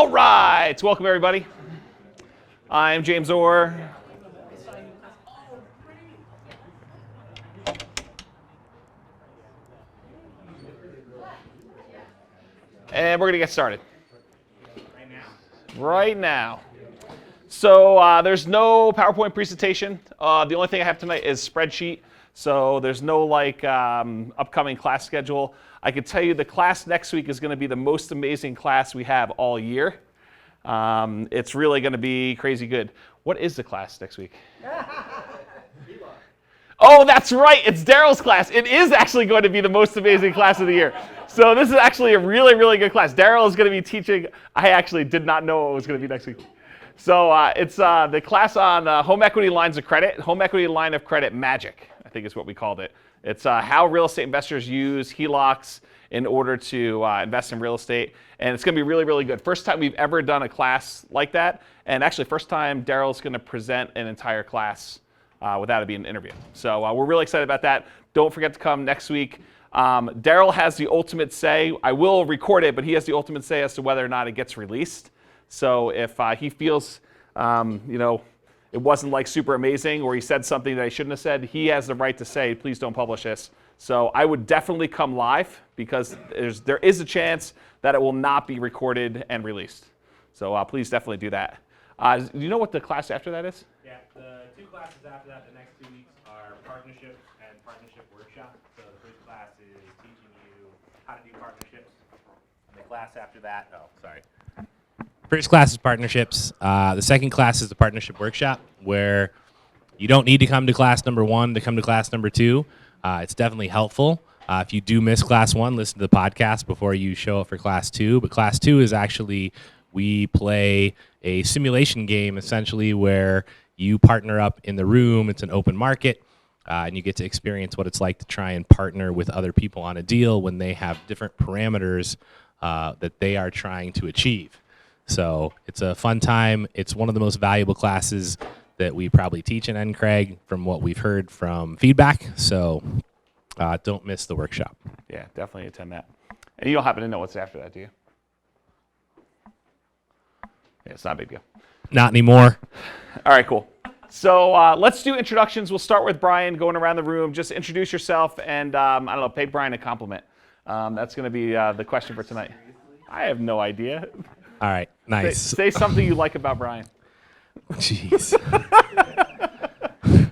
All right, welcome everybody. I'm James Orr. And we're going to get started. Right now. So there's no PowerPoint presentation. The only thing I have tonight is Spreadsheet. So there's no upcoming class schedule. I can tell you the class next week is going to be the most amazing class we have all year. It's really going to be crazy good. What is the class next week? Oh, that's right. It's Daryl's class. It is actually going to be the most amazing class of the year. So this is actually a really, really good class. Daryl is going to be teaching. I actually did not know what was going to be next week. So it's the class on home equity lines of credit, home equity line of credit magic, I think is what we called it. It's how real estate investors use HELOCs in order to invest in real estate. And it's going to be really, really good. First time we've ever done a class like that. And actually, first time Daryl's going to present an entire class without it being an interview. So we're really excited about that. Don't forget to come next week. Daryl has the ultimate say. I will record it, but he has the ultimate say as to whether or not it gets released. So if he feels, it wasn't like super amazing or he said something that I shouldn't have said, he has the right to say, please don't publish this. So I would definitely come live because there is a chance that it will not be recorded and released. So please definitely do that. Do you know what the class after that is? Yeah, the two classes after that, the next 2 weeks, are partnership and partnership workshop. So the first class is teaching you how to do partnerships. And the class after that, First class is partnerships. The second class is the partnership workshop, where you don't need to come to class number 1 to come to class number 2. It's definitely helpful. If you do miss class 1, listen to the podcast before you show up for class 2. But class 2 is actually, we play a simulation game, essentially, where you partner up in the room. It's an open market, and you get to experience what it's like to try and partner with other people on a deal when they have different parameters that they are trying to achieve. So it's a fun time. It's one of the most valuable classes that we probably teach in NCRAG from what we've heard from feedback. So don't miss the workshop. Yeah, definitely attend that. And you don't happen to know what's after that, do you? Yeah, it's not a big deal. Not anymore. All right, cool. So let's do introductions. We'll start with Brian going around the room. Just introduce yourself and, pay Brian a compliment. That's going to be the question for tonight. I have no idea. All right, nice. Say something you like about Brian. Jeez.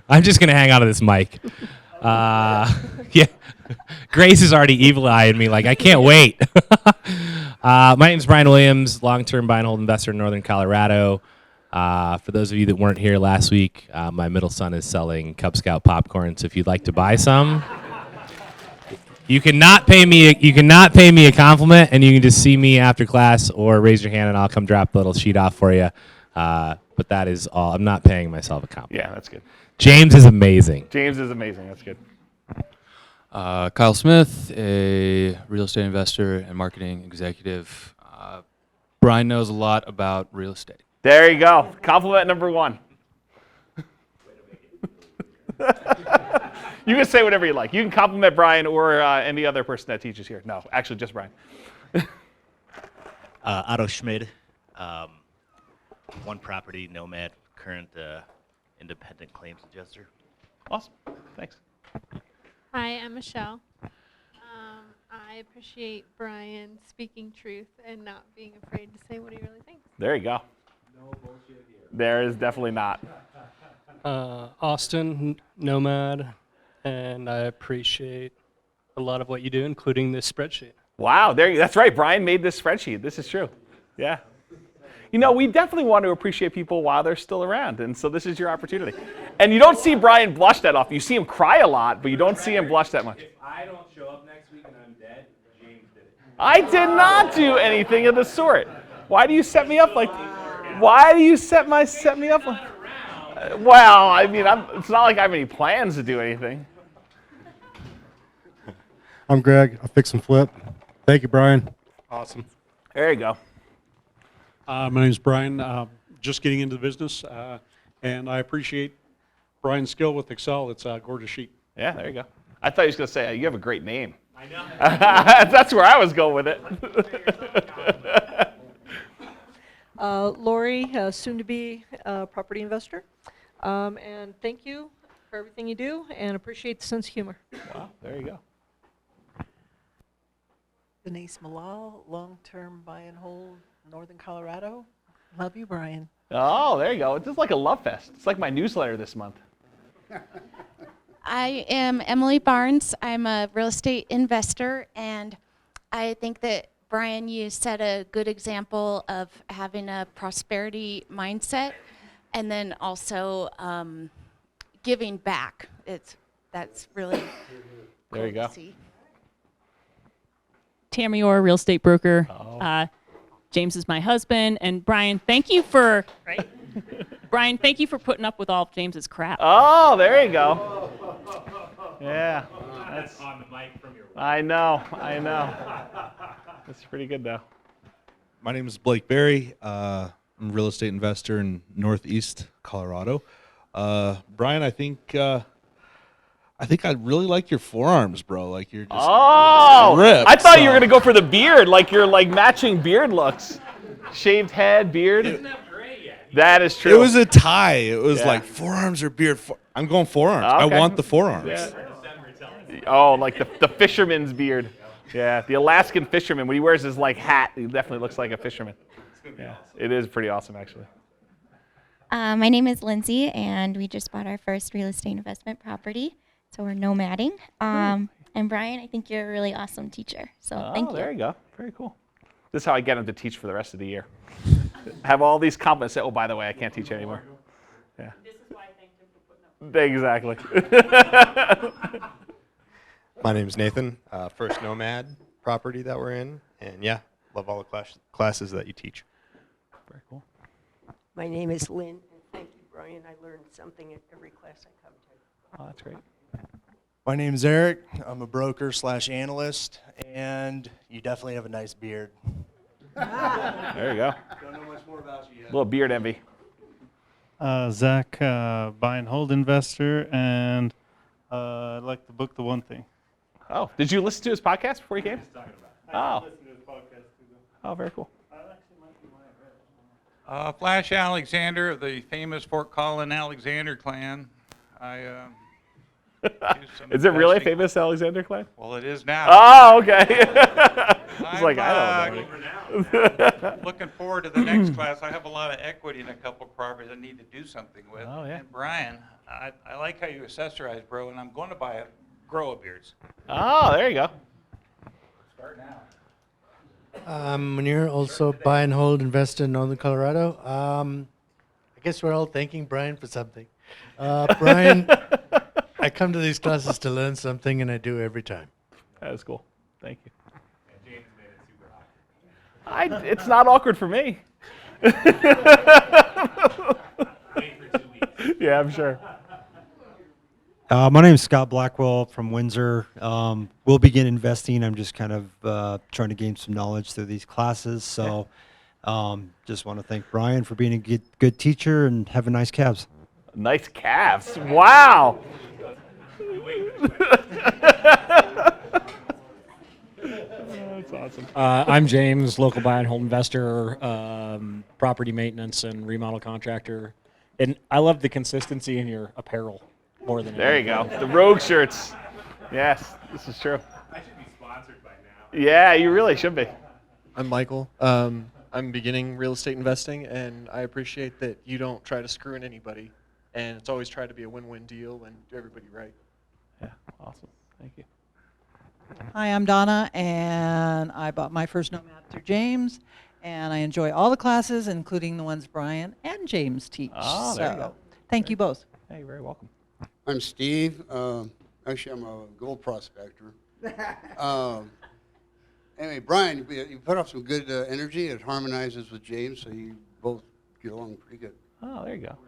I'm just going to hang on to this mic. Yeah. Grace is already evil-eyeing me like, I can't wait. My name is Brian Williams, long-term buy and hold investor in Northern Colorado. For those of you that weren't here last week, my middle son is selling Cub Scout popcorn, so if you'd like to buy some, you cannot pay me a compliment, and you can just see me after class or raise your hand, and I'll come drop the little sheet off for you. But that is all. I'm not paying myself a compliment. Yeah, that's good. James is amazing. James is amazing. That's good. Kyle Smith, a real estate investor and marketing executive. Brian knows a lot about real estate. There you go. Compliment number 1. You can say whatever you like. You can compliment Brian or any other person that teaches here. No, actually just Brian. Otto Schmid, one property nomad, current independent claims adjuster. Awesome. Thanks. Hi, I'm Michelle. I appreciate Brian speaking truth and not being afraid to say what he really thinks. There you go. No bullshit here. There is definitely not. Austin, nomad, and I appreciate a lot of what you do, including this spreadsheet. Wow, that's right. Brian made this spreadsheet. This is true. Yeah. We definitely want to appreciate people while they're still around, and so this is your opportunity. And you don't see Brian blush that often. You see him cry a lot, but you don't see him blush that much. If I don't show up next week and I'm dead, James did it. I did not do anything of the sort. Why do you set me up like? Why do you set me up like? Well, I mean, it's not like I have any plans to do anything. I'm Greg. I fix and flip. Thank you, Brian. Awesome. There you go. My name's Brian. Just getting into the business, and I appreciate Brian's skill with Excel. It's a gorgeous sheet. Yeah, there you go. I thought he was going to say, you have a great name. I know. That's where I was going with it. Lori, soon-to-be property investor. And thank you for everything you do, and appreciate the sense of humor. Wow, there you go. Denise Malal, long-term buy and hold, Northern Colorado. Love you, Brian. Oh, there you go. It's just like a love fest. It's like my newsletter this month. I am Emily Barnes. I'm a real estate investor, and I think that, Brian, you set a good example of having a prosperity mindset and then also giving back. That's really There you cool go. to see. Tammy Orr, real estate broker. James is my husband, and Brian, thank you for Brian, thank you for putting up with all of James's crap. Oh, there you go. Yeah. That's on the mic from your. I know. That's pretty good though. My name is Blake Berry. I'm a real estate investor in Northeast Colorado. Brian, I think I really like your forearms, bro. Like you're just ripped, I thought you were gonna go for the beard, like you're like matching beard looks. Shaved head, beard. Isn't that gray yet? That is true. It was a tie. It was Yeah. like forearms or beard. I'm going forearms. Okay. I want the forearms. Yeah. Oh, like the fisherman's beard. Yeah, the Alaskan fisherman. When he wears his like hat, he definitely looks like a fisherman. Yeah, it is pretty awesome actually. My name is Lindsay, and we just bought our first real estate investment property, so we're nomading. And Brian, I think you're a really awesome teacher, so thank you. There you go. Very cool. This is how I get him to teach for the rest of the year. Have all these compliments. Say, oh, by the way, I can't teach anymore. Yeah. This is why I thanked him for putting up. Exactly. My name is Nathan, first Nomad property that we're in, and yeah, love all the classes that you teach. Very cool. My name is Lynn, and thank you, Brian. I learned something at every class I come to. Oh, that's great. My name is Eric. I'm a broker / analyst, and you definitely have a nice beard. There you go. Don't know much more about you yet. Little beard envy. Zach, buy and hold investor, and I'd like to book the one thing. Oh, did you listen to his podcast before you came? Oh. Oh, very cool. Flash Alexander of the famous Fort Collin Alexander clan. Is it really famous Alexander clan? Well, it is now. Oh, okay. It's like, I don't know. Looking forward to the next class. I have a lot of equity in a couple of properties I need to do something with. Oh, yeah. And Brian, I like how you accessorize, bro, and I'm going to grow a beards. Oh, there you go. Start now. Munir, also buy and hold investor in Northern Colorado. I guess we're all thanking Brian for something. Brian, I come to these classes to learn something, and I do every time. That is cool. Thank you. James made it super awkward. It's not awkward for me. Yeah, I'm sure. My name is Scott Blackwell from Windsor. We'll begin investing. I'm just kind of trying to gain some knowledge through these classes. So just want to thank Brian for being a good teacher and having nice calves. Nice calves. Wow. That's awesome. I'm James, local buy and hold investor, property maintenance and remodel contractor. And I love the consistency in your apparel more than There you anything. go. The Rogue shirts. Yes, this is true. I should be sponsored by now. Yeah, you really should be. I'm Michael. I'm beginning real estate investing, and I appreciate that you don't try to screw in anybody, and it's always try to be a win-win deal and do everybody right. Yeah, awesome. Thank you. Hi, I'm Donna, and I bought my first Nomad through James, and I enjoy all the classes, including the ones Brian and James teach. Oh, there you go. Thank you both. Hey, you're very welcome. I'm Steve. Actually, I'm a gold prospector. Anyway, Brian, you put up some good energy. It harmonizes with James, so you both get along pretty good. Oh, there you go.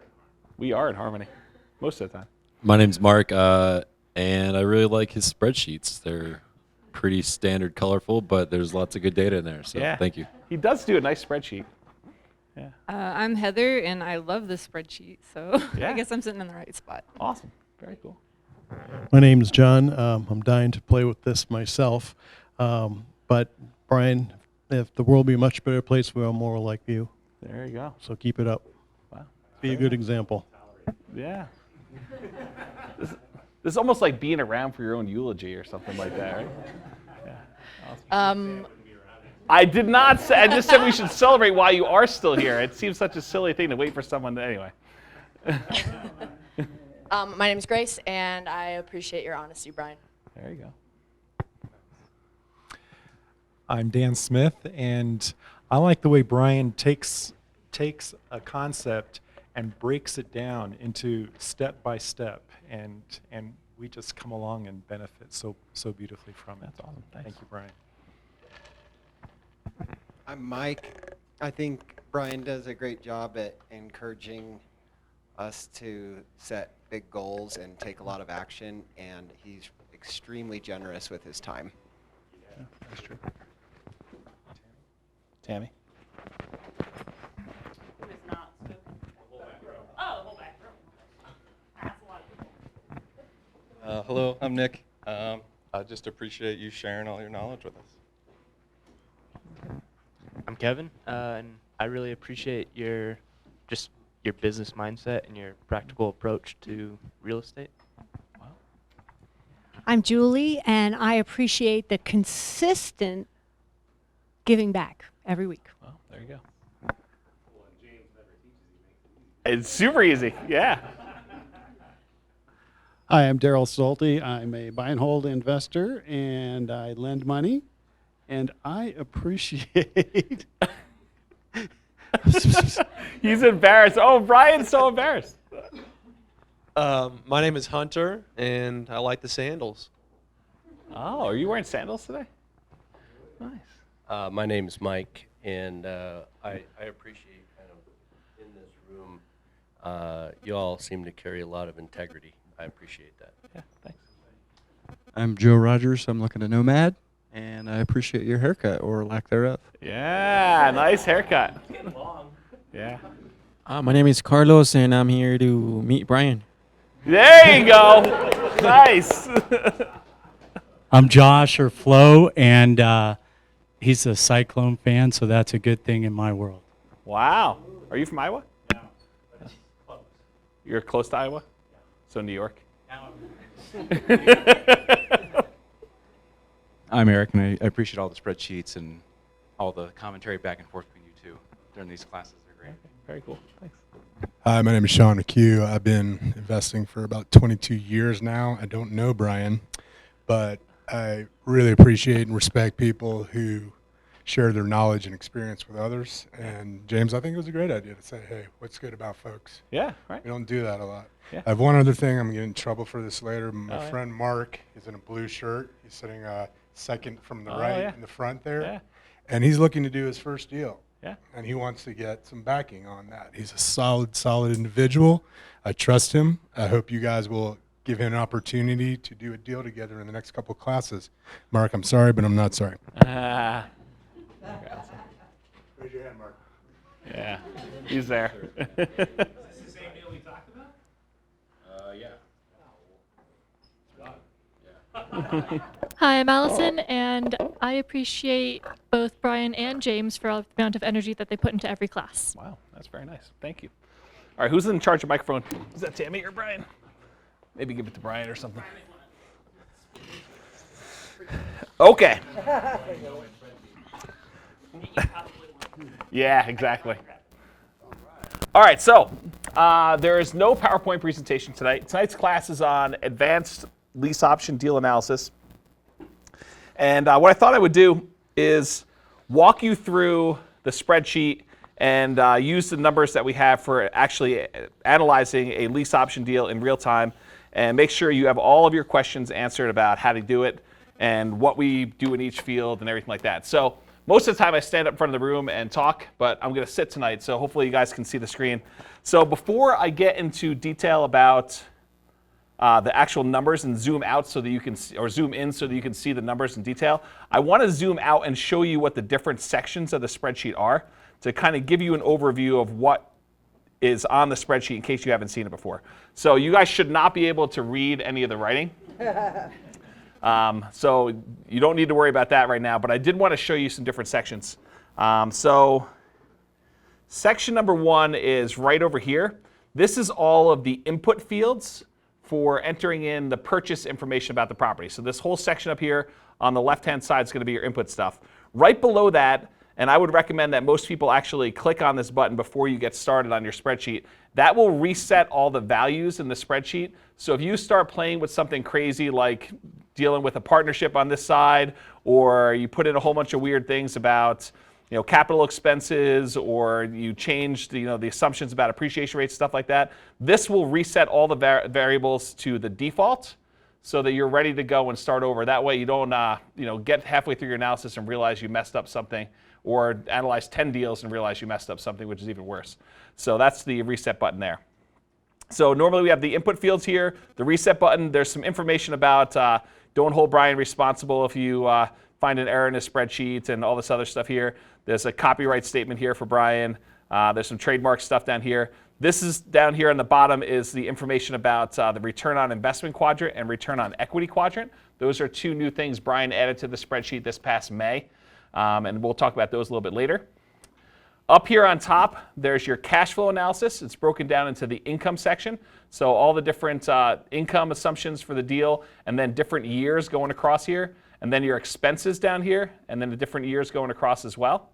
We are in harmony most of the time. My name's Mark, and I really like his spreadsheets. They're pretty standard colorful, but there's lots of good data in there, so Yeah. thank you. He does do a nice spreadsheet. Yeah. I'm Heather, and I love this spreadsheet, so Yeah. I guess I'm sitting in the right spot. Awesome. Very cool. My name is John. I'm dying to play with this myself. But Brian, if the world be a much better place, we're all more like you. There you go. So keep it up. Wow. Be a good example. Yeah. This is almost like being around for your own eulogy or something like that, right? Yeah. Awesome. I did not say, I just said we should celebrate while you are still here. It seems such a silly thing to wait for someone to, anyway. My name is Grace, and I appreciate your honesty, Brian. There you go. I'm Dan Smith, and I like the way Brian takes a concept and breaks it down into step by step, and we just come along and benefit so beautifully from it. That's awesome. Thanks. Thank you, Brian. I'm Mike. I think Brian does a great job at encouraging us to set big goals and take a lot of action, and he's extremely generous with his time. Yeah, that's true. Tammy? Hello, I'm Nick. I just appreciate you sharing all your knowledge with us. I'm Kevin, and I really appreciate your business mindset and your practical approach to real estate. I'm Julie, and I appreciate the consistent giving back every week. Well, there you go. It's super easy, yeah. Hi, I'm Daryl Stolte. I'm a buy and hold investor, and I lend money, and I appreciate. He's embarrassed. Oh, Brian's so embarrassed. My name is Hunter, and I like the sandals. Oh, are you wearing sandals today? Nice. My name is Mike, and I appreciate kind of in this room, you all seem to carry a lot of integrity. I appreciate that. Yeah, thanks. I'm Joe Rogers. I'm looking at Nomad, and I appreciate your haircut or lack thereof. Yeah, nice haircut. Yeah. My name is Carlos, and I'm here to meet Brian. There you go. Nice. I'm Josh or Flo, and he's a Cyclone fan, so that's a good thing in my world. Wow. Are you from Iowa? No. You're close to Iowa? So New York? I'm Eric, and I appreciate all the spreadsheets and all the commentary back and forth between you two during these classes. They're great. Okay, very cool. Thanks. Hi, my name is Sean McHugh. I've been investing for about 22 years now. I don't know Brian, but I really appreciate and respect people who share their knowledge and experience with others. And James, I think it was a great idea to say, hey, what's good about folks? Yeah, right. We don't do that a lot. Yeah. I have one other thing. I'm getting in trouble for this later. My yeah. friend Mark is in a blue shirt. He's sitting second from the Oh, right yeah. in the front there. Yeah. And he's looking to do his first deal. Yeah. And he wants to get some backing on that. He's a solid individual. I trust him. I hope you guys will give him an opportunity to do a deal together in the next couple of classes. Mark, I'm sorry, but I'm not sorry. Raise your hand, Mark. Yeah, he's there. Is this the same deal we talked about? Yeah. Hi, I'm Allison, and I appreciate both Brian and James for all the amount of energy that they put into every class. Wow, that's very nice. Thank you. All right, who's in charge of microphone? Is that Tammy or Brian? Maybe give it to Brian or something. Okay. Yeah, exactly. All right, so there is no PowerPoint presentation tonight. Tonight's class is on advanced lease option deal analysis. And what I thought I would do is walk you through the spreadsheet and use the numbers that we have for actually analyzing a lease option deal in real time, and make sure you have all of your questions answered about how to do it and what we do in each field and everything like that. So most of the time I stand up in front of the room and talk, but I'm going to sit tonight, so hopefully you guys can see the screen. So before I get into detail about the actual numbers and zoom out so that you can see, or zoom in so that you can see the numbers in detail, I want to zoom out and show you what the different sections of the spreadsheet are to kind of give you an overview of what is on the spreadsheet in case you haven't seen it before. So you guys should not be able to read any of the writing. So you don't need to worry about that right now, but I did want to show you some different sections. So Section number 1 is right over here. This is all of the input fields for entering in the purchase information about the property. So this whole section up here on the left-hand side is going to be your input stuff. Right below that, and I would recommend that most people actually click on this button before you get started on your spreadsheet. That will reset all the values in the spreadsheet. So if you start playing with something crazy like dealing with a partnership on this side, or you put in a whole bunch of weird things about capital expenses, or you changed the assumptions about appreciation rates, stuff like that, this will reset all the variables to the default so that you're ready to go and start over. That way you don't get halfway through your analysis and realize you messed up something, or analyze 10 deals and realize you messed up something, which is even worse. So that's the reset button there. So normally we have the input fields here, the reset button. There's some information about don't hold Brian responsible if you find an error in his spreadsheet and all this other stuff here. There's a copyright statement here for Brian. There's some trademark stuff down here. This is down here on the bottom is the information about the return on investment quadrant and return on equity quadrant. Those are 2 new things Brian added to the spreadsheet this past May. And we'll talk about those a little bit later. Up here on top, there's your cash flow analysis. It's broken down into the income section. So all the different income assumptions for the deal, and then different years going across here, and then your expenses down here, and then the different years going across as well.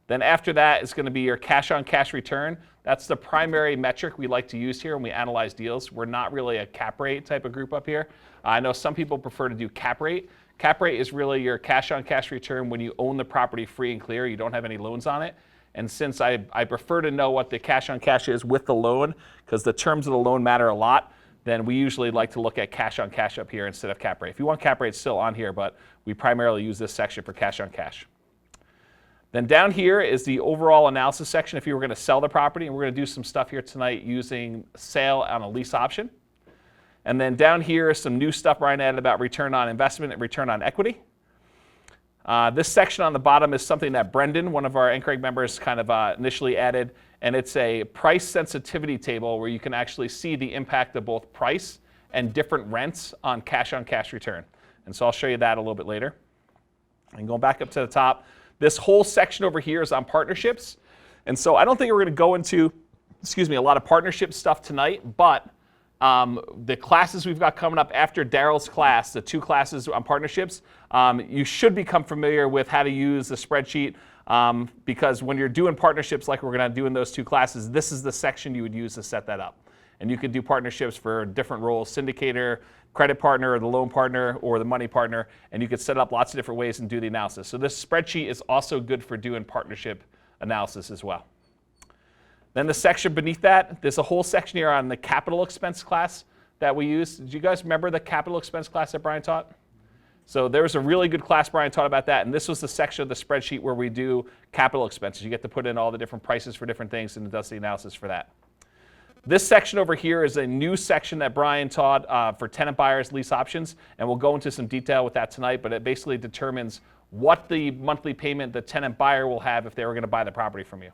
Then after that is going to be your cash on cash return. That's the primary metric we like to use here when we analyze deals. We're not really a cap rate type of group up here. I know some people prefer to do cap rate. Cap rate is really your cash on cash return when you own the property free and clear, you don't have any loans on it. And since I prefer to know what the cash on cash is with the loan, because the terms of the loan matter a lot, then we usually like to look at cash on cash up here instead of cap rate. If you want cap rate, it's still on here, but we primarily use this section for cash on cash. Then down here is the overall analysis section if you were going to sell the property, and we're going to do some stuff here tonight using sale on a lease option. And then down here is some new stuff Brian added about return on investment and return on equity. This section on the bottom is something that Brendan, one of our NCREG members, kind of initially added, and it's a price sensitivity table where you can actually see the impact of both price and different rents on cash return. And so I'll show you that a little bit later. And going back up to the top, this whole section over here is on partnerships. And so I don't think we're going to go into, a lot of partnership stuff tonight, but the classes we've got coming up after Daryl's class, the 2 classes on partnerships, you should become familiar with how to use the spreadsheet because when you're doing partnerships like we're going to do in those 2 classes, this is the section you would use to set that up. And you could do partnerships for different roles, syndicator, credit partner, or the loan partner, or the money partner, and you could set it up lots of different ways and do the analysis. So this spreadsheet is also good for doing partnership analysis as well. Then the section beneath that, there's a whole section here on the capital expense class that we use. Did you guys remember the capital expense class that Brian taught? So there was a really good class Brian taught about that, and this was the section of the spreadsheet where we do capital expenses. You get to put in all the different prices for different things, and it does the analysis for that. This section over here is a new section that Brian taught for tenant buyers, lease options, and we'll go into some detail with that tonight, but it basically determines what the monthly payment the tenant buyer will have if they were going to buy the property from you.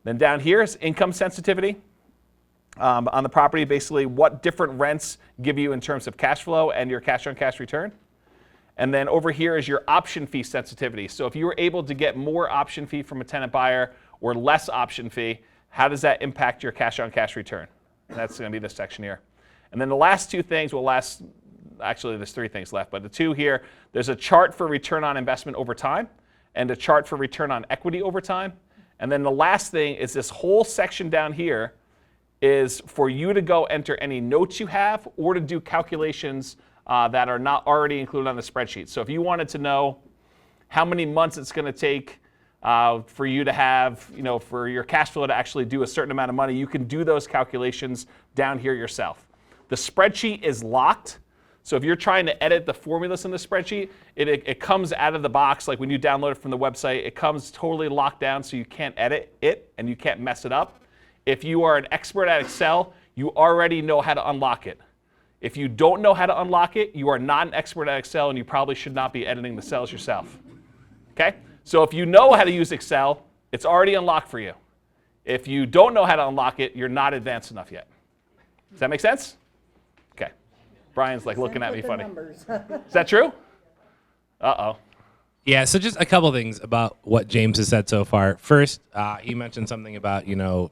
Then down here is income sensitivity on the property, basically what different rents give you in terms of cash flow and your cash on cash return. And then over here is your option fee sensitivity. So if you were able to get more option fee from a tenant buyer or less option fee, how does that impact your cash on cash return? And that's going to be this section here. And then the last 2 things will last, actually there's 3 things left, but the 2 here, there's a chart for return on investment over time and a chart for return on equity over time. And then the last thing is this whole section down here is for you to go enter any notes you have or to do calculations that are not already included on the spreadsheet. So if you wanted to know how many months it's going to take for you to have, for your cash flow to actually do a certain amount of money, you can do those calculations down here yourself. The spreadsheet is locked. So if you're trying to edit the formulas in the spreadsheet, it comes out of the box, like when you download it from the website, it comes totally locked down so you can't edit it and you can't mess it up. If you are an expert at Excel, you already know how to unlock it. If you don't know how to unlock it, you are not an expert at Excel and you probably should not be editing the cells yourself. Okay? So if you know how to use Excel, it's already unlocked for you. If you don't know how to unlock it, you're not advanced enough yet. Does that make sense? Okay. Brian's like looking at me funny. Is that true? Uh-oh. Yeah, so just a couple things about what James has said so far. First, he mentioned something about, in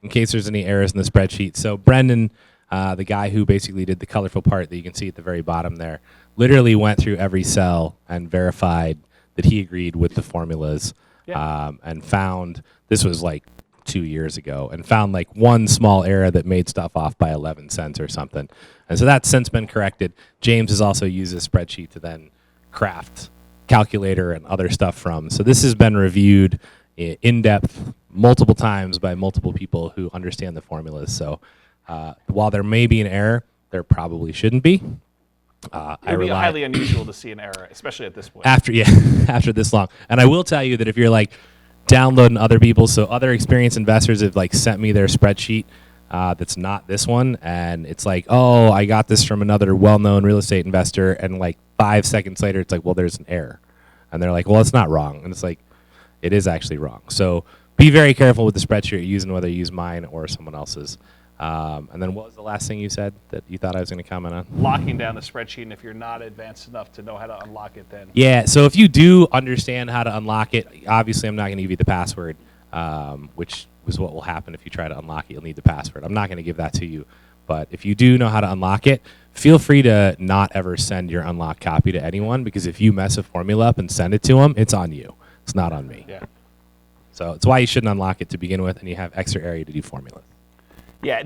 case there's any errors in the spreadsheet. So Brendan, the guy who basically did the colorful part that you can see at the very bottom there, literally went through every cell and verified that he agreed with the formulas, and found, this was like 2 years ago, and found like one small error that made stuff off by 11 cents or something. And so that's since been corrected. James has also used this spreadsheet to then craft calculator and other stuff from. So this has been reviewed in depth multiple times by multiple people who understand the formulas. So while there may be an error, there probably shouldn't be. It would be highly unusual to see an error, especially at this point. After this long. And I will tell you that if you're like downloading other people's, so other experienced investors have like sent me their spreadsheet that's not this one, and it's like, oh, I got this from another well-known real estate investor, and like 5 seconds later, it's like, well, there's an error. And they're like, well, it's not wrong. And it's like, it is actually wrong. So be very careful with the spreadsheet you're using, whether you use mine or someone else's. And then what was the last thing you said that you thought I was going to comment on? Locking down the spreadsheet, and if you're not advanced enough to know how to unlock it, then... Yeah, so if you do understand how to unlock it, obviously I'm not going to give you the password, which is what will happen if you try to unlock it. You'll need the password. I'm not going to give that to you. But if you do know how to unlock it, feel free to not ever send your unlocked copy to anyone, because if you mess a formula up and send it to them, it's on you. It's not on me. Yeah. So it's why you shouldn't unlock it to begin with, and you have extra area to do formulas. Yeah,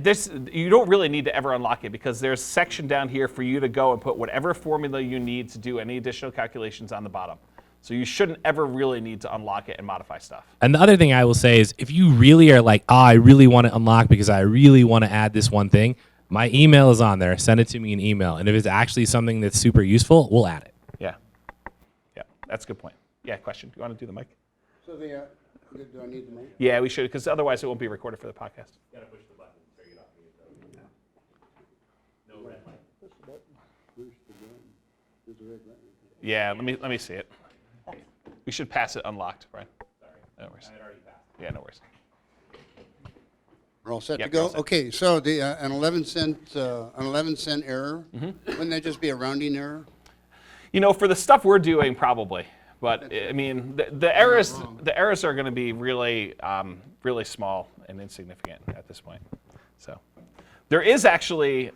you don't really need to ever unlock it, because there's a section down here for you to go and put whatever formula you need to do any additional calculations on the bottom. So you shouldn't ever really need to unlock it and modify stuff. And the other thing I will say is, if you really are like, I really want to unlock because I really want to add this one thing, my email is on there. Send it to me in email. And if it's actually something that's super useful, we'll add it. Yeah. Yeah, that's a good point. Yeah, question. Do you want to do the mic? So do I need the mic? Yeah, we should, because otherwise it won't be recorded for the podcast. You gotta push the button so you're not muted. No red light. Push the button. Push the button. There's a red light. Yeah, let me see it. We should pass it unlocked, Brian. Sorry. No worries. I had already passed. Yeah, no worries. We're all set Yep, to go? we're all set. Okay, so the an 11-cent error, wouldn't that just be a rounding error? For the stuff we're doing, probably. But I mean, the errors are going to be really really small and insignificant at this point. So there is actually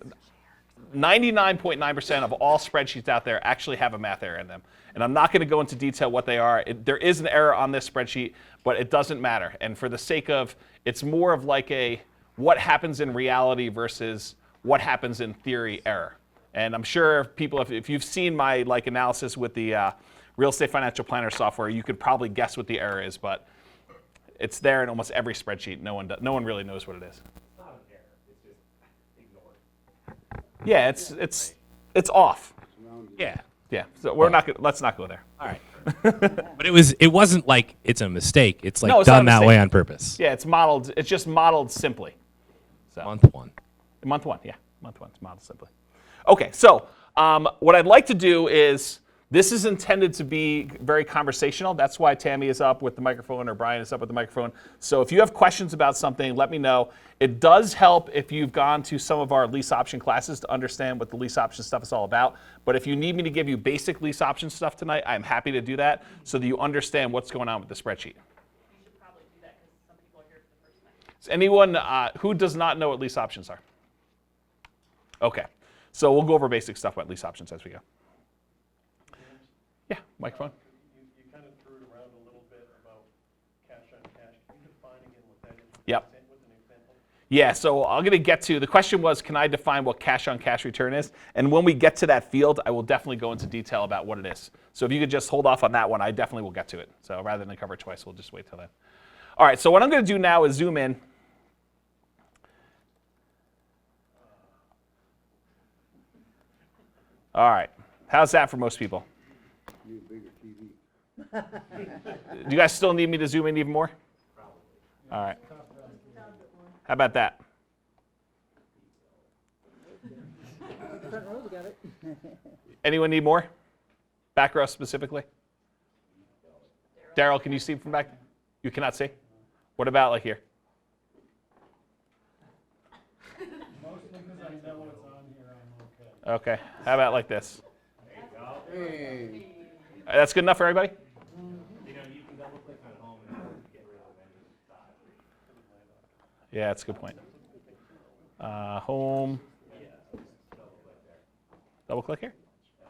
99.9% of all spreadsheets out there actually have a math error in them. And I'm not going to go into detail what they are. There is an error on this spreadsheet, but it doesn't matter. And for the sake of, it's more of like a what happens in reality versus what happens in theory error. And I'm sure people, if you've seen my analysis with the real estate financial planner software, you could probably guess what the error is, but it's there in almost every spreadsheet. No one really knows what it is. It's not an error. It's just ignored. Yeah, it's off. Yeah. Yeah. So let's not go there. All right. But it wasn't like it's a mistake. It's like No, it's not done a that mistake. way on purpose. Yeah, it's modeled. It's just modeled simply. So Month one. Month one, yeah. Month one, it's modeled simply. Okay, so what I'd like to do is, this is intended to be very conversational. That's why Tammy is up with the microphone, or Brian is up with the microphone. So if you have questions about something, let me know. It does help if you've gone to some of our lease option classes to understand what the lease option stuff is all about. But if you need me to give you basic lease option stuff tonight, I'm happy to do that so that you understand what's going on with the spreadsheet. Is anyone who does not know what lease options are? Okay, so we'll go over basic stuff about lease options as we go. Yeah, microphone. You kind of threw it around a little bit about cash on cash. Can you define again what that is? Yep. With an example? Yeah, so I'm going to get to, the question was, can I define what cash on cash return is? And when we get to that field, I will definitely go into detail about what it is. So if you could just hold off on that one, I definitely will get to it. So rather than cover it twice, we'll just wait till then. All right, so what I'm going to do now is zoom in. All right, how's that for most people? Need a bigger TV. Do you guys still need me to zoom in even more? All right. How about that? Anyone need more? Back row specifically? Daryl, can you see from back? You cannot see? What about like here? Mostly because I know it's on here, I'm okay. Okay. How about like this? Hey. That's good enough for everybody? Yeah, that's a good point. Home. Double click here.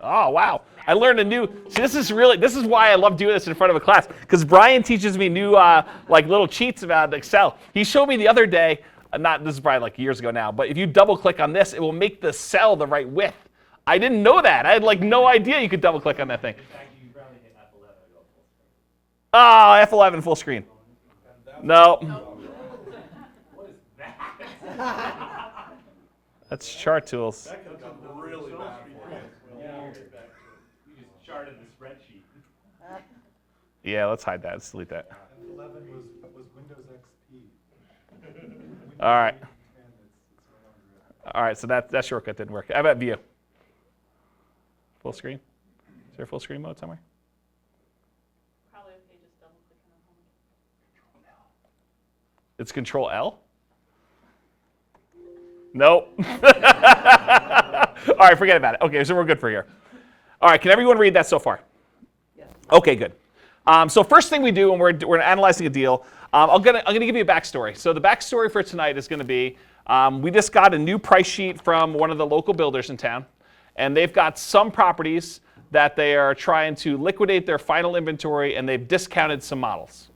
Oh, wow. I learned a new, see, this is why I love doing this in front of a class, because Brian teaches me new like little cheats about Excel. He showed me the other day, this is probably like years ago now, but if you double click on this, it will make the cell the right width. I didn't know that. I had like no idea you could double click on that thing. Oh, F11 full screen. No. What is that? That's chart tools. That could have come really bad for you. You just charted the spreadsheet. Yeah, let's hide that. Let's delete that. F11 was Windows XP. All right. All right, so that shortcut didn't work. How about view? Full screen? Is there a full screen mode somewhere? Probably okay, just double clicking on home. It's Control L? Nope. All right, forget about it. Okay, so we're good for here. All right, can everyone read that so far? Yes. Okay, good. So first thing we do when we're analyzing a deal, I'm gonna give you a backstory. So the backstory for tonight is gonna be, we just got a new price sheet from one of the local builders in town, and they've got some properties that they are trying to liquidate their final inventory, and they've discounted some models.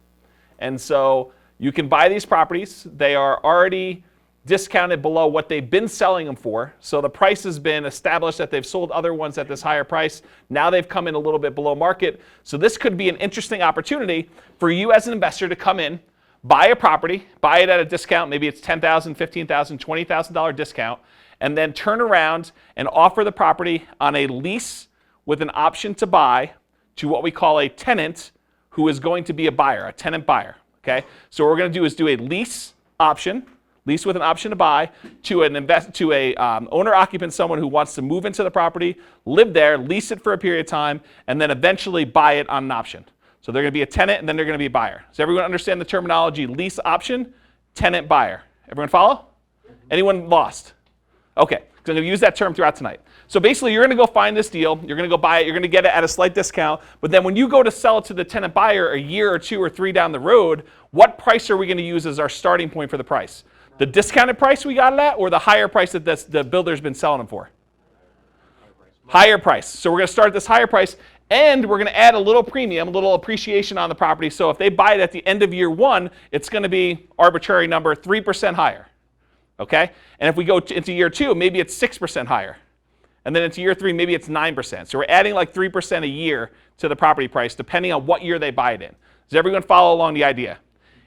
And so you can buy these properties. They are already discounted below what they've been selling them for. So the price has been established that they've sold other ones at this higher price. Now they've come in a little bit below market. So this could be an interesting opportunity for you as an investor to come in, buy a property, buy it at a discount. Maybe it's $10,000, $15,000, $20,000 discount, and then turn around and offer the property on a lease with an option to buy to what we call a tenant who is going to be a buyer, a tenant buyer. Okay? So what we're going to do is do a lease option, lease with an option to buy, to an owner-occupant, someone who wants to move into the property, live there, lease it for a period of time, and then eventually buy it on an option. So they're going to be a tenant, and then they're going to be a buyer. Does everyone understand the terminology lease option, tenant buyer? Everyone follow? Anyone lost? Okay, so I'm going to use that term throughout tonight. So basically, you're going to go find this deal, you're going to go buy it, you're going to get it at a slight discount, but then when you go to sell it to the tenant buyer a year or 2 or 3 down the road, what price are we going to use as our starting point for the price? The discounted price we got it at, or the higher price that the builder's been selling them for? Higher price. So we're going to start at this higher price, and we're going to add a little premium, a little appreciation on the property. So if they buy it at the end of year 1, it's going to be, arbitrary number, 3% higher. Okay? And if we go into year 2, maybe it's 6% higher. And then into year 3, maybe it's 9%. So we're adding like 3% a year to the property price, depending on what year they buy it in. Does everyone follow along the idea?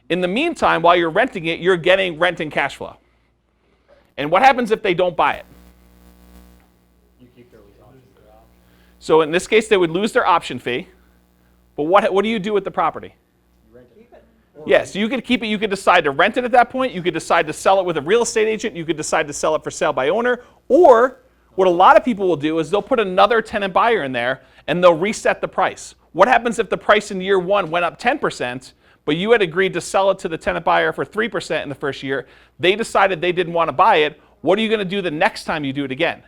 In the meantime, while you're renting it, you're getting rent and cash flow. And what happens if they don't buy it? You keep their lease option. So in this case, they would lose their option fee. But what do you do with the property? Yes, you could keep it. You could decide to rent it at that point. You could decide to sell it with a real estate agent. You could decide to sell it for sale by owner. Or what a lot of people will do is they'll put another tenant buyer in there and they'll reset the price. What happens if the price in year 1 went up 10%, but you had agreed to sell it to the tenant buyer for 3% in the first year? They decided they didn't want to buy it. What are you going to do the next time you do it again?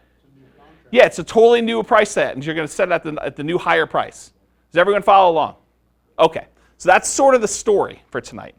Yeah, it's a totally new price set, and you're going to set it at the new higher price. Does everyone follow along? Okay, so that's sort of the story for tonight.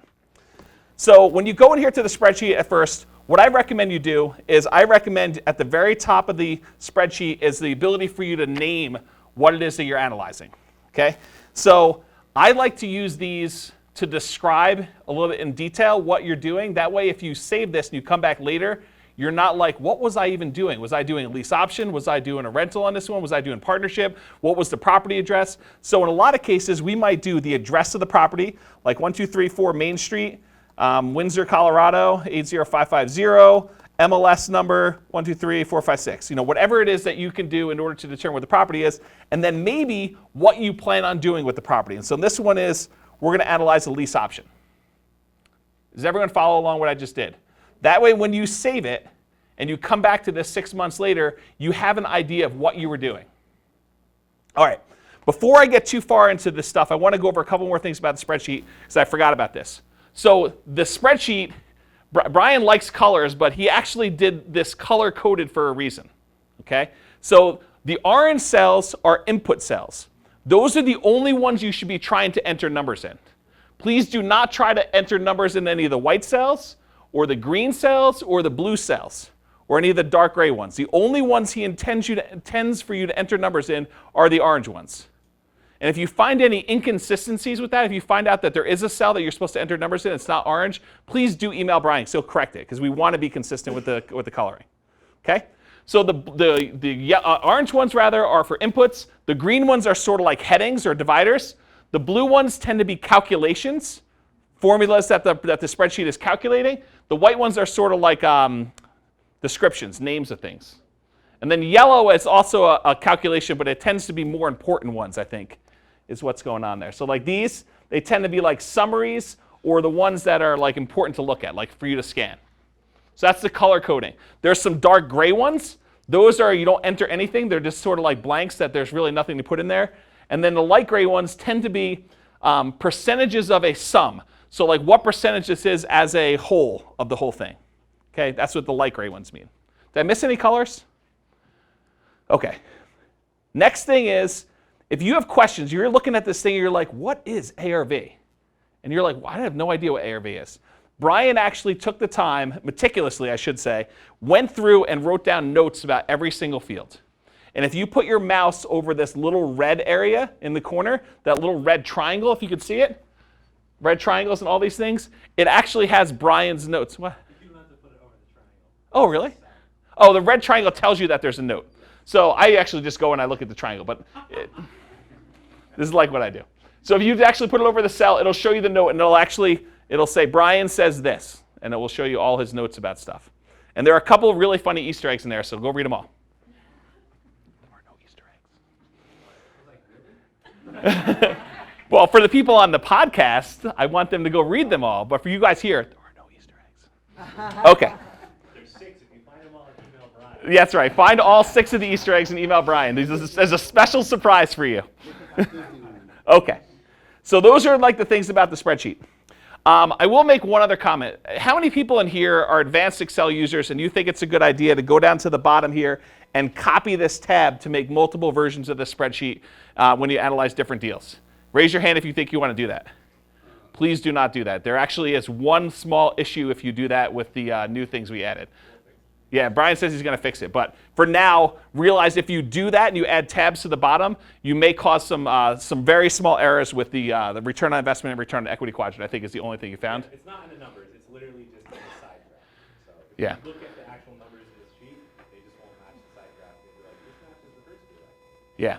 So when you go in here to the spreadsheet at first, what I recommend you do is I recommend at the very top of the spreadsheet is the ability for you to name what it is that you're analyzing. Okay, so I like to use these to describe a little bit in detail what you're doing. That way, if you save this and you come back later, you're not like, what was I even doing? Was I doing a lease option? Was I doing a rental on this one? Was I doing partnership? What was the property address? So in a lot of cases, we might do the address of the property, like 1234 Main Street, Windsor, Colorado, 80550, MLS number 123456. You know, whatever it is that you can do in order to determine what the property is, and then maybe what you plan on doing with the property. And so this one is, we're going to analyze a lease option. Does everyone follow along what I just did? That way, when you save it and you come back to this 6 months later, you have an idea of what you were doing. All right, before I get too far into this stuff, I want to go over a couple more things about the spreadsheet because I forgot about this. So the spreadsheet, Brian likes colors, but he actually did this color-coded for a reason. Okay, so the orange cells are input cells. Those are the only ones you should be trying to enter numbers in. Please do not try to enter numbers in any of the white cells or the green cells or the blue cells or any of the dark gray ones. The only ones he intends for you to enter numbers in are the orange ones. And if you find any inconsistencies with that, if you find out that there is a cell that you're supposed to enter numbers in, it's not orange, please do email Brian, so he'll correct it, because we want to be consistent with the coloring. Okay? So the orange ones, rather, are for inputs. The green ones are sort of like headings or dividers. The blue ones tend to be calculations, formulas that the spreadsheet is calculating. The white ones are sort of like descriptions, names of things. And then yellow is also a calculation, but it tends to be more important ones, I think, is what's going on there. So like these, they tend to be like summaries or the ones that are like important to look at, like for you to scan. So that's the color coding. There's some dark gray ones. Those are, you don't enter anything. They're just sort of like blanks that there's really nothing to put in there. And then the light gray ones tend to be percentages of a sum. So like what percentage this is as a whole of the whole thing. Okay, that's what the light gray ones mean. Did I miss any colors? Okay. Next thing is, if you have questions, you're looking at this thing and you're like, what is ARV? And you're like, well, I have no idea what ARV is. Brian actually took the time, meticulously I should say, went through and wrote down notes about every single field. And if you put your mouse over this little red area in the corner, that little red triangle, if you could see it, red triangles and all these things, it actually has Brian's notes. What? You don't have to put it over the triangle. Oh, really? Oh, the red triangle tells you that there's a note. So I actually just go and I look at the triangle, but this is like what I do. So if you actually put it over the cell, it'll show you the note, and it'll say, Brian says this, and it will show you all his notes about stuff. And there are a couple of really funny Easter eggs in there, so go read them all. There are no Easter eggs. Well, for the people on the podcast, I want them to go read them all, but for you guys here, there are no Easter eggs. Okay. There's 6. If you find them all, email Brian. That's right. Find all 6 of the Easter eggs and email Brian. There's a special surprise for you. Okay. So those are like the things about the spreadsheet. I will make one other comment. How many people in here are advanced Excel users and you think it's a good idea to go down to the bottom here and copy this tab to make multiple versions of the spreadsheet when you analyze different deals? Raise your hand if you think you want to do that. Please do not do that. There actually is one small issue if you do that with the new things we added. Yeah, Brian says he's going to fix it. But for now, realize if you do that and you add tabs to the bottom, you may cause some very small errors with the return on investment and return on equity quadrant, I think is the only thing you found. It's not in the numbers. It's literally just in the side graph. So if yeah. you look at the actual numbers in this sheet, they just won't match the side graph. They'll be like, this matches the first deal. Yeah.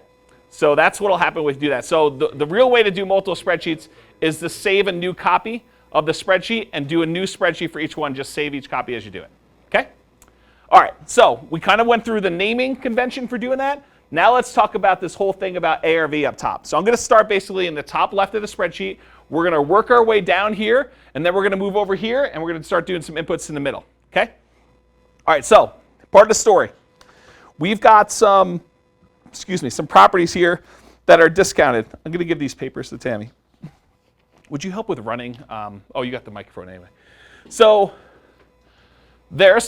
So that's what will happen when you do that. So the real way to do multiple spreadsheets is to save a new copy of the spreadsheet and do a new spreadsheet for each one. Just save each copy as you do it. Okay? All right, so we kind of went through the naming convention for doing that. Now let's talk about this whole thing about ARV up top. So I'm going to start basically in the top left of the spreadsheet. We're going to work our way down here, and then we're going to move over here, and we're going to start doing some inputs in the middle. Okay? All right, so part of the story. We've got some properties here that are discounted. I'm going to give these papers to Tammy. Would you help with running? Oh, you got the microphone anyway. So there are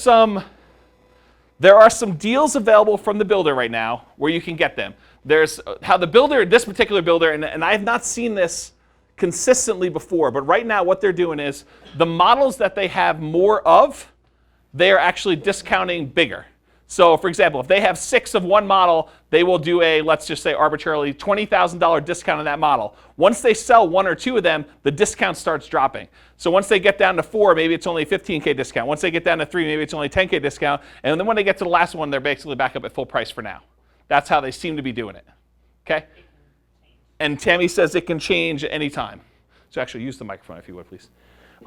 some deals available from the builder right now where you can get them. There's how the builder, this particular builder, and I have not seen this consistently before, but right now what they're doing is the models that they have more of, they are actually discounting bigger. So for example, if they have 6 of one model, they will do a, let's just say arbitrarily, $20,000 discount on that model. Once they sell 1 or 2 of them, the discount starts dropping. So once they get down to 4, maybe it's only a $15K discount. Once they get down to 3, maybe it's only a $10K discount. And then when they get to the last one, they're basically back up at full price for now. That's how they seem to be doing it. Okay? And Tammy says it can change at any time. So actually use the microphone if you would, please.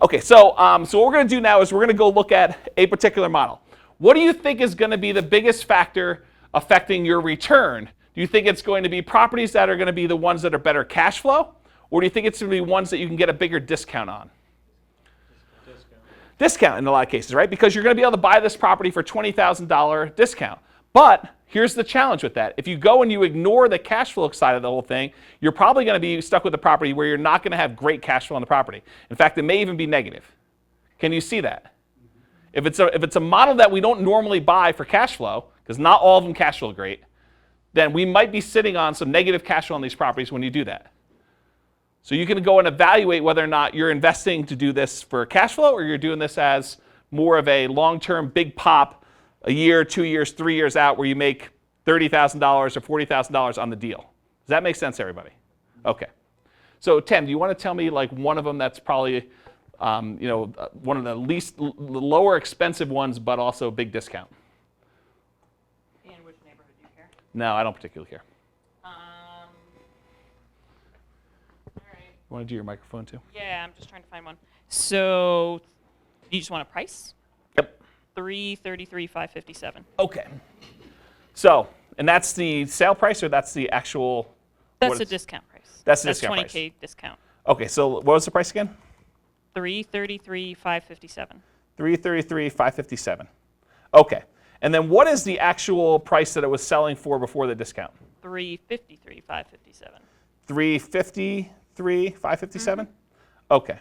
Okay, so what we're going to do now is we're going to go look at a particular model. What do you think is going to be the biggest factor affecting your return? Do you think it's going to be properties that are going to be the ones that are better cash flow? Or do you think it's going to be ones that you can get a bigger discount on? Discount in a lot of cases, right? Because you're going to be able to buy this property for $20,000 discount. But here's the challenge with that. If you go and you ignore the cash flow side of the whole thing, you're probably going to be stuck with a property where you're not going to have great cash flow on the property. In fact, it may even be negative. Can you see that? If it's a model that we don't normally buy for cash flow, because not all of them cash flow great, then we might be sitting on some negative cash flow on these properties when you do that. So you can go and evaluate whether or not you're investing to do this for cash flow or you're doing this as more of a long-term big pop, a year, 2 years, 3 years out, where you make $30,000 or $40,000 on the deal. Does that make sense to everybody? Okay. So Tim, do you want to tell me like one of them that's probably one of the lower expensive ones, but also a big discount? In which neighborhood do you care? No, I don't particularly care. All right. You want to do your microphone too? Yeah, I'm just trying to find one. So, you just want a price? Yep. $333,557. Okay. So, and that's the sale price, or that's the actual? That's a discount price. That's the discount price. $20K discount. Okay. So, what was the price again? $333,557. $333,557. Okay. And then what is the actual price that it was selling for before the discount? $353,557. $353,557? Okay.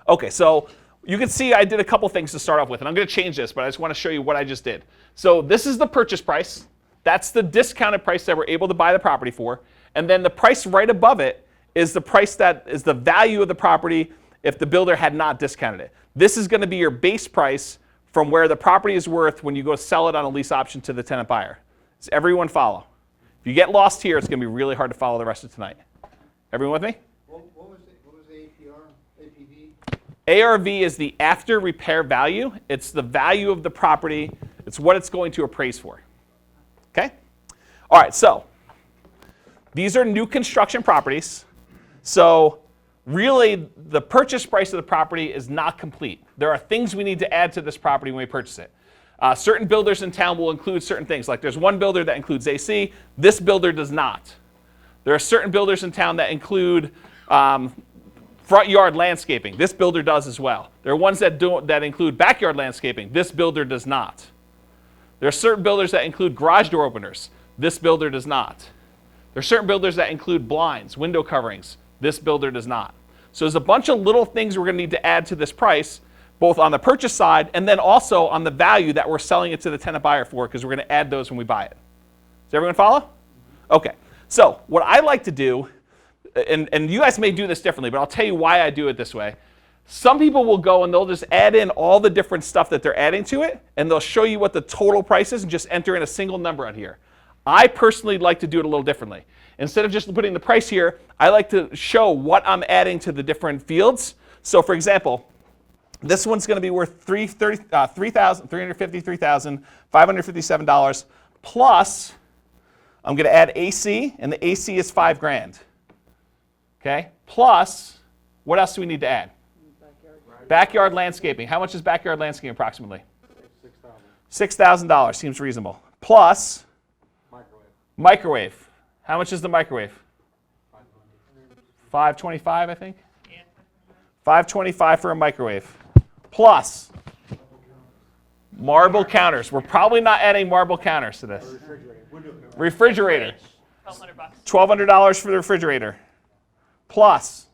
Okay, so you can see I did a couple things to start off with, and I'm going to change this, but I just want to show you what I just did. So this is the purchase price. That's the discounted price that we're able to buy the property for. And then the price right above it is the price that is the value of the property if the builder had not discounted it. This is going to be your base price from where the property is worth when you go sell it on a lease option to the tenant buyer. Does everyone follow? If you get lost here, it's going to be really hard to follow the rest of tonight. Everyone with me? What was the APR, APV? ARV is the after repair value. It's the value of the property. It's what it's going to appraise for. Okay? All right, so these are new construction properties. So really, the purchase price of the property is not complete. There are things we need to add to this property when we purchase it. Certain builders in town will include certain things. Like there's one builder that includes AC. This builder does not. There are certain builders in town that include front yard landscaping. This builder does as well. There are ones that include backyard landscaping. This builder does not. There are certain builders that include garage door openers. This builder does not. There are certain builders that include blinds, window coverings. This builder does not. So there's a bunch of little things we're going to need to add to this price, both on the purchase side and then also on the value that we're selling it to the tenant buyer for, because we're going to add those when we buy it. Does everyone follow? Okay. So what I like to do, and you guys may do this differently, but I'll tell you why I do it this way. Some people will go and they'll just add in all the different stuff that they're adding to it, and they'll show you what the total price is and just enter in a single number on here. I personally like to do it a little differently. Instead of just putting the price here, I like to show what I'm adding to the different fields. So for example, this one's going to be worth $353,557 plus I'm going to add AC, and the AC is $5,000. Okay? Plus, what else do we need to add? Backyard landscaping. How much is backyard landscaping approximately? $6,000 seems reasonable. Plus microwave. How much is the microwave? $525, I think. $525 for a microwave. Plus marble counters. We're probably not adding marble counters to this. Refrigerator. $1,200 for the refrigerator. Plus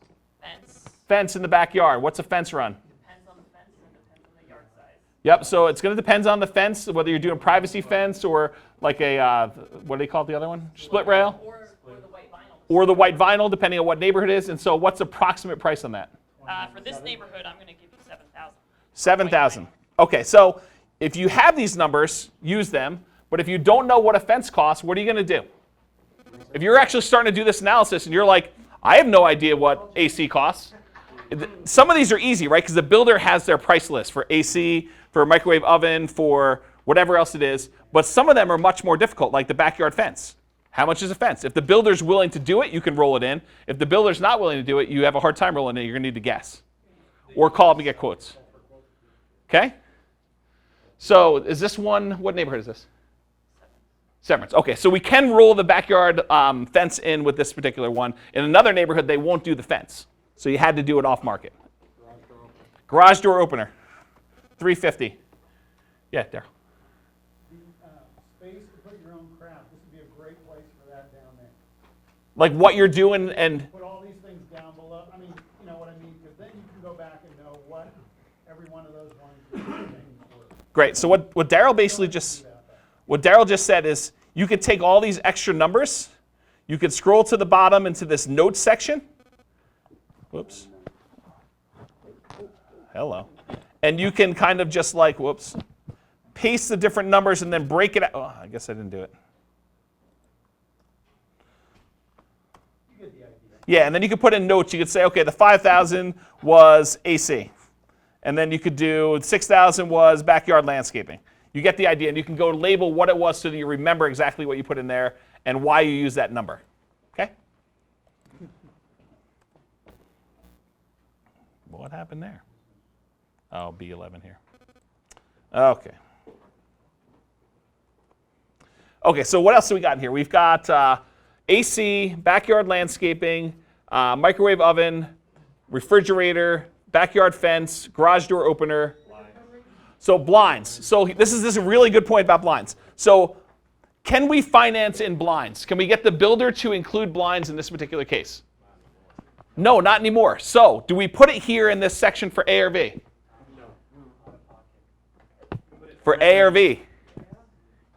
fence in the backyard. What's a fence run? Depends on the fence and depends on the yard size. Yep, so it's going to depend on the fence, whether you're doing privacy fence or like a, what do they call it, the other one? Split rail? Or the white vinyl. Or the white vinyl, depending on what neighborhood it is. And so what's the approximate price on that? For this neighborhood, I'm going to give you $7,000. $7,000. Okay, so if you have these numbers, use them. But if you don't know what a fence costs, what are you going to do? If you're actually starting to do this analysis and you're like, I have no idea what AC costs. Some of these are easy, right? Because the builder has their price list for AC, for a microwave oven, for whatever else it is. But some of them are much more difficult, like the backyard fence. How much is a fence? If the builder's willing to do it, you can roll it in. If the builder's not willing to do it, you have a hard time rolling it in. You're going to need to guess. Or call them and get quotes. Okay? So is this one, what neighborhood is this? Severance. Okay, so we can roll the backyard fence in with this particular one. In another neighborhood, they won't do the fence. So you had to do it off market. Garage door opener. $350. Yeah, Daryl. Space to put your own crap. This would be a great place for that down there. Like what you're doing and... Put all these things down below. I mean, you know what I mean? Because then you can go back and know what every one of those ones were. Great. So what Daryl basically just... What Daryl just said is you could take all these extra numbers, you could scroll to the bottom into this notes section. Whoops. Hello. and you can kind of just like, whoops, paste the different numbers and then break it out. Oh, I guess I didn't do it. Yeah, and then you could put in notes. You could say, okay, the 5,000 was AC. And then you could do 6,000 was backyard landscaping. You get the idea, and you can go label what it was so that you remember exactly what you put in there and why you use that number. Okay? What happened there? Oh, B11 here. Okay. Okay, so what else do we got in here? We've got AC, backyard landscaping, microwave oven, refrigerator, backyard fence, garage door opener. So blinds. So this is a really good point about blinds. So can we finance in blinds? Can we get the builder to include blinds in this particular case? No, not anymore. So do we put it here in this section for A or V? For A or V?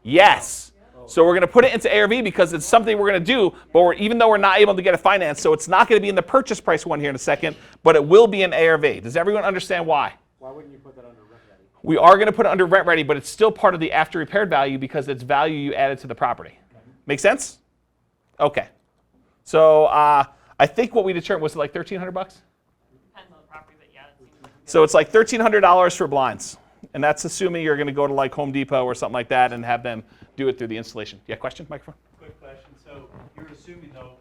Yes. So we're going to put it into A or V because it's something we're going to do, but even though we're not able to get it financed, so it's not going to be in the purchase price one here in a second, but it will be in A or V. Does everyone understand why? Why wouldn't you put that under rent ready? We are going to put it under rent ready, but it's still part of the after repaired value because it's value you added to the property. Make sense? Okay. So I think what we determined was like $1,300. Depends on the property, but yeah. So it's like $1,300 for blinds, and that's assuming you're going to go to like Home Depot or something like that and have them do it through the installation. Yeah, question, microphone. Quick question. So you're assuming though.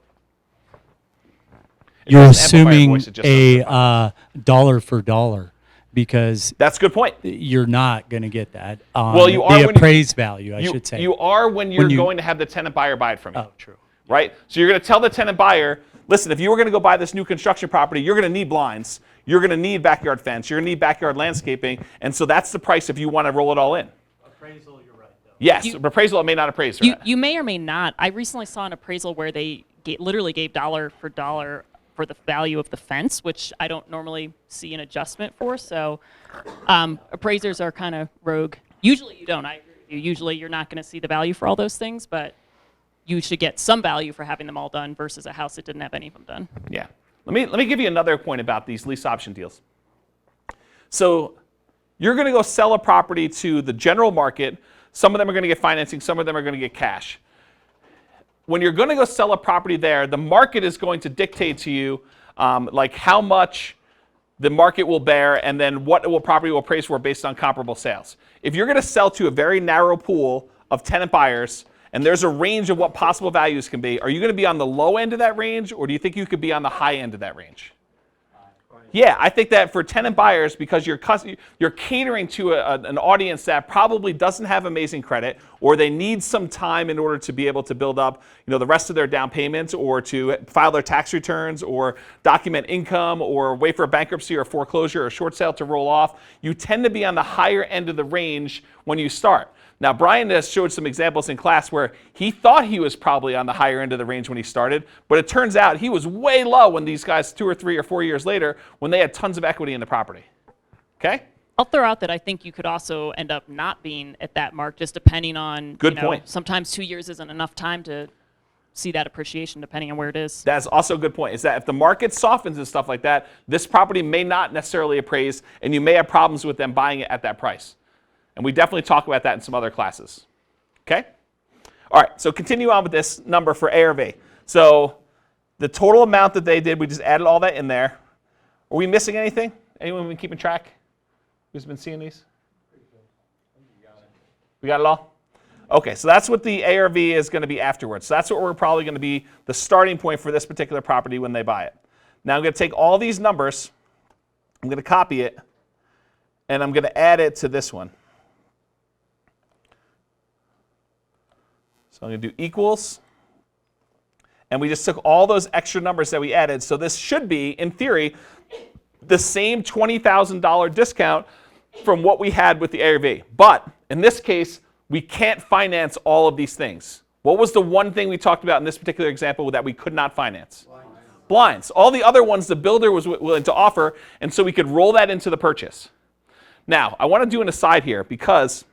You're assuming a dollar for dollar because that's a good point. You're not going to get that. Well, you are the when appraised value, I should say. You are when you're going to have the tenant buyer buy it from you. Oh, true. Right? So you're going to tell the tenant buyer, listen, if you were going to go buy this new construction property, you're going to need blinds, you're going to need backyard fence, you're going to need backyard landscaping, and so that's the price if you want to roll it all in. Appraisal, you're right. Though. Yes, appraisal it may not appraise. Right? You may or may not. I recently saw an appraisal where they literally gave dollar for dollar for the value of the fence, which I don't normally see an adjustment for. So appraisers are kind of rogue. Usually you don't. I agree with you. Usually you're not going to see the value for all those things, but you should get some value for having them all done versus a house that didn't have any of them done. Yeah. Let me give you another point about these lease option deals. So you're going to go sell a property to the general market. Some of them are going to get financing. Some of them are going to get cash. When you're going to go sell a property there, the market is going to dictate to you like how much the market will bear and then what property will appraise for based on comparable sales. If you're going to sell to a very narrow pool of tenant buyers and there's a range of what possible values can be, are you going to be on the low end of that range or do you think you could be on the high end of that range? Yeah, I think that for tenant buyers, because you're catering to an audience that probably doesn't have amazing credit, or they need some time in order to be able to build up, the rest of their down payments, or to file their tax returns, or document income, or wait for a bankruptcy or foreclosure or a short sale to roll off. You tend to be on the higher end of the range when you start. Now, Brian has showed some examples in class where he thought he was probably on the higher end of the range when he started, but it turns out he was way low when these guys 2 or 3 or 4 years later, when they had tons of equity in the property. Okay? I'll throw out that I think you could also end up not being at that mark, just depending on, Good point. Sometimes 2 years isn't enough time to see that appreciation depending on where it is. That's also a good point, is that if the market softens and stuff like that, this property may not necessarily appraise, and you may have problems with them buying it at that price. And we definitely talk about that in some other classes. Okay? All right, so continue on with this number for A or V. So the total amount that they did, we just added all that in there. Are we missing anything? Anyone been keeping track? Who's been seeing these? We got it all? Okay, so that's what the A or V is going to be afterwards. So that's what we're probably going to be the starting point for this particular property when they buy it. Now I'm going to take all these numbers, I'm going to copy it, and I'm going to add it to this one. So I'm going to do equals, and we just took all those extra numbers that we added. So this should be, in theory, the same $20,000 discount from what we had with the A or V. But in this case, we can't finance all of these things. What was the one thing we talked about in this particular example that we could not finance? Blinds. All the other ones the builder was willing to offer, and so we could roll that into the purchase. Now, I want to do an aside here because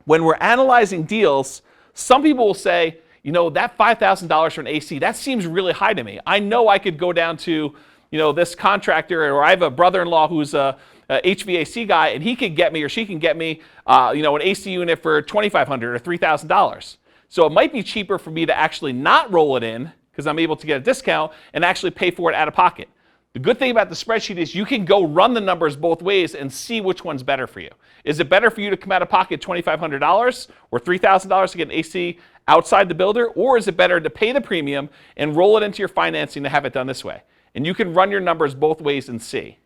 when we're analyzing deals, some people will say, that $5,000 for an AC, that seems really high to me. I know I could go down to, this contractor, or I have a brother-in-law who's a HVAC guy, and he can get me or she can get me an AC unit for $2,500 or $3,000. So it might be cheaper for me to actually not roll it in because I'm able to get a discount and actually pay for it out of pocket. The good thing about the spreadsheet is you can go run the numbers both ways and see which one's better for you. Is it better for you to come out of pocket $2,500 or $3,000 to get an AC outside the builder, or is it better to pay the premium and roll it into your financing to have it done this way? And you can run your numbers both ways and see.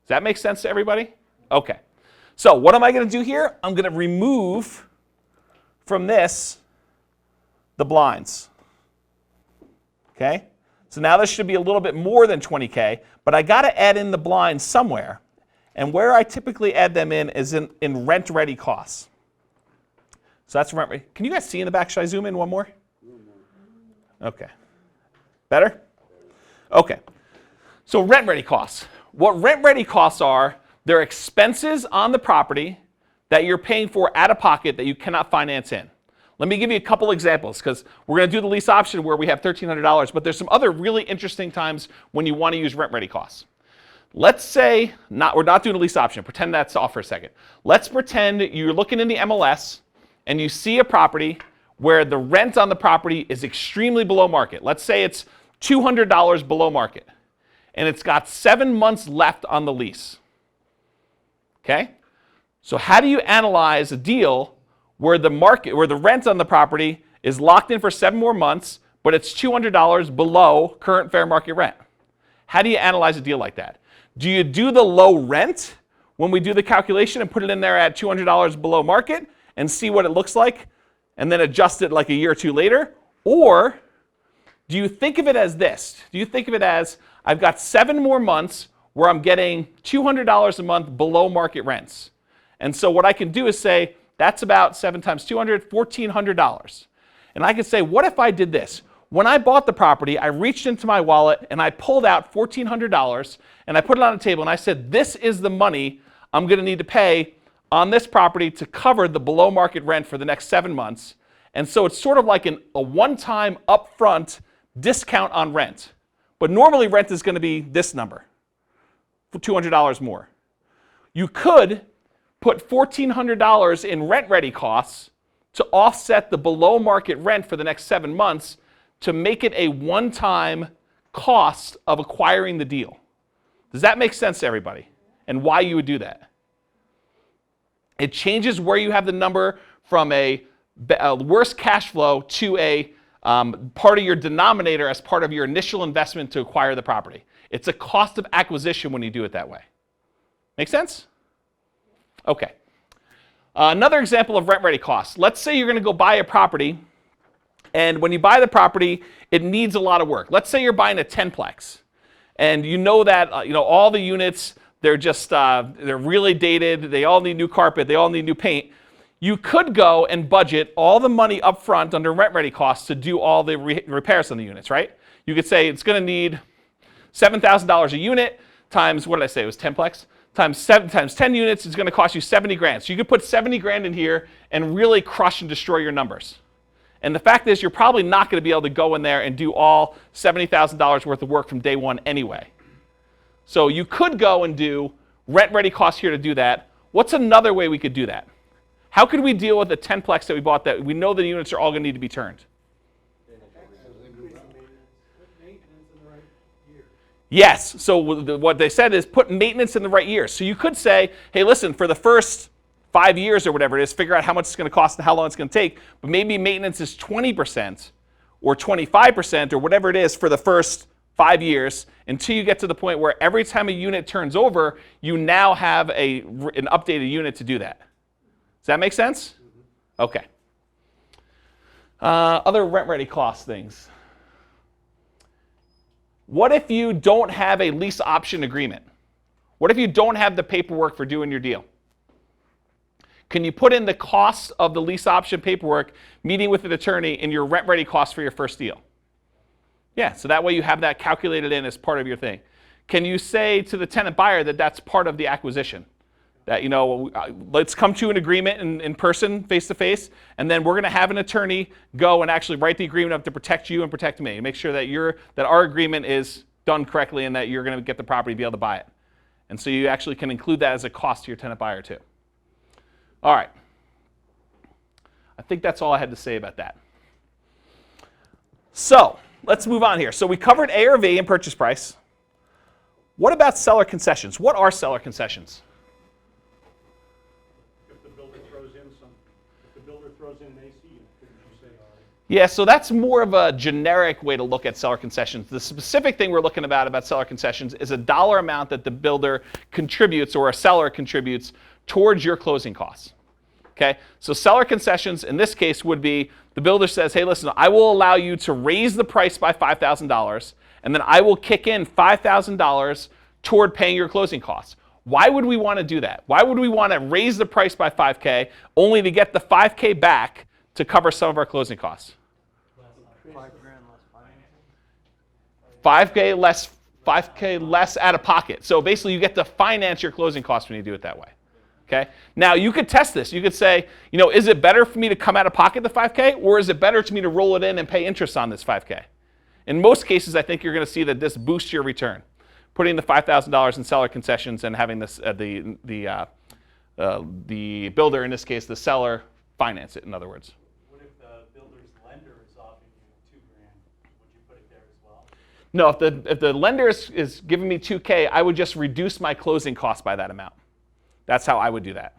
Does that make sense to everybody? Okay. So what am I going to do here? I'm going to remove from this the blinds. Okay? So now this should be a little bit more than 20K, but I got to add in the blinds somewhere. And where I typically add them in is in rent-ready costs. So that's rent-ready. Can you guys see in the back? Should I zoom in one more? Okay. Better? Okay. So rent-ready costs. What rent-ready costs are, they're expenses on the property that you're paying for out of pocket that you cannot finance in. Let me give you a couple examples because we're going to do the lease option where we have $1,300, but there's some other really interesting times when you want to use rent-ready costs. Let's say we're not doing a lease option. Pretend that's off for a second. Let's pretend you're looking in the MLS and you see a property where the rent on the property is extremely below market. Let's say it's $200 below market, and it's got 7 months left on the lease. Okay? So how do you analyze a deal where the rent on the property is locked in for 7 more months, but it's $200 below current fair market rent? How do you analyze a deal like that? Do you do the low rent when we do the calculation and put it in there at $200 below market and see what it looks like and then adjust it like a year or two later? Or do you think of it as this? Do you think of it as I've got 7 more months where I'm getting $200 a month below market rents? And so what I can do is say, that's about 7 times 200, $1,400. And I could say, what if I did this? When I bought the property, I reached into my wallet and I pulled out $1,400 and I put it on the table and I said, this is the money I'm going to need to pay on this property to cover the below market rent for the next 7 months. And so it's sort of like a one-time upfront discount on rent. But normally rent is going to be this number, for $200 more. You could put $1,400 in rent-ready costs to offset the below market rent for the next 7 months to make it a one-time cost of acquiring the deal. Does that make sense to everybody? And why you would do that? It changes where you have the number from a worse cash flow to a part of your denominator as part of your initial investment to acquire the property. It's a cost of acquisition when you do it that way. Make sense? Okay. Another example of rent-ready costs. Let's say you're going to go buy a property, and when you buy the property, it needs a lot of work. Let's say you're buying a 10-plex, and you know that all the units, they're really dated, they all need new carpet, they all need new paint. You could go and budget all the money up front under rent-ready costs to do all the repairs on the units, right? You could say it's going to need $7,000 a unit times, what did I say, it was 10-plex? Times 10 units is going to cost you 70 grand. So you could put 70 grand in here and really crush and destroy your numbers. And the fact is you're probably not going to be able to go in there and do all $70,000 worth of work from day one anyway. So you could go and do rent-ready costs here to do that. What's another way we could do that? How could we deal with the 10-plex that we bought that we know the units are all going to need to be turned? Yes, so what they said is put maintenance in the right year. So you could say, hey, listen, for the first 5 years or whatever it is, figure out how much it's going to cost and how long it's going to take, but maybe maintenance is 20% or 25% or whatever it is for the first 5 years until you get to the point where every time a unit turns over, you now have an updated unit to do that. Does that make sense? Okay. Other rent-ready cost things. What if you don't have a lease option agreement? What if you don't have the paperwork for doing your deal? Can you put in the costs of the lease option paperwork, meeting with an attorney, in your rent-ready costs for your first deal? Yeah, so that way you have that calculated in as part of your thing. Can you say to the tenant buyer that that's part of the acquisition? That, let's come to an agreement in person, face-to-face, and then we're going to have an attorney go and actually write the agreement up to protect you and protect me, make sure that our agreement is done correctly and that you're going to get the property to be able to buy it. And so you actually can include that as a cost to your tenant buyer too. All right. I think that's all I had to say about that. So let's move on here. So we covered ARV and purchase price. What about seller concessions? What are seller concessions? If the builder throws in an AC unit, couldn't you say, all right? Yeah, so that's more of a generic way to look at seller concessions. The specific thing we're looking about seller concessions is a dollar amount that the builder contributes or a seller contributes towards your closing costs. Okay, so seller concessions in this case would be the builder says, hey, listen, I will allow you to raise the price by $5,000, and then I will kick in $5,000 toward paying your closing costs. Why would we want to do that? Why would we want to raise the price by $5K only to get the $5K back to cover some of our closing costs? $5K less out of pocket. So basically you get to finance your closing costs when you do it that way. Okay? Now you could test this. You could say, is it better for me to come out of pocket the $5K, or is it better to me to roll it in and pay interest on this $5K? In most cases, I think you're going to see that this boosts your return. Putting the $5,000 in seller concessions and having this, the builder, in this case, the seller, finance it, in other words. What if the builder's lender is offering you $2,000? Would you put it there as well? No, if the lender is giving me $2K, I would just reduce my closing costs by that amount. That's how I would do that.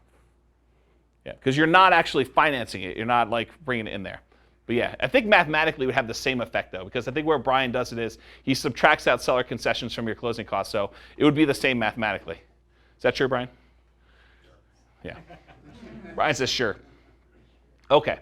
Yeah, because you're not actually financing it. You're not like bringing it in there. But yeah, I think mathematically it would have the same effect though, because I think where Brian does it is he subtracts out seller concessions from your closing costs, so it would be the same mathematically. Is that true, Brian? Yeah. Brian says sure. Okay.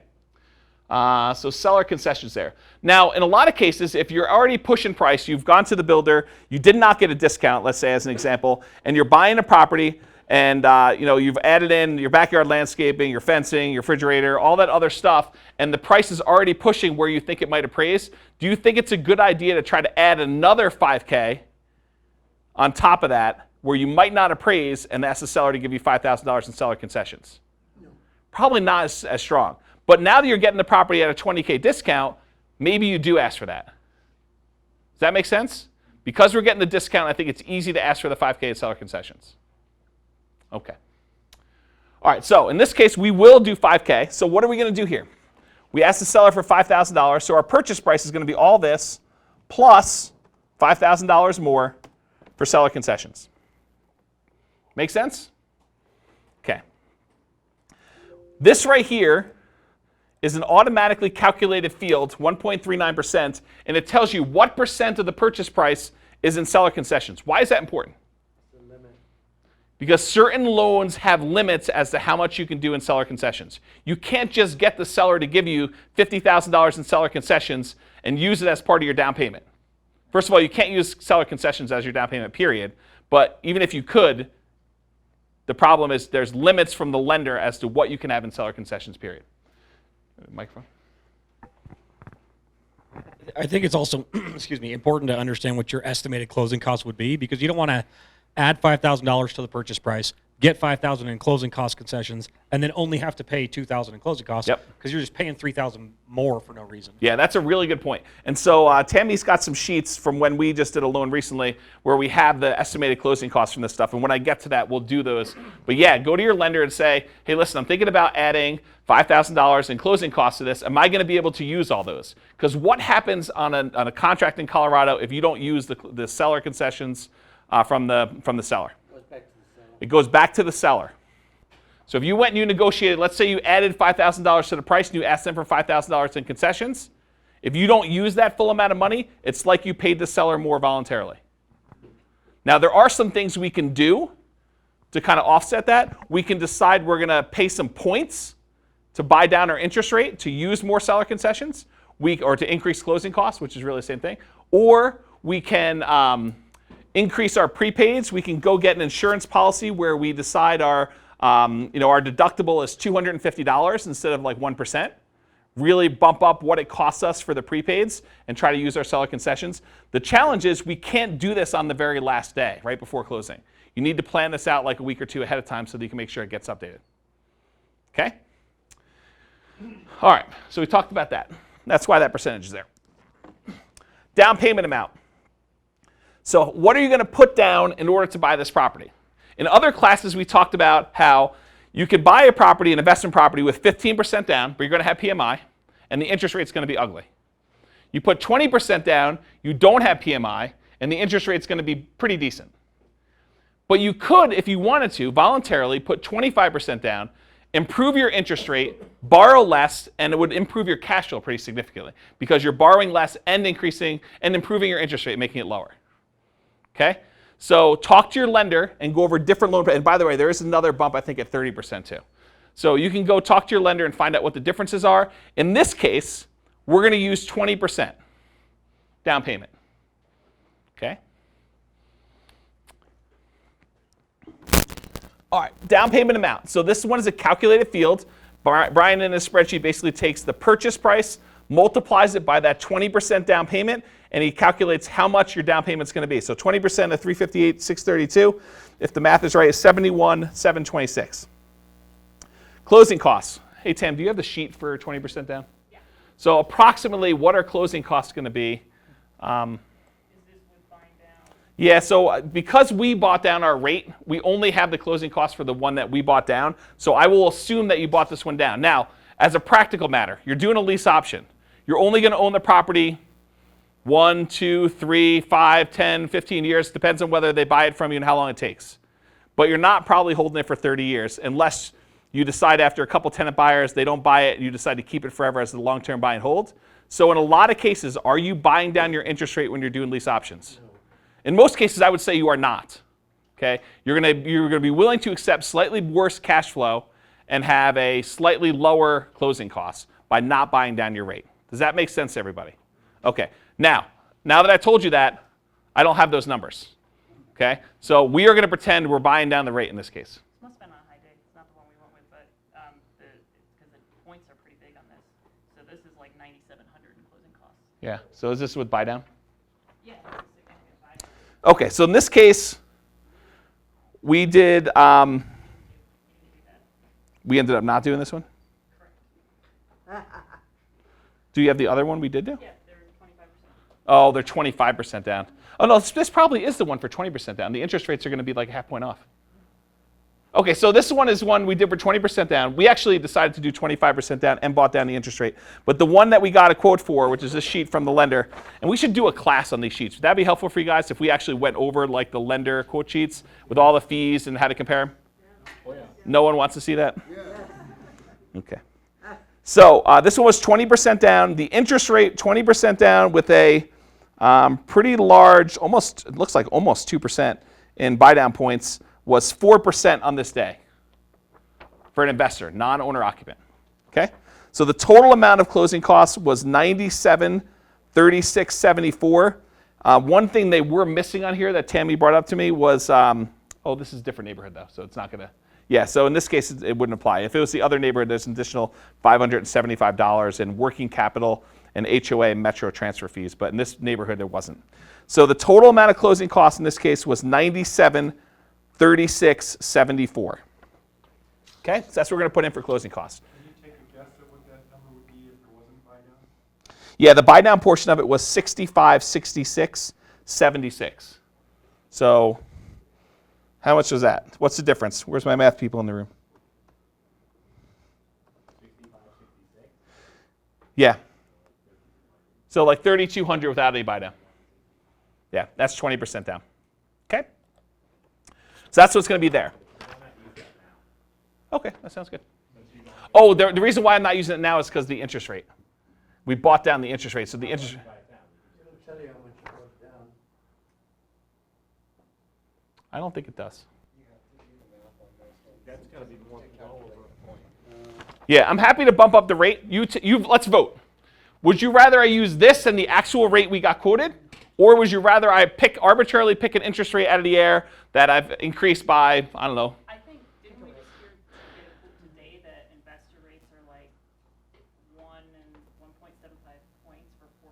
So seller concessions there. Now, in a lot of cases, if you're already pushing price, you've gone to the builder, you did not get a discount, let's say as an example, and you're buying a property, and you've added in your backyard landscaping, your fencing, your refrigerator, all that other stuff, and the price is already pushing where you think it might appraise. Do you think it's a good idea to try to add another $5K on top of that where you might not appraise and ask the seller to give you $5,000 in seller concessions? No. Probably not as strong. But now that you're getting the property at a $20K discount, maybe you do ask for that. Does that make sense? Because we're getting the discount, I think it's easy to ask for the $5K in seller concessions. Okay. All right, so in this case, we will do $5K. So what are we going to do here? We asked the seller for $5,000, so our purchase price is going to be all this plus $5,000 more for seller concessions. Make sense? Okay. This right here is an automatically calculated field, 1.39%, and it tells you what percent of the purchase price is in seller concessions. Why is that important? Because certain loans have limits as to how much you can do in seller concessions. You can't just get the seller to give you $50,000 in seller concessions and use it as part of your down payment. First of all, you can't use seller concessions as your down payment, period. But even if you could, the problem is there's limits from the lender as to what you can have in seller concessions, period. Microphone. I think it's also, excuse me, important to understand what your estimated closing costs would be, because you don't want to add $5,000 to the purchase price, get $5,000 in closing cost concessions, and then only have to pay $2,000 in closing costs. Yep. Because you're just paying $3,000 more for no reason. Yeah, that's a really good point. And so Tammy's got some sheets from when we just did a loan recently where we have the estimated closing costs from this stuff. And when I get to that, we'll do those. But yeah, go to your lender and say, hey, listen, I'm thinking about adding $5,000 in closing costs to this. Am I going to be able to use all those? Because what happens on a contract in Colorado if you don't use the seller concessions from the seller? It goes back to the seller. So if you went and you negotiated, let's say you added $5,000 to the price and you asked them for $5,000 in concessions, if you don't use that full amount of money, it's like you paid the seller more voluntarily. Now there are some things we can do to kind of offset that. We can decide we're going to pay some points to buy down our interest rate to use more seller concessions, or to increase closing costs, which is really the same thing. Or we can increase our prepaids. We can go get an insurance policy where we decide our deductible is $250 instead of like 1%. Really bump up what it costs us for the prepaids and try to use our seller concessions. The challenge is we can't do this on the very last day, right before closing. You need to plan this out like a week or two ahead of time so that you can make sure it gets updated. Okay? All right, so we talked about that. That's why that percentage is there. Down payment amount. So what are you going to put down in order to buy this property? In other classes, we talked about how you could buy a property, an investment property, with 15% down, but you're going to have PMI, and the interest rate's going to be ugly. You put 20% down, you don't have PMI, and the interest rate's going to be pretty decent. But you could, if you wanted to, voluntarily put 25% down, improve your interest rate, borrow less, and it would improve your cash flow pretty significantly because you're borrowing less and increasing and improving your interest rate, making it lower. Okay? So talk to your lender and go over different loan. And by the way, there is another bump, I think, at 30% too. So you can go talk to your lender and find out what the differences are. In this case, we're going to use 20% down payment. Okay? All right, down payment amount. So this one is a calculated field. Brian in his spreadsheet basically takes the purchase price, multiplies it by that 20% down payment, and he calculates how much your down payment is going to be. So 20% of 358,632, if the math is right, is 71,726. Closing costs. Hey Tam, do you have the sheet for 20% down? Yeah. So approximately, what are closing costs going to be? Yeah, so because we bought down our rate, we only have the closing costs for the one that we bought down. So I will assume that you bought this one down. Now, as a practical matter, you're doing a lease option. You're only going to own the property 1, 2, 3, 5, 10, 15 years. Depends on whether they buy it from you and how long it takes. But you're not probably holding it for 30 years unless you decide after a couple tenant buyers, they don't buy it, and you decide to keep it forever as the long-term buy and hold. So in a lot of cases, are you buying down your interest rate when you're doing lease options? In most cases, I would say you are not. Okay? You're going to be willing to accept slightly worse cash flow and have a slightly lower closing cost by not buying down your rate. Does that make sense to everybody? Okay. Now that I told you that, I don't have those numbers. Okay? So we are going to pretend we're buying down the rate in this case. This must have been on a high day. It's not the one we went with, but because the points are pretty big on this. So this is like 9,700 in closing costs. Yeah. So is this with buy down? Yeah. Okay, so in this case, we did, we ended up not doing this one? Do you have the other one we did do? Yeah, they're 25%. Oh, they're 25% down. Oh no, this probably is the one for 20% down. The interest rates are going to be like a half point off. Okay, so this one is one we did for 20% down. We actually decided to do 25% down and bought down the interest rate. But the one that we got a quote for, which is this sheet from the lender, and we should do a class on these sheets. Would that be helpful for you guys if we actually went over like the lender quote sheets with all the fees and how to compare them? Oh, yeah. No one wants to see that? Yeah. Okay. So this one was 20% down. The interest rate, 20% down with a pretty large, almost, it looks like almost 2% in buy down points, was 4% on this day for an investor, non-owner occupant. Okay? So the total amount of closing costs was $97,3674. One thing they were missing on here that Tammy brought up to me was, oh, this is a different neighborhood though, so it's not going to, yeah, so in this case it wouldn't apply. If it was the other neighborhood, there's an additional $575 in working capital and HOA and Metro transfer fees, but in this neighborhood there wasn't. So the total amount of closing costs in this case was $97,3674. Okay, so that's what we're going to put in for closing costs. Can you take a guess at what that number would be if it wasn't buy down? Yeah, the buy down portion of it was 65,66,76. So how much was that? What's the difference? Where's my math people in the room? 65, 66. Yeah. So like 3,200 without any buy down. Yeah, that's 20% down. Okay. So that's what's going to be there. Okay, that sounds good. Oh, the reason why I'm not using it now is because the interest rate. We bought down the interest rate, so the interest. I don't think it does. That's got to be more than over a point. Yeah, I'm happy to bump up the rate. Let's vote. Would you rather I use this and the actual rate we got quoted, or would you rather I arbitrarily pick an interest rate out of the air that I've increased by, I don't know. I think, didn't we just hear today that investor rates are like 1 and 1.75 points for 4%?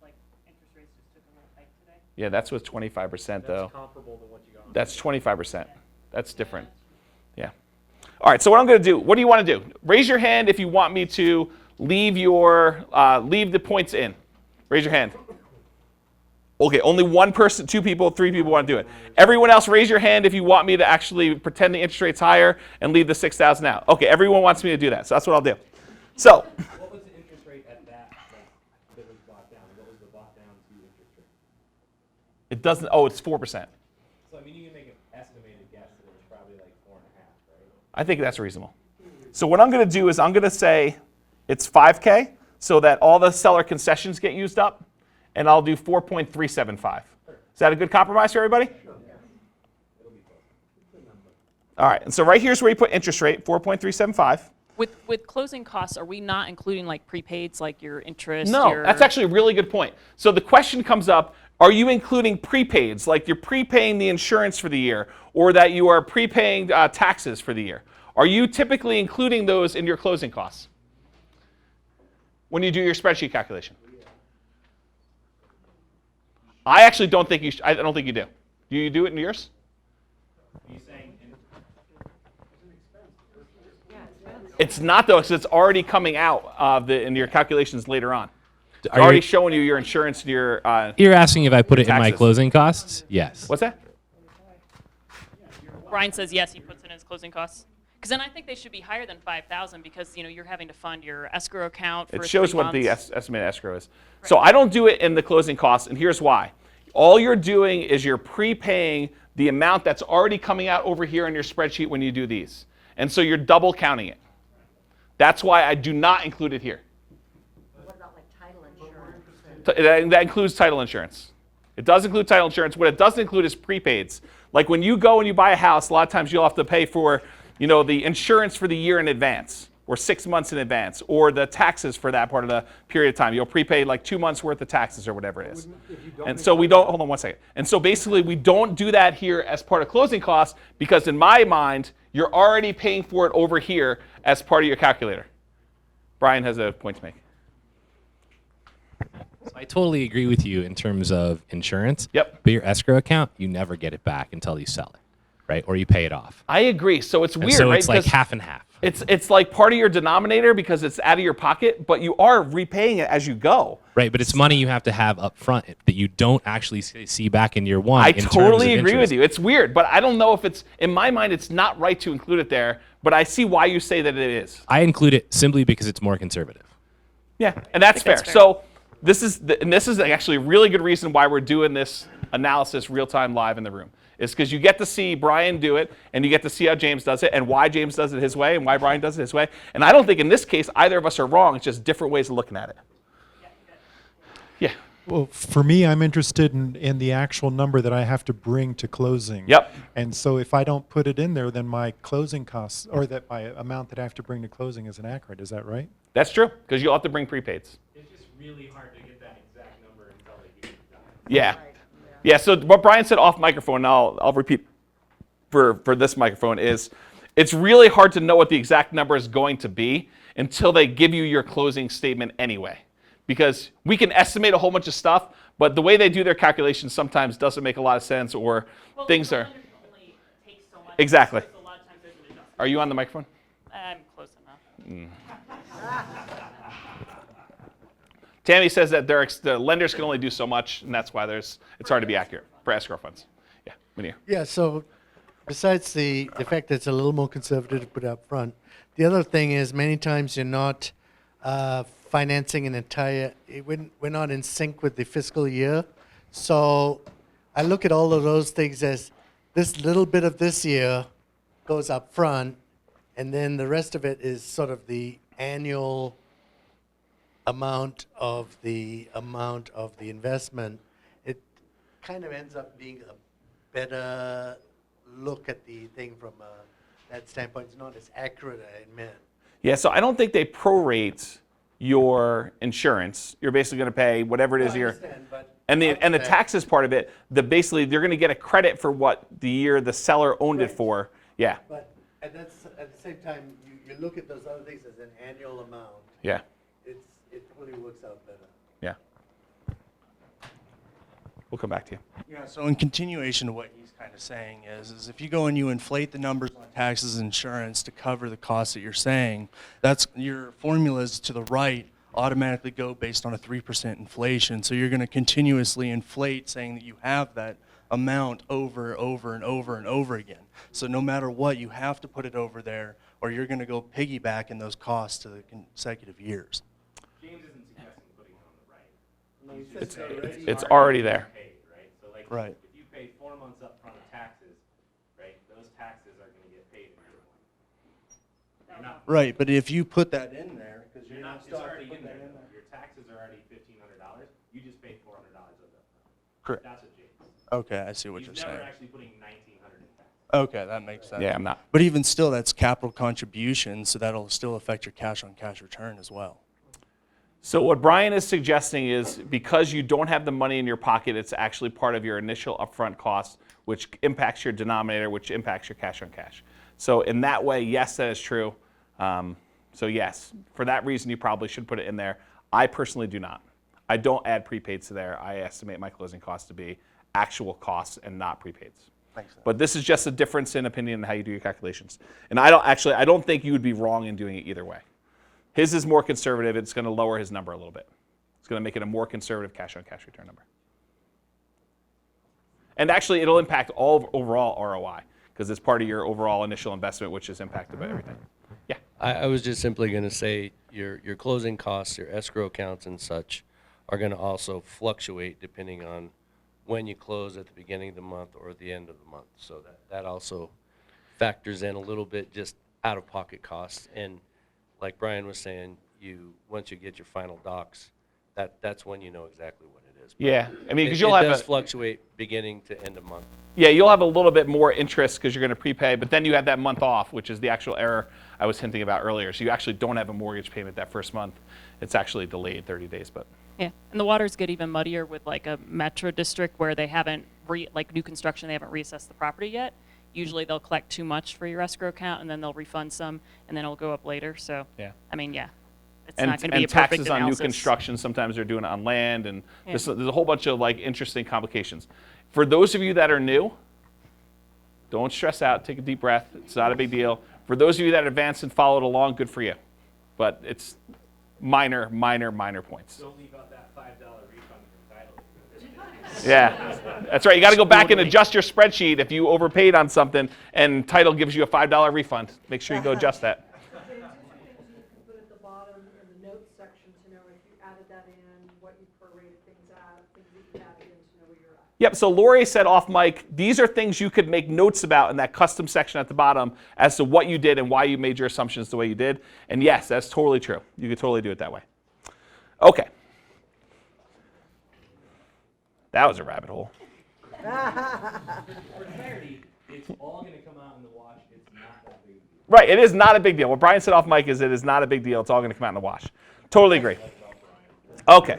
Like interest rates just took a little hike today? Yeah, that's with 25% though. That's comparable to what you got. That's 25%. That's different. Yeah. All right, so what I'm going to do, what do you want to do? Raise your hand if you want me to leave the points in. Raise your hand. Okay, only one person, 2 people, 3 people want to do it. Everyone else, raise your hand if you want me to actually pretend the interest rate's higher and leave the 6,000 out. Okay, everyone wants me to do that, so that's what I'll do. So, What was the interest rate at that that was bought down? What was the bought down to interest rate? it doesn't, oh, it's 4%. So I mean, you can make an estimated guess that it was probably like 4.5, right? I think that's reasonable. So what I'm going to do is I'm going to say it's 5K so that all the seller concessions get used up, and I'll do 4.375. Is that a good compromise for everybody? All right, and so right here's where you put interest rate, 4.375. With closing costs, are we not including like prepaids, like your interest? No, your... that's actually a really good point. So the question comes up, are you including prepaids, like you're prepaying the insurance for the year, or that you are prepaying taxes for the year? Are you typically including those in your closing costs when you do your spreadsheet calculation? I actually don't think you I don't think you do. Do you do it in yours? Are you saying It's not though, because it's already coming out in your calculations later on. It's already showing you your insurance and your You're asking if I put it in my taxes. closing costs? Yes. What's that? Brian says yes, he puts it in his closing costs. Because then I think they should be higher than 5,000 because you're having to fund your escrow account for It shows 3 what the months. estimated escrow is. So I don't do it in the closing costs, and here's why. All you're doing is you're prepaying the amount that's already coming out over here in your spreadsheet when you do these. And so you're double counting it. That's why I do not include it here. What about like title insurance? That includes title insurance. It does include title insurance. What it doesn't include is prepaids. Like when you go and you buy a house, a lot of times you'll have to pay for the insurance for the year in advance, or 6 months in advance, or the taxes for that part of the period of time. You'll prepay like 2 months worth of taxes or whatever it is. And so we don't, hold on one second. And so basically we don't do that here as part of closing costs because in my mind, you're already paying for it over here as part of your calculator. Brian has a point to make. So I totally agree with you in terms of insurance. Yep. But your escrow account, you never get it back until you sell it, right? Or you pay it off. I agree. So it's And weird, so right? it's like Because half and half. It's like part of your denominator because it's out of your pocket, but you are repaying it as you go. Right, but it's money you have to have up front that you don't actually see back in year one. I in totally terms of agree interest. with you. It's weird, but I don't know if it's, in my mind, it's not right to include it there, but I see why you say that it is. I include it simply because it's more conservative. Yeah, and that's fair. So this is actually a really good reason why we're doing this analysis real time live in the room. Is because you get to see Brian do it, and you get to see how James does it, and why James does it his way, and why Brian does it his way. And I don't think in this case either of us are wrong. It's just different ways of looking at it. Yeah. Well, for me, I'm interested in the actual number that I have to bring to closing. Yep. And so if I don't put it in there, then my closing costs, or that my amount that I have to bring to closing isn't accurate. Is that right? That's true, because you'll have to bring prepaids. It's just really hard to get that exact number until they give it done. Yeah. Yeah, so what Brian said off microphone, and I'll repeat for this microphone, is it's really hard to know what the exact number is going to be until they give you your closing statement anyway. Because we can estimate a whole bunch of stuff, but the way they do their calculations sometimes doesn't make a lot of sense, or things are... Exactly. Are you on the microphone? I'm close enough. Tammy says that the lenders can only do so much, and that's why it's hard to be accurate for escrow funds. Yeah, Munir. Yeah, so besides the fact that it's a little more conservative to put up front, the other thing is many times you're not financing an entire, we're not in sync with the fiscal year. So I look at all of those things as this little bit of this year goes up front, and then the rest of it is sort of the annual amount of the investment. It kind of ends up being a better look at the thing from that standpoint. It's not as accurate, I admit. Yeah, so I don't think they prorate your insurance. You're basically going to pay whatever it is and the taxes part of it. Basically they're going to get a credit for what the year the seller owned it for. Yeah. But at the same time, you look at those other things as an annual amount. Yeah. It really works out better. Yeah. We'll come back to you. Yeah, so in continuation of what he's kind of saying is if you go and you inflate the numbers on taxes and insurance to cover the costs that you're saying, that's your formulas to the right automatically go based on a 3% inflation. So you're going to continuously inflate, saying that you have that amount over and over again. So no matter what, you have to put it over there, or you're going to go piggyback in those costs to the consecutive years. James isn't suggesting putting it on the right. It's already there. Paid, right? So like, Right. if you pay 4 months up front of taxes, right, those taxes are going to get paid in year one. You're not, Right, but if you put that in there, because you're not, it's already in there. Your taxes are already $1,500. You just paid $400 of that. Correct. That's what James. Okay, I see what He's you're never saying. actually putting 1,900 in taxes. Okay, that makes sense. Yeah, I'm not. But even still, that's capital contribution, so that'll still affect your cash-on-cash return as well. So what Brian is suggesting is because you don't have the money in your pocket, it's actually part of your initial upfront cost, which impacts your denominator, which impacts your cash on cash. So in that way, yes, that is true. So yes, for that reason, you probably should put it in there. I personally do not. I don't add prepaids to there. I estimate my closing costs to be actual costs and not prepaids. But this is just a difference in opinion in how you do your calculations. And I don't think you would be wrong in doing it either way. His is more conservative. It's going to lower his number a little bit. It's going to make it a more conservative cash-on-cash return number. And actually, it'll impact all of overall ROI because it's part of your overall initial investment, which is impacted by everything. Yeah. I was just simply going to say your closing costs, your escrow accounts and such are going to also fluctuate depending on when you close at the beginning of the month or the end of the month. So that also factors in a little bit just out-of-pocket costs. And like Brian was saying, once you get your final docs, that's when you know exactly what it is. Yeah, I mean, because it you'll have does fluctuate beginning to end of month. Yeah, you'll have a little bit more interest because you're going to prepay, but then you have that month off, which is the actual error I was hinting about earlier. So you actually don't have a mortgage payment that first month. It's actually delayed 30 days, but. Yeah, and the waters get even muddier with like a metro district where they haven't, like new construction, they haven't reassessed the property yet. Usually they'll collect too much for your escrow account and then they'll refund some and then it'll go up later. So, yeah. I mean, yeah, it's And, not going to be a and perfect taxes on new analysis. construction, sometimes they're doing it on land, and Yeah. there's a whole bunch of like interesting complications. For those of you that are new, don't stress out, take a deep breath. It's not a big deal. For those of you that advanced and followed along, good for you. But it's minor points. Don't leave out that $5 refund from title. Yeah, that's right. You got to go back and adjust your spreadsheet if you overpaid on something and title gives you a $5 refund. Make sure you go adjust that. James, things you can put at the bottom in the notes section to know if you added that in, what you prorated things at, things that you added in to know where you're at. Yep, so Lori said off mic, these are things you could make notes about in that custom section at the bottom as to what you did and why you made your assumptions the way you did. And yes, that's totally true. You could totally do it that way. Okay. That was a rabbit hole. For clarity, it's all going to come out in the wash. It's not that big a deal. Right, it is not a big deal. What Brian said off mic is it is not a big deal. It's all going to come out in the wash. Totally agree. Okay.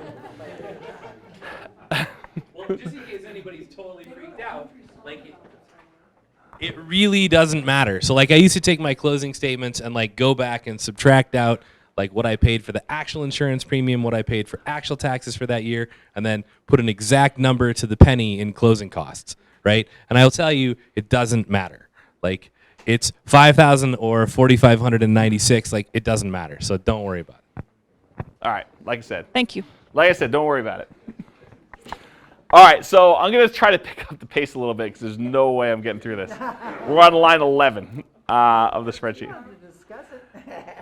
Well, just in case anybody's totally freaked out, like it really doesn't matter. So like I used to take my closing statements and like go back and subtract out like what I paid for the actual insurance premium, what I paid for actual taxes for that year, and then put an exact number to the penny in closing costs, right? And I'll tell you, it doesn't matter. Like it's 5,000 or 4,596, like it doesn't matter. So don't worry about it. All right, like I said. Thank you. Like I said, don't worry about it. All right, so I'm going to try to pick up the pace a little bit because there's no way I'm getting through this. We're on line 11 of the spreadsheet.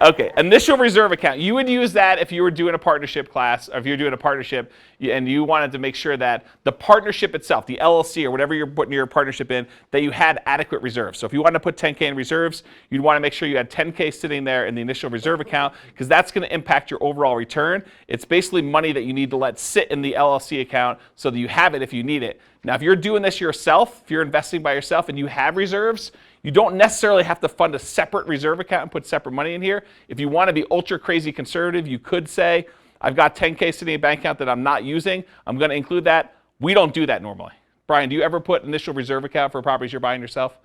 Okay, initial reserve account. You would use that if you were doing a partnership class, or if you're doing a partnership and you wanted to make sure that the partnership itself, the LLC or whatever you're putting your partnership in, that you had adequate reserves. So if you wanted to put 10K in reserves, you'd want to make sure you had 10K sitting there in the initial reserve account because that's going to impact your overall return. It's basically money that you need to let sit in the LLC account so that you have it if you need it. Now, if you're doing this yourself, if you're investing by yourself and you have reserves, you don't necessarily have to fund a separate reserve account and put separate money in here. If you want to be ultra crazy conservative, you could say, I've got 10K sitting in a bank account that I'm not using. I'm going to include that. We don't do that normally. Brian, do you ever put initial reserve account for properties you're buying yourself?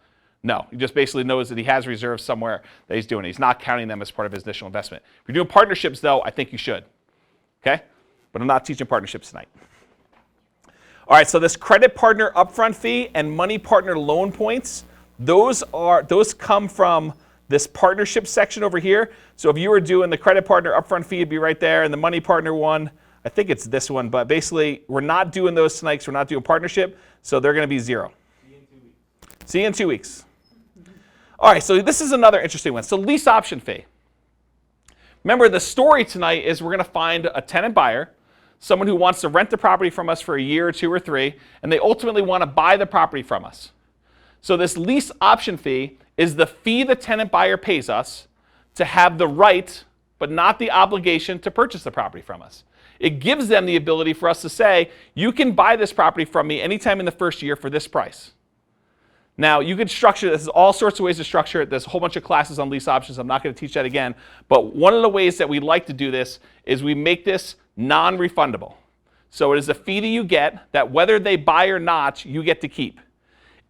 No. He just basically knows that he has reserves somewhere that he's doing. He's not counting them as part of his initial investment. If you're doing partnerships, though, I think you should. Okay? But I'm not teaching partnerships tonight. All right, so this credit partner upfront fee and money partner loan points, those come from this partnership section over here. So if you were doing the credit partner upfront fee, it'd be right there, and the money partner one, I think it's this one, but basically we're not doing those tonight because we're not doing partnership, so they're going to be 0. See you in 2 weeks. All right, so this is another interesting one. So lease option fee. Remember, the story tonight is we're going to find a tenant buyer, someone who wants to rent the property from us for a year or 2 or 3, and they ultimately want to buy the property from us. So this lease option fee is the fee the tenant buyer pays us to have the right, but not the obligation, to purchase the property from us. It gives them the ability for us to say, you can buy this property from me anytime in the first year for this price. Now, you can structure this. There's all sorts of ways to structure it. There's a whole bunch of classes on lease options. I'm not going to teach that again. But one of the ways that we like to do this is we make this non-refundable. So it is a fee that you get that whether they buy or not, you get to keep.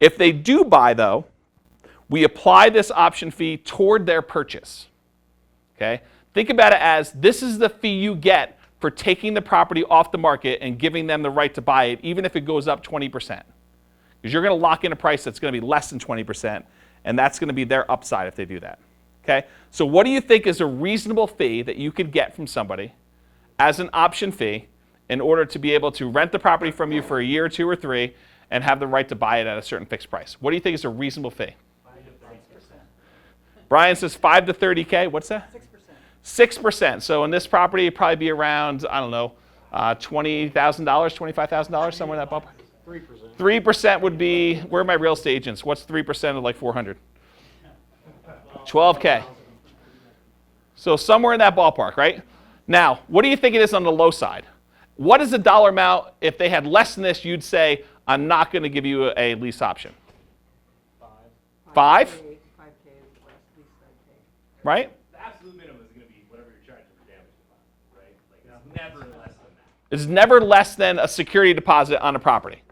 If they do buy, though, we apply this option fee toward their purchase. Okay? Think about it as this is the fee you get for taking the property off the market and giving them the right to buy it, even if it goes up 20%. Because you're going to lock in a price that's going to be less than 20%, and that's going to be their upside if they do that. Okay? So what do you think is a reasonable fee that you could get from somebody as an option fee in order to be able to rent the property from you for a year or 2 or 3 and have the right to buy it at a certain fixed price? What do you think is a reasonable fee? 5 to 30%. Brian says 5 to 30K. What's that? 6%. 6%. So in this property, it'd probably be around, I don't know, $20,000, $25,000, somewhere in that ballpark. 3%. 3% would be, where are my real estate agents? What's 3% of like 400? 12K. So somewhere in that ballpark, right? Now, what do you think it is on the low side? What is the dollar amount? If they had less than this, you'd say, I'm not going to give you a lease option. 5? 5? 5K is less, at least 5K. Right? The absolute minimum is going to be whatever you're charging for damage deposit, right? Like, it's never less than that. It's never less than a security deposit on a property.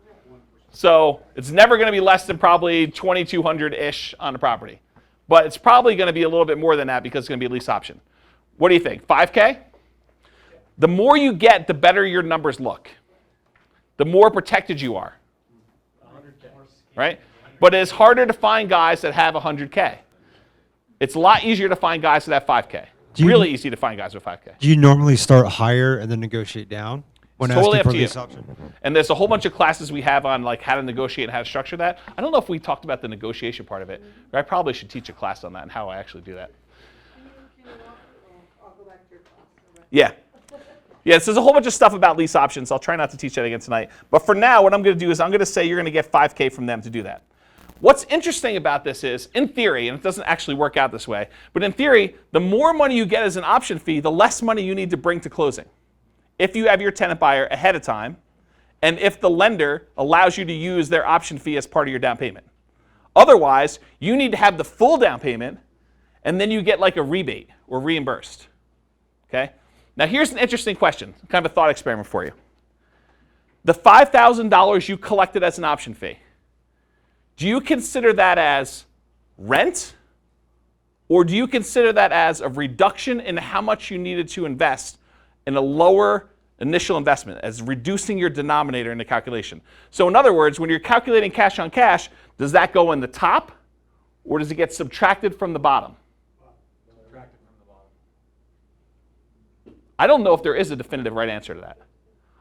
So it's never going to be less than probably 2,200-ish on a property. But it's probably going to be a little bit more than that because it's going to be a lease option. What do you think? 5K? The more you get, the better your numbers look. The more protected you are. Right? But it's harder to find guys that have 100K. It's a lot easier to find guys that have 5K. Really easy to find guys with 5K. Do you normally start higher and then negotiate down when It's totally asking up for to this you. option? And there's a whole bunch of classes we have on like how to negotiate and how to structure that. I don't know if we talked about the negotiation part of it. But I probably should teach a class on that and how I actually do that. I'll go back to your class. Yeah. Yes, there's a whole bunch of stuff about lease options. I'll try not to teach that again tonight. But for now, what I'm going to do is I'm going to say you're going to get 5K from them to do that. What's interesting about this is, in theory, and it doesn't actually work out this way, but in theory, the more money you get as an option fee, the less money you need to bring to closing. If you have your tenant buyer ahead of time, and if the lender allows you to use their option fee as part of your down payment. Otherwise, you need to have the full down payment, and then you get like a rebate or reimbursed. Okay? Now here's an interesting question, kind of a thought experiment for you. The $5,000 you collected as an option fee, do you consider that as rent? Or do you consider that as a reduction in how much you needed to invest in a lower initial investment, as reducing your denominator in the calculation? So in other words, when you're calculating cash on cash, does that go in the top or does it get subtracted from the bottom? I don't know if there is a definitive right answer to that.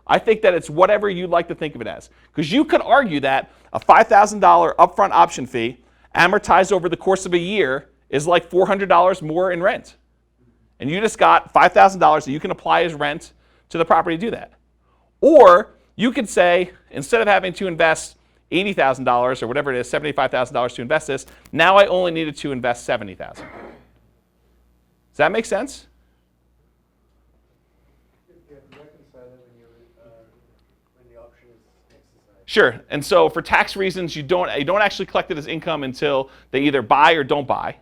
I think that it's whatever you'd like to think of it as. Because you could argue that a $5,000 upfront option fee amortized over the course of a year is like $400 more in rent. And you just got $5,000 that you can apply as rent to the property to do that. Or you could say, instead of having to invest $80,000 or whatever it is, $75,000 to invest this, now I only needed to invest $70,000. Does that make sense? Sure. And so for tax reasons, you don't actually collect it as income until they either buy or don't buy.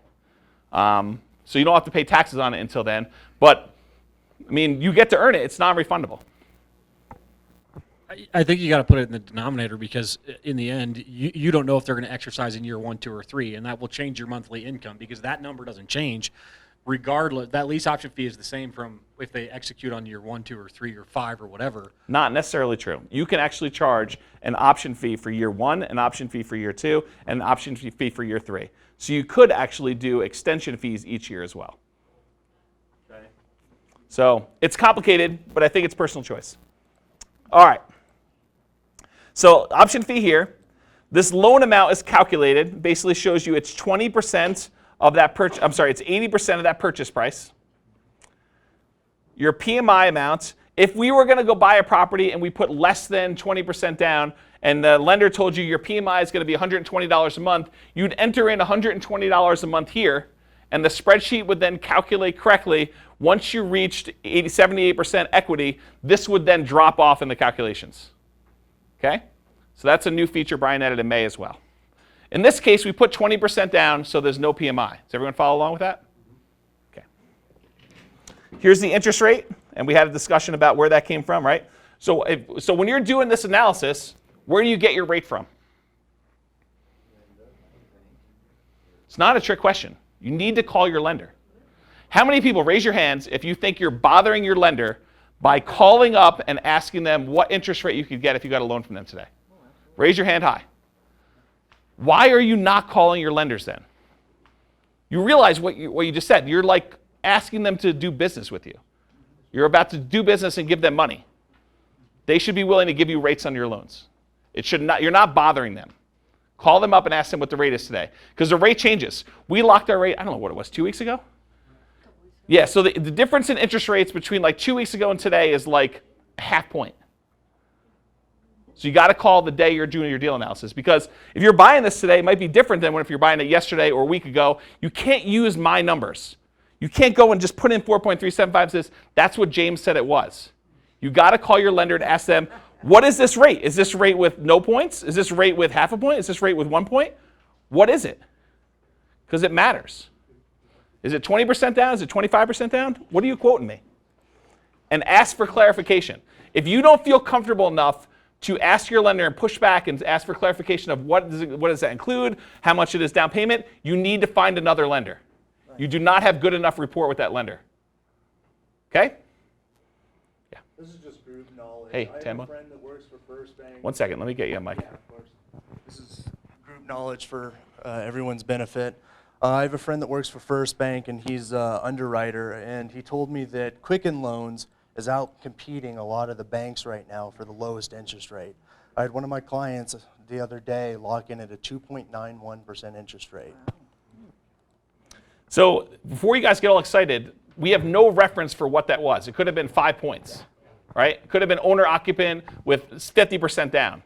So you don't have to pay taxes on it until then. But, I mean, you get to earn it. It's non-refundable. I think you got to put it in the denominator because in the end, you don't know if they're going to exercise in year 1, 2, or 3, and that will change your monthly income because that number doesn't change regardless. That lease option fee is the same from if they execute on year 1, 2, or 3, or 5, or whatever. Not necessarily true. You can actually charge an option fee for year 1, an option fee for year 2, and an option fee for year 3. So you could actually do extension fees each year as well. So it's complicated, but I think it's personal choice. All right. So option fee here. This loan amount is calculated, basically shows you it's 20% of that purchase, I'm sorry, it's 80% of that purchase price. Your PMI amount, if we were going to go buy a property and we put less than 20% down and the lender told you your PMI is going to be $120 a month, you'd enter in $120 a month here, and the spreadsheet would then calculate correctly. Once you reached 78% equity, this would then drop off in the calculations. Okay? So that's a new feature Brian added in May as well. In this case, we put 20% down, so there's no PMI. Does everyone follow along with that? Okay. Here's the interest rate, and we had a discussion about where that came from, right? So when you're doing this analysis, where do you get your rate from? It's not a trick question. You need to call your lender. How many people, raise your hands, if you think you're bothering your lender by calling up and asking them what interest rate you could get if you got a loan from them today? Raise your hand high. Why are you not calling your lenders then? You realize what you just said. You're like asking them to do business with you. You're about to do business and give them money. They should be willing to give you rates on your loans. You're not bothering them. Call them up and ask them what the rate is today. Because the rate changes. We locked our rate, I don't know what it was, 2 weeks ago? Yeah, so the difference in interest rates between like 2 weeks ago and today is like a half point. So you got to call the day you're doing your deal analysis, because if you're buying this today, it might be different than if you're buying it yesterday or a week ago. You can't use my numbers. You can't go and just put in 4.375 says that's what James said it was. You got to call your lender and ask them, what is this rate? Is this rate with no points? Is this rate with half a point? Is this rate with 1 point? What is it? Because it matters. Is it 20% down? Is it 25% down? What are you quoting me? And ask for clarification. If you don't feel comfortable enough to ask your lender and push back and ask for clarification of what does that include, how much it is down payment, you need to find another lender. Right. You do not have good enough rapport with that lender. Okay? Yeah. This is just group knowledge. Hey, I Tama. have a friend that works for First Bank. 1 second, let me get you a mic. Yeah, of course. This is group knowledge for everyone's benefit. I have a friend that works for First Bank, and he's an underwriter, and he told me that Quicken Loans is out competing a lot of the banks right now for the lowest interest rate. I had one of my clients the other day lock in at a 2.91% interest rate. So before you guys get all excited, we have no reference for what that was. It could have been 5 points, right? It could have been owner-occupant with 50% down,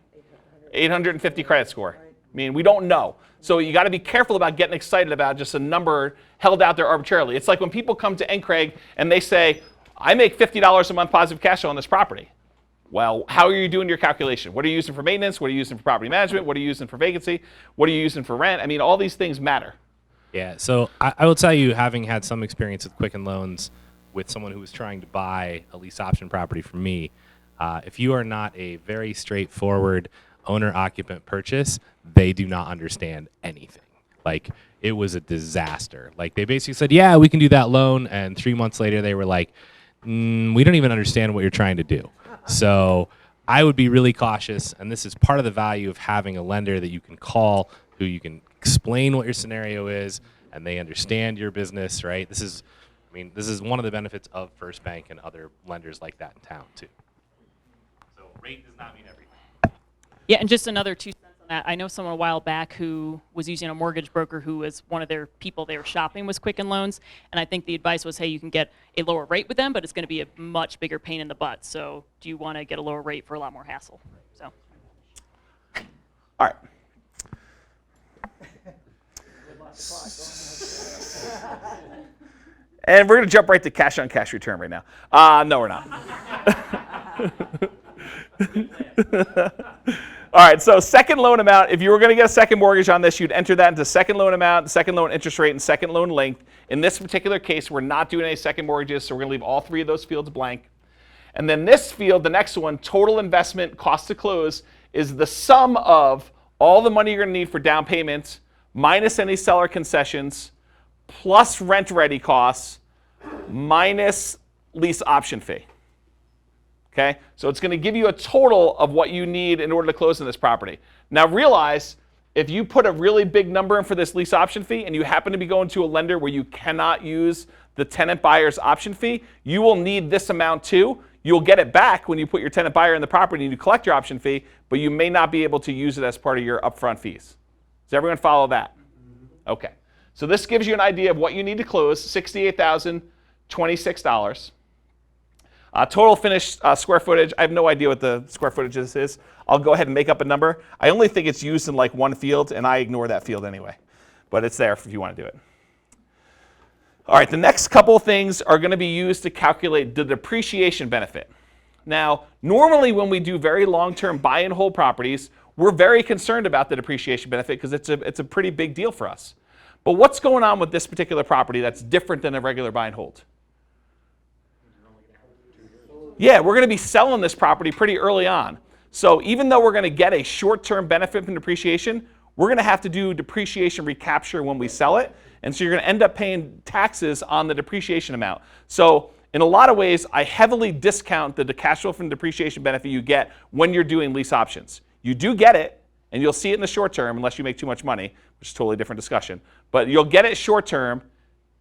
850 credit score. I mean, we don't know. So you got to be careful about getting excited about just a number held out there arbitrarily. It's like when people come to NCRAG and they say, I make $50 a month positive cash flow on this property. Well, how are you doing your calculation? What are you using for maintenance? What are you using for property management? What are you using for vacancy? What are you using for rent? I mean, all these things matter. Yeah, so I will tell you, having had some experience with Quicken Loans with someone who was trying to buy a lease option property from me, if you are not a very straightforward owner-occupant purchase, they do not understand anything. Like, it was a disaster. Like, they basically said, yeah, we can do that loan, and 3 months later they were like, we don't even understand what you're trying to do. So I would be really cautious, and this is part of the value of having a lender that you can call, who you can explain what your scenario is, and they understand your business, right? This is one of the benefits of First Bank and other lenders like that in town, too. So rate does not mean everything. Yeah, and just another 2 cents on that. I know someone a while back who was using a mortgage broker who was one of their people they were shopping was Quicken Loans, and I think the advice was, hey, you can get a lower rate with them, but it's going to be a much bigger pain in the butt. So do you want to get a lower rate for a lot more hassle? So. All right. And we're going to jump right to cash on cash return right now. No, we're not. All right, so second loan amount, if you were going to get a second mortgage on this, you'd enter that into second loan amount, second loan interest rate, and second loan length. In this particular case, we're not doing any second mortgages, so we're going to leave all three of those fields blank. And then this field, the next one, total investment cost to close, is the sum of all the money you're going to need for down payments, minus any seller concessions, plus rent ready costs, minus lease option fee. Okay, so it's going to give you a total of what you need in order to close on this property. Now realize, if you put a really big number in for this lease option fee and you happen to be going to a lender where you cannot use the tenant buyer's option fee, you will need this amount too. You'll get it back when you put your tenant buyer in the property and you collect your option fee, but you may not be able to use it as part of your upfront fees. Does everyone follow that? Okay. So this gives you an idea of what you need to close, $68,026. Total finished square footage, I have no idea what the square footage of this is. I'll go ahead and make up a number. I only think it's used in like one field, and I ignore that field anyway. But it's there if you want to do it. All right, the next couple of things are going to be used to calculate the depreciation benefit. Now, normally when we do very long-term buy and hold properties, we're very concerned about the depreciation benefit because it's a pretty big deal for us. But what's going on with this particular property that's different than a regular buy and hold? Yeah, we're going to be selling this property pretty early on. So even though we're going to get a short-term benefit from depreciation, we're going to have to do depreciation recapture when we sell it. And so you're going to end up paying taxes on the depreciation amount. So in a lot of ways, I heavily discount the cash flow from depreciation benefit you get when you're doing lease options. You do get it, and you'll see it in the short term unless you make too much money, which is a totally different discussion. But you'll get it short term.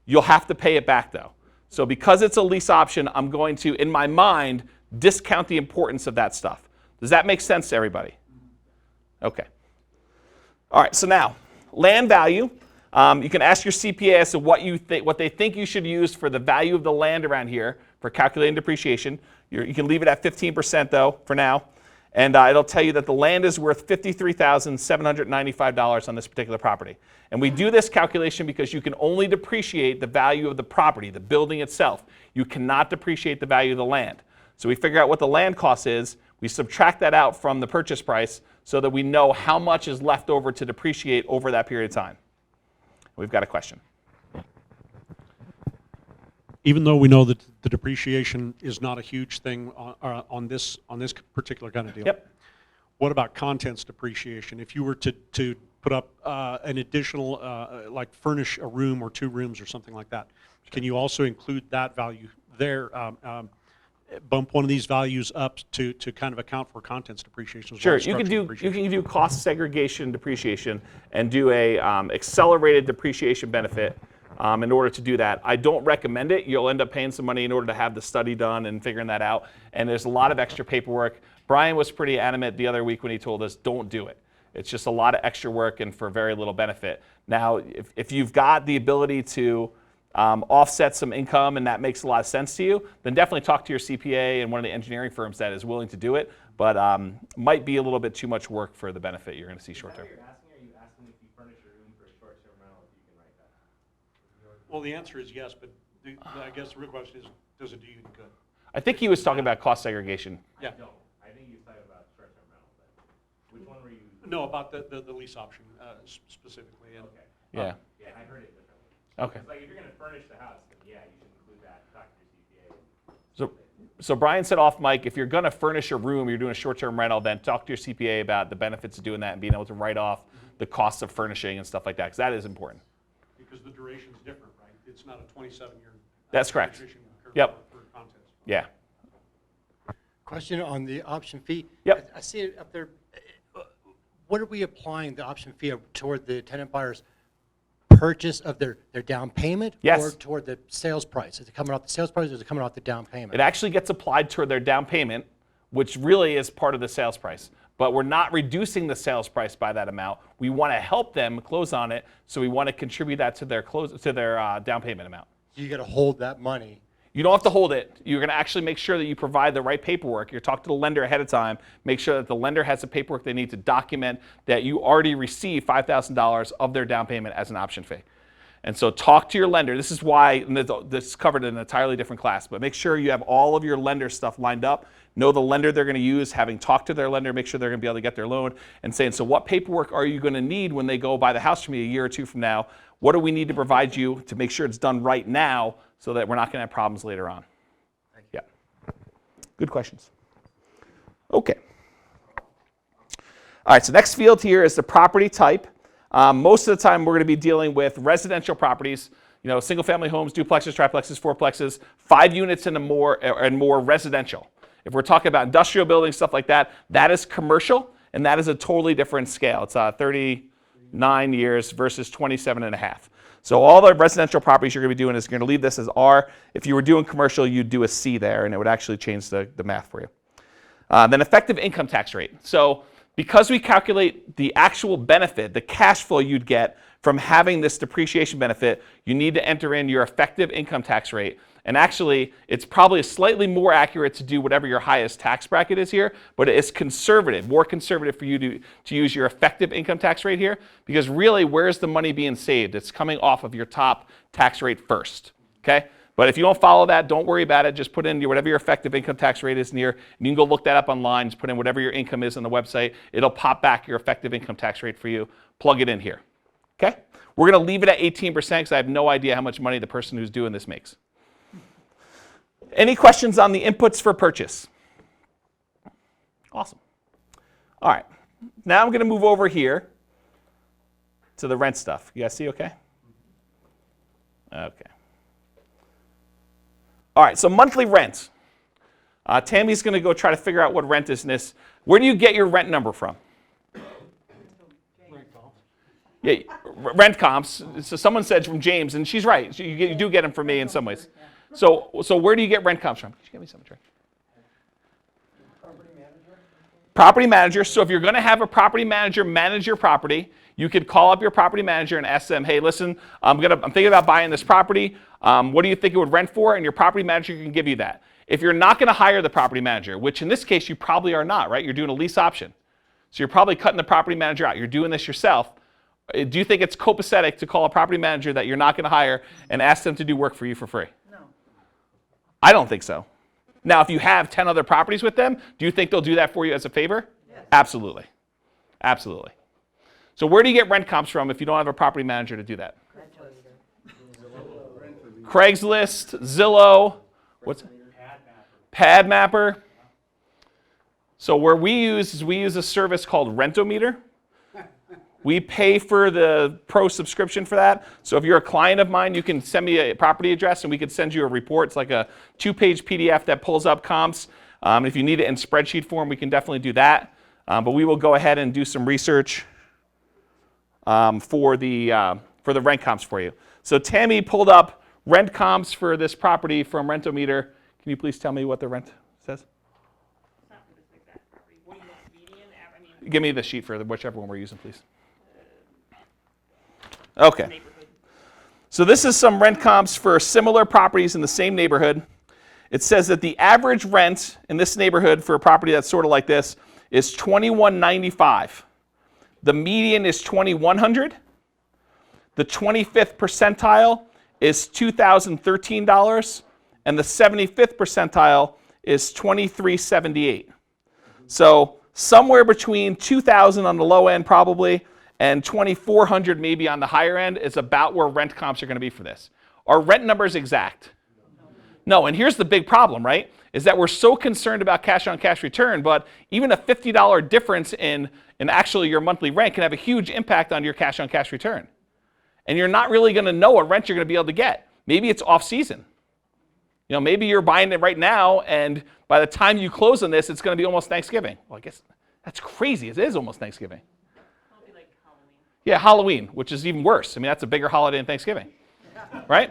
You'll have to pay it back though. So because it's a lease option, I'm going to, in my mind, discount the importance of that stuff. Does that make sense to everybody? Okay. All right, so now, land value. You can ask your CPA as to what they think you should use for the value of the land around here for calculating depreciation. You can leave it at 15% though, for now. And it'll tell you that the land is worth $53,795 on this particular property. And we do this calculation because you can only depreciate the value of the property, the building itself. You cannot depreciate the value of the land. So we figure out what the land cost is, we subtract that out from the purchase price so that we know how much is left over to depreciate over that period of time. We've got a question. Even though we know that the depreciation is not a huge thing on this particular kind of deal. Yep. What about contents depreciation? If you were to put up an additional, like furnish a room or 2 rooms or something like that, can you also include that value there? Bump one of these values up to kind of account for contents depreciation. Sure, you can do cost segregation depreciation and do a accelerated depreciation benefit. In order to do that. I don't recommend it. You'll end up paying some money in order to have the study done and figuring that out. And there's a lot of extra paperwork. Brian was pretty adamant the other week when he told us, don't do it. It's just a lot of extra work and for very little benefit. Now, if you've got the ability to offset some income and that makes a lot of sense to you, then definitely talk to your CPA and one of the engineering firms that is willing to do it. But might be a little bit too much work for the benefit you're going to see short term. Well, the answer is yes, but I guess the real question is, does it do you any good? I think he was talking about cost segregation. Yeah. I think you talked about short-term rental, but which one were you? No, about the lease option specifically. And, okay. Yeah. Yeah, I heard it differently. Okay. It's like if you're going to furnish the house, then yeah, you should include that. Talk to your CPA. So Brian said off mic, if you're going to furnish a room, you're doing a short-term rental, then talk to your CPA about the benefits of doing that and being able to write off the costs of furnishing and stuff like that, because that is important. Because the duration is different, right? It's not a 27-year. That's correct. Curve yep. For contents. Yeah. Question on the option fee. Yep. I see it up there. What are we applying the option fee toward the tenant buyer's purchase of their down payment? Yes. Or toward the sales price? Is it coming off the sales price or is it coming off the down payment? It actually gets applied toward their down payment, which really is part of the sales price. But we're not reducing the sales price by that amount. We want to help them close on it, so we want to contribute that to their down payment amount. You got to hold that money. You don't have to hold it. You're going to actually make sure that you provide the right paperwork. You're talking to the lender ahead of time. Make sure that the lender has the paperwork they need to document that you already received $5,000 of their down payment as an option fee. And so talk to your lender. This is why this is covered in an entirely different class, but make sure you have all of your lender stuff lined up. Know the lender they're going to use, having talked to their lender, make sure they're going to be able to get their loan, and saying, so what paperwork are you going to need when they go buy the house from me a year or 2 from now? What do we need to provide you to make sure it's done right now so that we're not going to have problems later on? Yeah. Good questions. Okay. All right, so next field here is the property type. Most of the time we're going to be dealing with residential properties, single family homes, duplexes, triplexes, fourplexes, 5 units and more residential. If we're talking about industrial buildings, stuff like that, that is commercial, and that is a totally different scale. It's 30 9 years versus 27.5. So all the residential properties you're going to be doing is going to leave this as R. If you were doing commercial, you'd do a C there, and it would actually change the math for you. Then effective income tax rate. So because we calculate the actual benefit, the cash flow you'd get from having this depreciation benefit, you need to enter in your effective income tax rate. And actually, it's probably slightly more accurate to do whatever your highest tax bracket is here, but it's conservative, more conservative for you to use your effective income tax rate here, because really, where's the money being saved? It's coming off of your top tax rate first, okay? But if you don't follow that, don't worry about it. Just put in whatever your effective income tax rate is near, and you can go look that up online. Just put in whatever your income is on the website. It'll pop back your effective income tax rate for you. Plug it in here, okay? We're going to leave it at 18% because I have no idea how much money the person who's doing this makes. Any questions on the inputs for purchase? Awesome. All right. Now I'm going to move over here to the rent stuff. You guys see okay? Okay. All right, so monthly rent. Tammy's going to go try to figure out what rent is in this. Where do you get your rent number from? Yeah, rent comps. So someone said from James, and she's right. You do get them from me in some ways. So where do you get rent comps from? Could you give me some, Trey? Property manager. So if you're going to have a property manager manage your property, you could call up your property manager and ask them, hey, listen, I'm thinking about buying this property. What do you think it would rent for? And your property manager can give you that. If you're not going to hire the property manager, which in this case you probably are not, right? You're doing a lease option. So you're probably cutting the property manager out. You're doing this yourself. Do you think it's copacetic to call a property manager that you're not going to hire and ask them to do work for you for free? No. I don't think so. Now, if you have 10 other properties with them, do you think they'll do that for you as a favor? Yes. Absolutely. Absolutely. So where do you get rent comps from if you don't have a property manager to do that? Craigslist, Zillow, what's it? Pad Mapper. So where we use a service called Rentometer. We pay for the pro subscription for that. So if you're a client of mine, you can send me a property address and we could send you a report. It's like a 2-page PDF that pulls up comps. If you need it in spreadsheet form, we can definitely do that. But we will go ahead and do some research for the rent comps for you. So Tammy pulled up rent comps for this property from Rentometer. Can you please tell me what the rent says? It's not for this exact property. What do you want, median, average? Give me the sheet for whichever one we're using, please. Okay. So this is some rent comps for similar properties in the same neighborhood. It says that the average rent in this neighborhood for a property that's sort of like this is $21.95. The median is $2,100. The 25th percentile is $2,013, and the 75th percentile is $2,378. So somewhere between $2,000 on the low end probably, and $2,400 maybe on the higher end is about where rent comps are going to be for this. Are rent numbers exact? No, and here's the big problem, right? Is that we're so concerned about cash on cash return, but even a $50 difference in actually your monthly rent can have a huge impact on your cash on cash return. And you're not really going to know what rent you're going to be able to get. Maybe it's off season. You know, maybe you're buying it right now, and by the time you close on this, it's going to be almost Thanksgiving. Well, I guess that's crazy. It is almost Thanksgiving. Yeah, Halloween, which is even worse. I mean, that's a bigger holiday than Thanksgiving, right?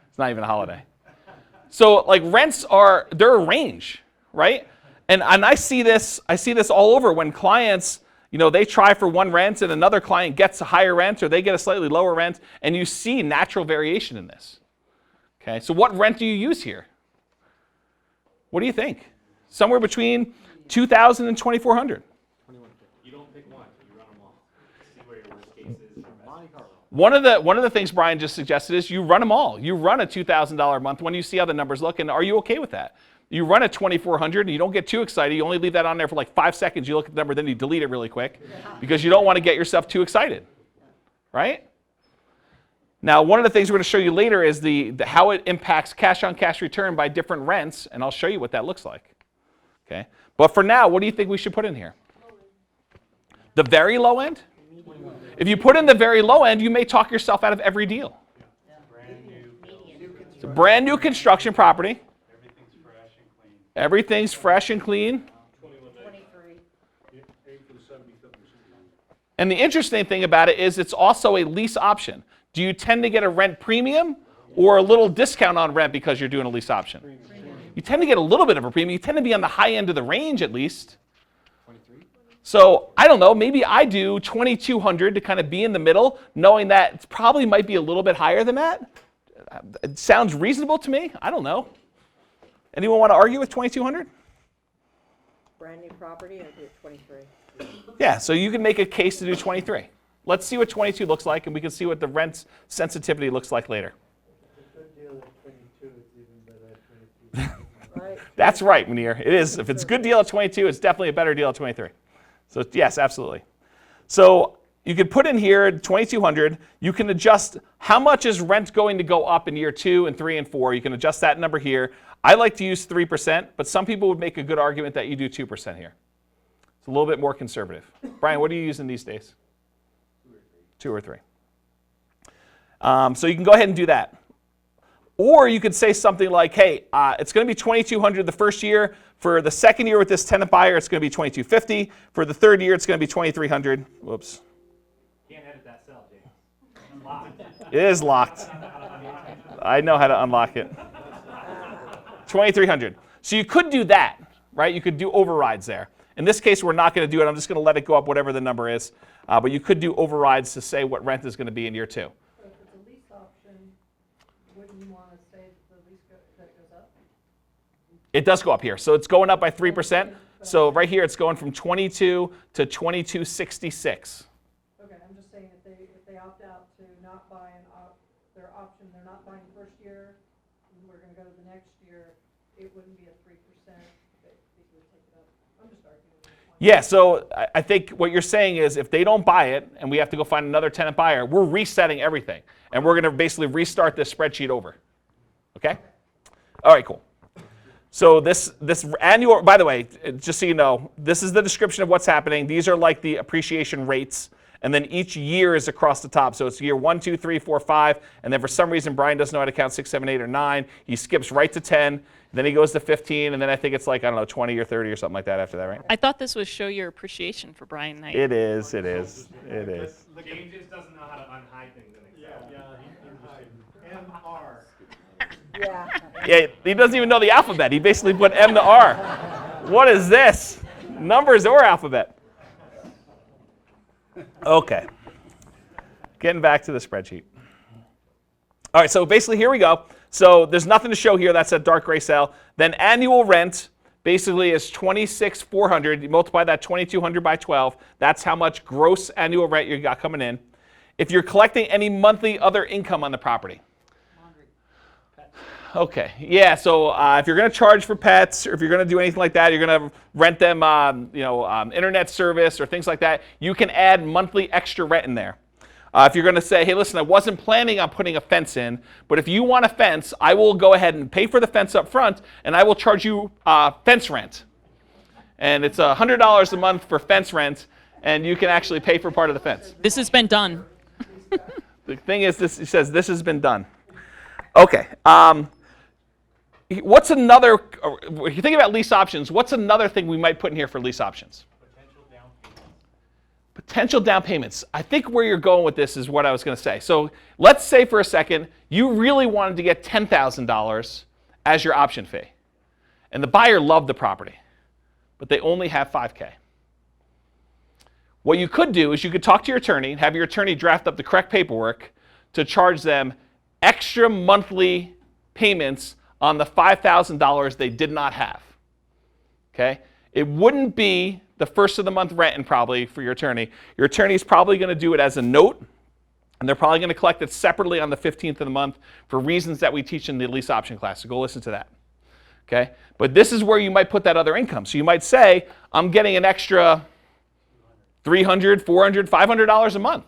It's not even a holiday. So, like, rents they're a range, right? And I see this all over when clients, you know, they try for one rent and another client gets a higher rent or they get a slightly lower rent, and you see natural variation in this. Okay, so what rent do you use here? What do you think? Somewhere between $2,000 and $2,400. One of the things Brian just suggested is you run them all. You run a $2,000 a month when you see how the numbers look, and are you okay with that? You run a $2,400 and you don't get too excited. You only leave that on there for like 5 seconds. You look at the number, then you delete it really quick because you don't want to get yourself too excited, right? Now, one of the things we're going to show you later is how it impacts cash on cash return by different rents, and I'll show you what that looks like. Okay, but for now, what do you think we should put in here? The very low end? If you put in the very low end, you may talk yourself out of every deal. It's a brand new construction property. Everything's fresh and clean. And the interesting thing about it is it's also a lease option. Do you tend to get a rent premium or a little discount on rent because you're doing a lease option? You tend to get a little bit of a premium. You tend to be on the high end of the range at least. So I don't know, maybe I do 2,200 to kind of be in the middle, knowing that it probably might be a little bit higher than that. It sounds reasonable to me. I don't know. Anyone want to argue with 2,200? Brand new property, I do 23. Yeah, so you can make a case to do 23. Let's see what 22 looks like, and we can see what the rent sensitivity looks like later. That's right, Munir. It is. If it's a good deal at 22, it's definitely a better deal at 23. So yes, absolutely. So you can put in here 2,200. You can adjust how much is rent going to go up in year 2 and 3 and 4. You can adjust that number here. I like to use 3%, but some people would make a good argument that you do 2% here. It's a little bit more conservative. Brian, what are you using these days? 2 or 3. So you can go ahead and do that. Or you could say something like, hey, it's going to be 2,200 the first year. For the second year with this tenant buyer, it's going to be 2,250. For the third year, it's going to be 2,300. Whoops. Can't edit that cell, James. It's locked. It is locked. I know how to unlock it. 2,300. So you could do that, right? You could do overrides there. In this case, we're not going to do it. I'm just going to let it go up whatever the number is. But you could do overrides to say what rent is going to be in year 2. So if it's a lease option, wouldn't you want to say that the lease that goes up? It does go up here. So it's going up by 3%. So right here, it's going from 22 to 2266. Okay, I'm just saying if they opt out to not buy their option, they're not buying the first year, and we're going to go to the next year, it wouldn't be a 3%. They would take it up. I'm just arguing. Yeah, so I think what you're saying is if they don't buy it and we have to go find another tenant buyer, we're resetting everything. And we're going to basically restart this spreadsheet over. Okay? All right, cool. So this annual, by the way, just so you know, this is the description of what's happening. These are like the appreciation rates. And then each year is across the top. So it's year 1, 2, 3, 4, 5. And then for some reason, Brian doesn't know how to count 6, 7, 8, or 9. He skips right to 10. Then he goes to 15. And then I think it's like, I don't know, 20 or 30 or something like that after that, right? I thought this was show your appreciation for Brian Knight. It is, it is, it is. James just doesn't know how to unhide things in Excel. MR. Yeah. Yeah, he doesn't even know the alphabet. He basically put M to R. What is this? Numbers or alphabet? Okay. Getting back to the spreadsheet. All right, so basically here we go. So there's nothing to show here. That's a dark gray cell. Then annual rent basically is 26,400. You multiply that 2,200 by 12. That's how much gross annual rent you got coming in. If you're collecting any monthly other income on the property. Okay, yeah, so if you're going to charge for pets, or if you're going to do anything like that, you're going to rent them internet service or things like that, you can add monthly extra rent in there. If you're going to say, hey, listen, I wasn't planning on putting a fence in, but if you want a fence, I will go ahead and pay for the fence up front, and I will charge you fence rent. And it's $100 a month for fence rent, and you can actually pay for part of the fence. This has been done. The thing is, it says this has been done. Okay. What's another, if you think about lease options, what's another thing we might put in here for lease options? Potential down payments. I think where you're going with this is what I was going to say. So let's say for a second, you really wanted to get $10,000 as your option fee. And the buyer loved the property, but they only have $5,000. What you could do is you could talk to your attorney, have your attorney draft up the correct paperwork to charge them extra monthly payments on the $5,000 they did not have. Okay? It wouldn't be the first of the month rent and probably for your attorney. Your attorney's probably going to do it as a note, and they're probably going to collect it separately on the 15th of the month for reasons that we teach in the lease option class. So go listen to that. Okay? But this is where you might put that other income. So you might say, I'm getting an extra $300, $400, $500 a month.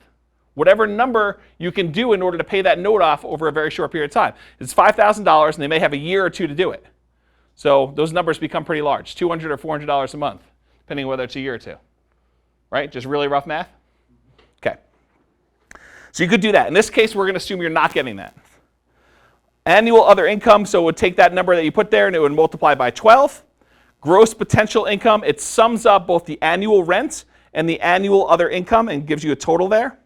Whatever number you can do in order to pay that note off over a very short period of time. It's $5,000 and they may have a year or two to do it. So those numbers become pretty large, $200 or $400 a month, depending on whether it's a year or two. Right? Just really rough math? Okay. So you could do that. In this case, we're going to assume you're not getting that. Annual other income, so it would take that number that you put there and it would multiply by 12. Gross potential income, it sums up both the annual rent and the annual other income and gives you a total there.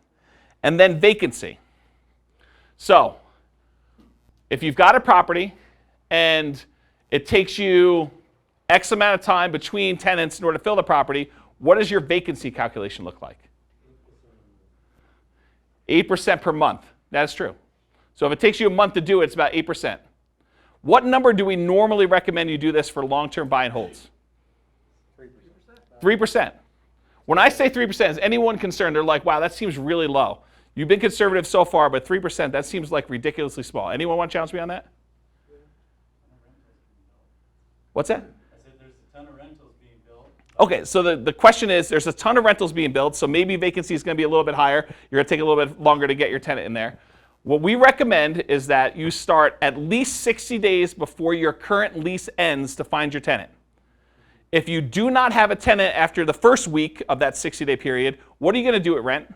And then vacancy. So if you've got a property and it takes you X amount of time between tenants in order to fill the property, what does your vacancy calculation look like? 8% per month. That's true. So if it takes you a month to do it, it's about 8%. What number do we normally recommend you do this for long-term buy and holds? 3%. When I say 3%, is anyone concerned? They're like, wow, that seems really low. You've been conservative so far, but 3%, that seems like ridiculously small. Anyone want to challenge me on that? What's that? I said there's a ton of rentals being built. Okay, so the question is, there's a ton of rentals being built, so maybe vacancy is going to be a little bit higher. You're going to take a little bit longer to get your tenant in there. What we recommend is that you start at least 60 days before your current lease ends to find your tenant. If you do not have a tenant after the first week of that 60-day period, what are you going to do at rent?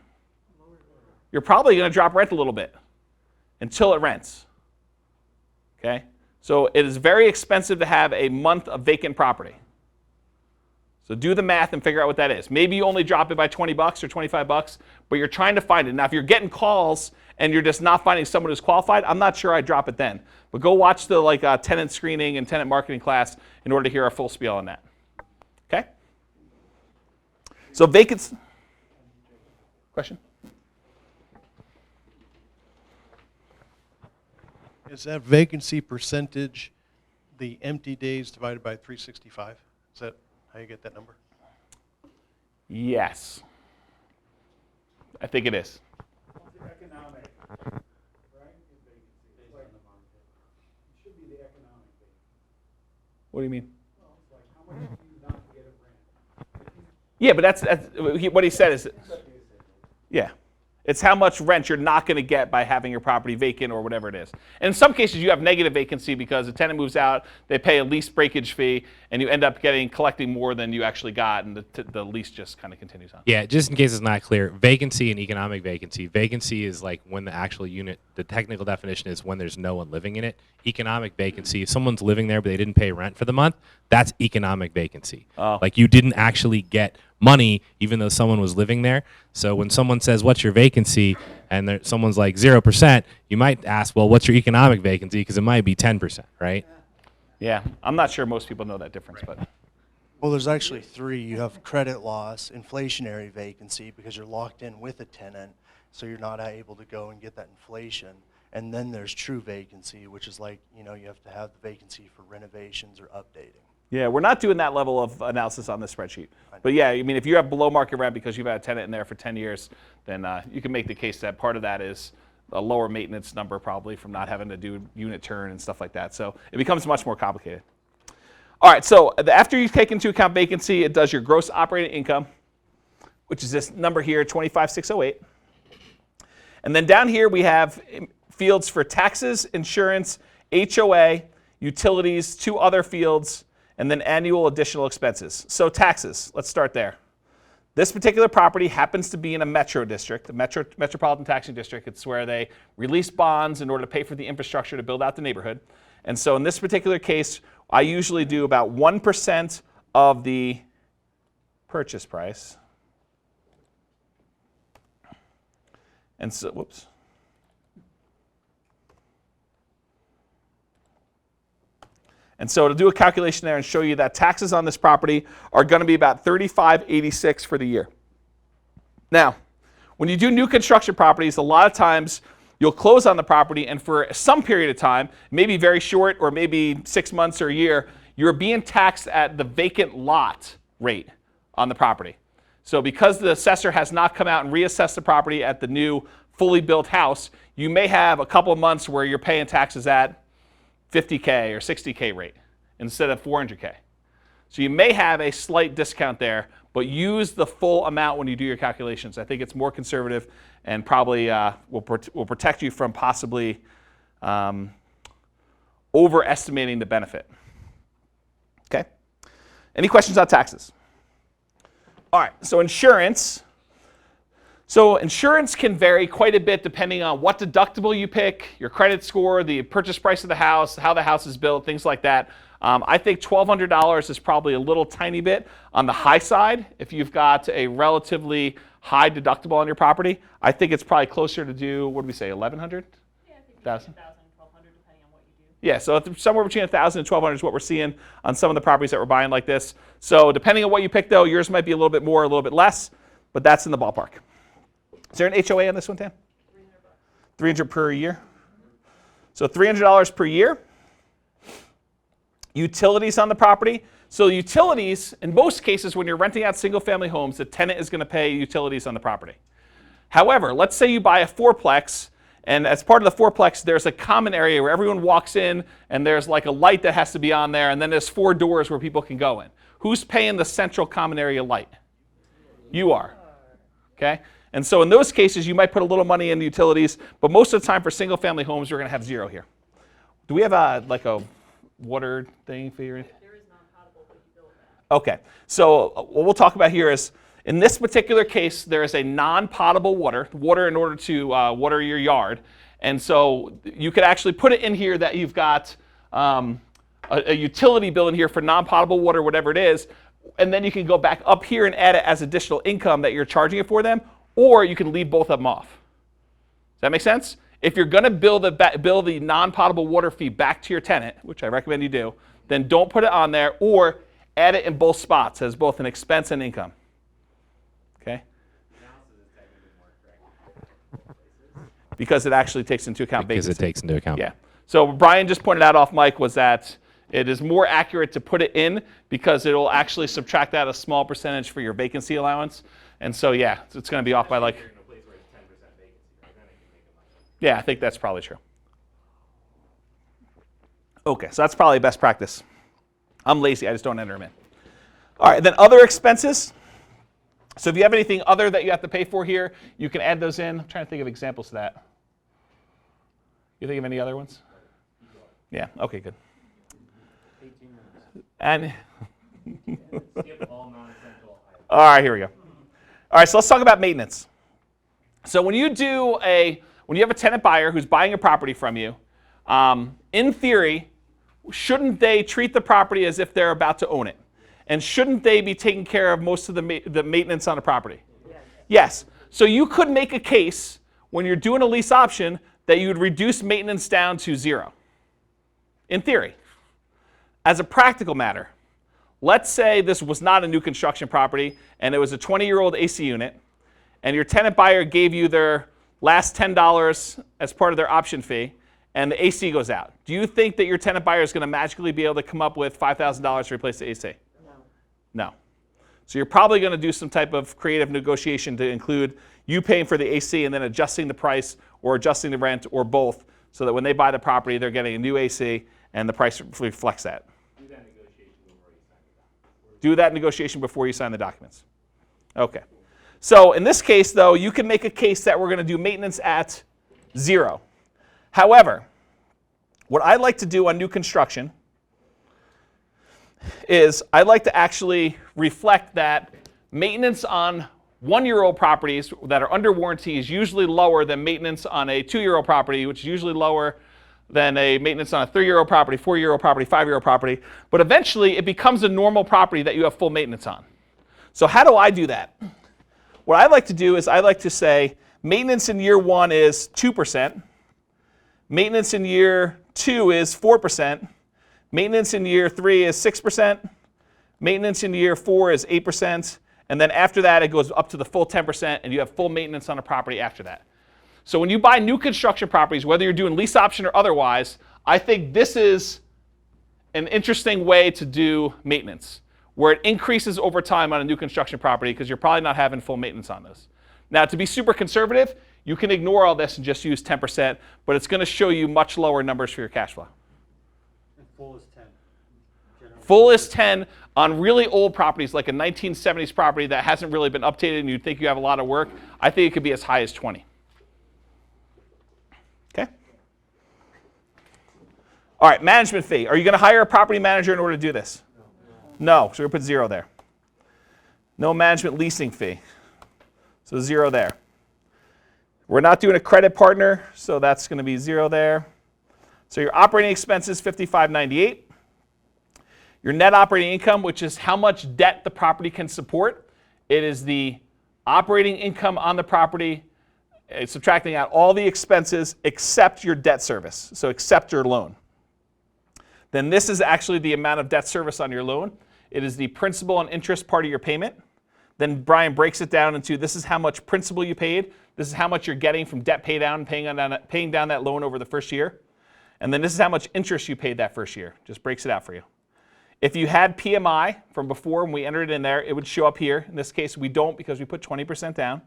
You're probably going to drop rent a little bit until it rents. Okay? So it is very expensive to have a month of vacant property. So do the math and figure out what that is. Maybe you only drop it by $20 or $25, but you're trying to find it. Now, if you're getting calls and you're just not finding someone who's qualified, I'm not sure I'd drop it then. But go watch the tenant screening and tenant marketing class in order to hear our full spiel on that. Okay? So vacancy. Question? Is that vacancy percentage the empty days divided by 365? Is that how you get that number? Yes. I think it is. What's the economic, right? Vacancy based on the market. It should be the economic vacancy. What do you mean? Well, it's like how much do you not get of rent? Yeah, but that's what he said is, yeah. It's how much rent you're not going to get by having your property vacant or whatever it is. And in some cases, you have negative vacancy because the tenant moves out, they pay a lease breakage fee, and you end up collecting more than you actually got, and the lease just kind of continues on. Yeah, just in case it's not clear, vacancy and economic vacancy. Vacancy is like when the actual unit, the technical definition is when there's no one living in it. Economic vacancy, if someone's living there but they didn't pay rent for the month, that's economic vacancy. Oh. Like you didn't actually get money even though someone was living there. So when someone says, what's your vacancy? And someone's like 0%, you might ask, well, what's your economic vacancy? Because it might be 10%, right? Yeah, I'm not sure most people know that difference, but. Well, there's actually three. You have credit loss, inflationary vacancy, because you're locked in with a tenant, so you're not able to go and get that inflation. And then there's true vacancy, which is like, you have to have the vacancy for renovations or updating. Yeah, we're not doing that level of analysis on this spreadsheet. But yeah, I mean, if you have below market rent because you've had a tenant in there for 10 years, then you can make the case that part of that is a lower maintenance number probably from not having to do unit turn and stuff like that. So it becomes much more complicated. All right, so after you take into account vacancy, it does your gross operating income, which is this number here, 25,608. And then down here we have fields for taxes, insurance, HOA, utilities, 2 other fields, and then annual additional expenses. So taxes, let's start there. This particular property happens to be in a metro district, a metropolitan taxing district. It's where they release bonds in order to pay for the infrastructure to build out the neighborhood. And so in this particular case, I usually do about 1% of the purchase price. And so, whoops. And so to do a calculation there and show you that taxes on this property are going to be about $35.86 for the year. Now, when you do new construction properties, a lot of times you'll close on the property, and for some period of time, maybe very short or maybe 6 months or a year, you're being taxed at the vacant lot rate on the property. So because the assessor has not come out and reassessed the property at the new fully built house, you may have a couple of months where you're paying taxes at $50K or $60K rate instead of $400K. So you may have a slight discount there, but use the full amount when you do your calculations. I think it's more conservative and probably will protect you from possibly overestimating the benefit. Okay? Any questions on taxes? All right, so insurance. So insurance can vary quite a bit depending on what deductible you pick, your credit score, the purchase price of the house, how the house is built, things like that. I think $1,200 is probably a little tiny bit on the high side. If you've got a relatively high deductible on your property, I think it's probably closer to do, what did we say, 1,100? Yeah, I think 1,000, 1,200, depending on what you do. Yeah, so somewhere between 1,000 and 1,200 is what we're seeing on some of the properties that we're buying like this. So depending on what you pick, though, yours might be a little bit more, a little bit less, but that's in the ballpark. Is there an HOA on this one, Tam? $300 per year. So $300 per year. Utilities on the property. So utilities, in most cases, when you're renting out single-family homes, the tenant is going to pay utilities on the property. However, let's say you buy a fourplex, and as part of the fourplex, there's a common area where everyone walks in, and there's like a light that has to be on there, and then there's 4 doors where people can go in. Who's paying the central common area light? You are. Okay? And so in those cases, you might put a little money in the utilities, but most of the time for single-family homes, we're going to have 0 here. Do we have like a water thing for you? There is non-potable, but you build that. Okay. So what we'll talk about here is, in this particular case, there is a non-potable water in order to water your yard. And so you could actually put it in here that you've got a utility bill in here for non-potable water, whatever it is, and then you can go back up here and add it as additional income that you're charging it for them, or you can leave both of them off. Does that make sense? If you're going to bill the non-potable water fee back to your tenant, which I recommend you do, then don't put it on there, or add it in both spots as both an expense and income. Okay? Because it actually takes into account vacancy. Because it takes into account. Yeah. So what Brian just pointed out off mic was that it is more accurate to put it in because it will actually subtract out a small percentage for your vacancy allowance. And so, yeah, it's going to be off by like... Yeah, I think that's probably true. Okay, so that's probably best practice. I'm lazy, I just don't enter them in. All right, then other expenses. So if you have anything other that you have to pay for here, you can add those in. I'm trying to think of examples of that. You think of any other ones? Yeah, okay, good. 18 minutes. And all right, here we go. All right, so let's talk about maintenance. So when you have a tenant buyer who's buying a property from you, in theory, shouldn't they treat the property as if they're about to own it? And shouldn't they be taking care of most of the maintenance on the property? Yes. So you could make a case when you're doing a lease option that you would reduce maintenance down to 0. In theory. As a practical matter, let's say this was not a new construction property and it was a 20-year-old AC unit, and your tenant buyer gave you their last $10 as part of their option fee, and the AC goes out. Do you think that your tenant buyer is going to magically be able to come up with $5,000 to replace the AC? No. So you're probably going to do some type of creative negotiation to include you paying for the AC and then adjusting the price or adjusting the rent or both, so that when they buy the property, they're getting a new AC and the price reflects that. Do that negotiation before you sign the documents. Okay. So in this case, though, you can make a case that we're going to do maintenance at 0. However, what I like to do on new construction is I like to actually reflect that maintenance on 1-year-old properties that are under warranty is usually lower than maintenance on a 2-year-old property, which is usually lower than a maintenance on a 3-year-old property, 4-year-old property, 5-year-old property. But eventually, it becomes a normal property that you have full maintenance on. So how do I do that? What I like to do is I like to say maintenance in year 1 is 2%. Maintenance in year 2 is 4%. Maintenance in year 3 is 6%. Maintenance in year 4 is 8%. And then after that, it goes up to the full 10%, and you have full maintenance on a property after that. So when you buy new construction properties, whether you're doing lease option or otherwise, I think this is an interesting way to do maintenance, where it increases over time on a new construction property because you're probably not having full maintenance on those. Now, to be super conservative, you can ignore all this and just use 10%, but it's going to show you much lower numbers for your cash flow. And full is 10. Full is 10 on really old properties, like a 1970s property that hasn't really been updated and you think you have a lot of work. I think it could be as high as 20. Okay? All right, management fee. Are you going to hire a property manager in order to do this? No, so we're going to put 0 there. No management leasing fee. So 0 there. We're not doing a credit partner, so that's going to be 0 there. So your operating expenses, $55.98. Your net operating income, which is how much debt the property can support. It is the operating income on the property, subtracting out all the expenses except your debt service, so except your loan. Then this is actually the amount of debt service on your loan. It is the principal and interest part of your payment. Then Brian breaks it down into this is how much principal you paid, this is how much you're getting from debt pay down, paying down that loan over the first year, and then this is how much interest you paid that first year. Just breaks it out for you. If you had PMI from before when we entered it in there, it would show up here. In this case, we don't because we put 20% down.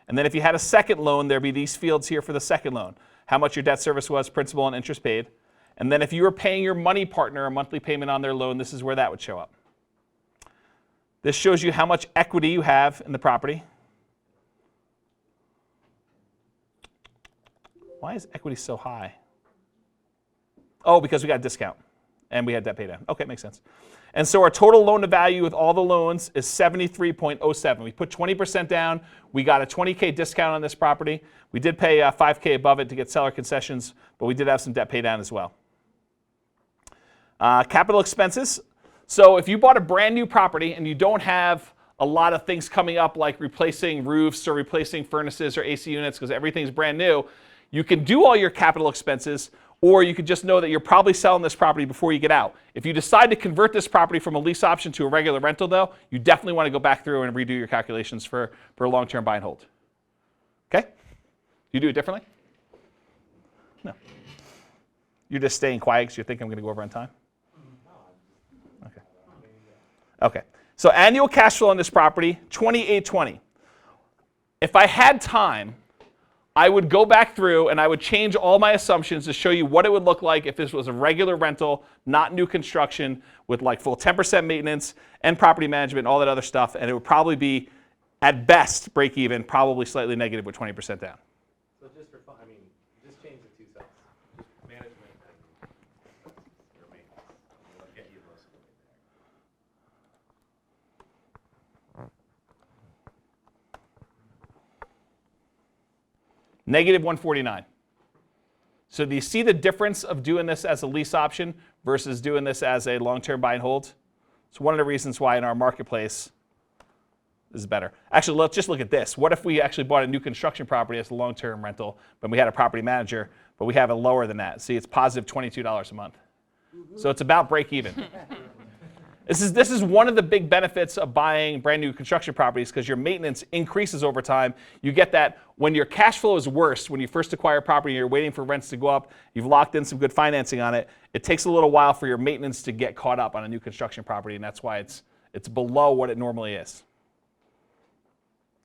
And then if you had a second loan, there'd be these fields here for the second loan. How much your debt service was, principal and interest paid. And then if you were paying your money partner a monthly payment on their loan, this is where that would show up. This shows you how much equity you have in the property. Why is equity so high? Oh, because we got a discount and we had debt pay down. Okay, makes sense. And so our total loan to value with all the loans is 73.07. We put 20% down. We got a $20K discount on this property. We did pay $5K above it to get seller concessions, but we did have some debt pay down as well. Capital expenses. So if you bought a brand new property and you don't have a lot of things coming up like replacing roofs or replacing furnaces or AC units because everything's brand new, you can do all your capital expenses, or you could just know that you're probably selling this property before you get out. If you decide to convert this property from a lease option to a regular rental though, you definitely want to go back through and redo your calculations for a long-term buy and hold. Okay? You do it differently? No. You're just staying quiet because you think I'm going to go over on time? Okay. Okay. So annual cash flow on this property, $28.20. If I had time, I would go back through and I would change all my assumptions to show you what it would look like if this was a regular rental, not new construction, with like full 10% maintenance and property management and all that other stuff, and it would probably be, at best, break even, probably slightly negative with 20% down. So just for fun, I mean, just change the two cents. Just management and your maintenance. It'll get you most of the way there. Negative 149. So do you see the difference of doing this as a lease option versus doing this as a long-term buy and hold? It's one of the reasons why in our marketplace this is better. Actually, let's just look at this. What if we actually bought a new construction property as a long-term rental, but we had a property manager, but we have it lower than that? See, it's positive $22 a month. So it's about break even. This is one of the big benefits of buying brand new construction properties because your maintenance increases over time. You get that when your cash flow is worse, when you first acquire a property, you're waiting for rents to go up, you've locked in some good financing on it, it takes a little while for your maintenance to get caught up on a new construction property, and that's why it's below what it normally is.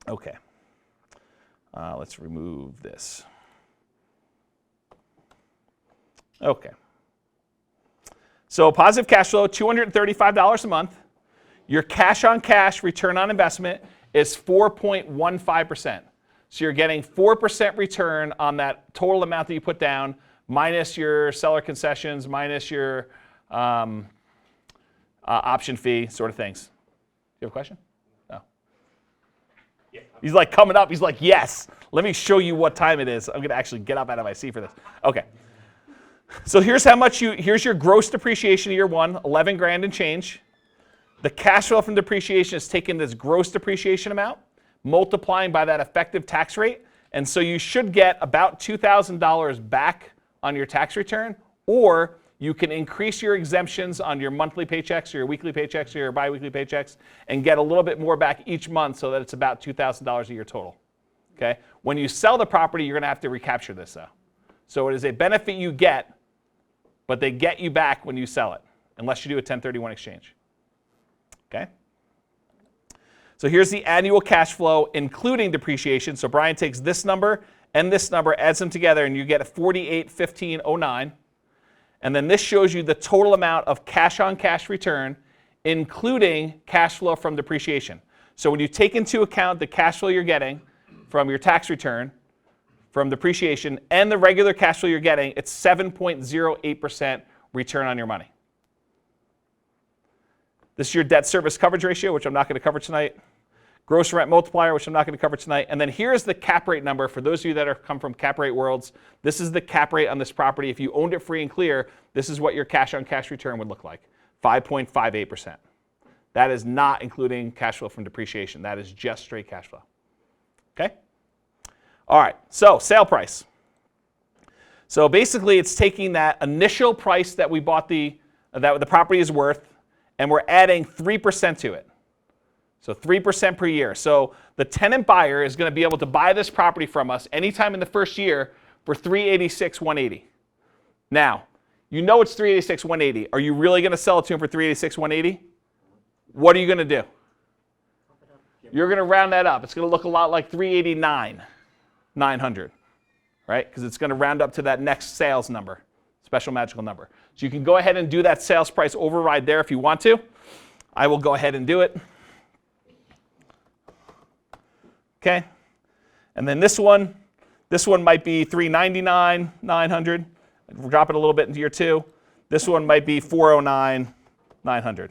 Okay. Let's remove this. Okay. So positive cash flow, $235 a month. Your cash on cash return on investment is 4.15%. So you're getting 4% return on that total amount that you put down, minus your seller concessions, minus your option fee, sort of things. Do you have a question? No. Yeah. He's like coming up. He's like, yes. Let me show you what time it is. I'm going to actually get up out of my seat for this. Okay. So here's how much here's your gross depreciation year one, 11 grand and change. The cash flow from depreciation is taking this gross depreciation amount, multiplying by that effective tax rate, and so you should get about $2,000 back on your tax return, or you can increase your exemptions on your monthly paychecks or your weekly paychecks or your biweekly paychecks and get a little bit more back each month so that it's about $2,000 a year total. Okay? When you sell the property, you're going to have to recapture this though. So it is a benefit you get, but they get you back when you sell it, unless you do a 1031 exchange. Okay? So here's the annual cash flow, including depreciation. So Brian takes this number and this number, adds them together, and you get a 481509. And then this shows you the total amount of cash on cash return, including cash flow from depreciation. So when you take into account the cash flow you're getting from your tax return, from depreciation, and the regular cash flow you're getting, it's 7.08% return on your money. This is your debt service coverage ratio, which I'm not going to cover tonight. Gross rent multiplier, which I'm not going to cover tonight. And then here's the cap rate number. For those of you that come from cap rate worlds, this is the cap rate on this property. If you owned it free and clear, this is what your cash on cash return would look like. 5.58%. That is not including cash flow from depreciation. That is just straight cash flow. Okay? All right, so sale price. So basically it's taking that initial price that we bought that the property is worth, and we're adding 3% to it. So 3% per year. So the tenant buyer is going to be able to buy this property from us anytime in the first year for $386,180. Now, you know it's $386,180. Are you really going to sell it to him for $386,180? What are you going to do? You're going to round that up. It's going to look a lot like $389,900, right? Because it's going to round up to that next sales number, special magical number. So you can go ahead and do that sales price override there if you want to. I will go ahead and do it. Okay, and then this one might be $399,900. Drop it a little bit into year 2. This one might be $409,900.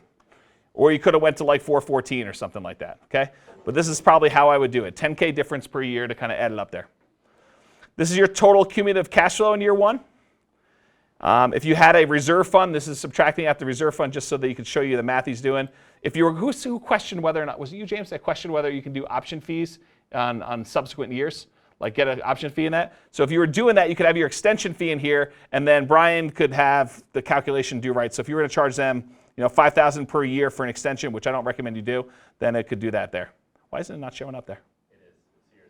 Or you could have went to like $414 or something like that, okay? But this is probably how I would do it. $10K difference per year to kind of add it up there. This is your total cumulative cash flow in year 1. If you had a reserve fund, this is subtracting out the reserve fund just so that you can show you the math he's doing. If you were, who questioned whether or not, was it you, James, that questioned whether you can do option fees on subsequent years? Like get an option fee in that? So if you were doing that, you could have your extension fee in here, and then Brian could have the calculation do right. So if you were to charge them, $5,000 per year for an extension, which I don't recommend you do, then it could do that there. Why isn't it not showing up there? It is. It's year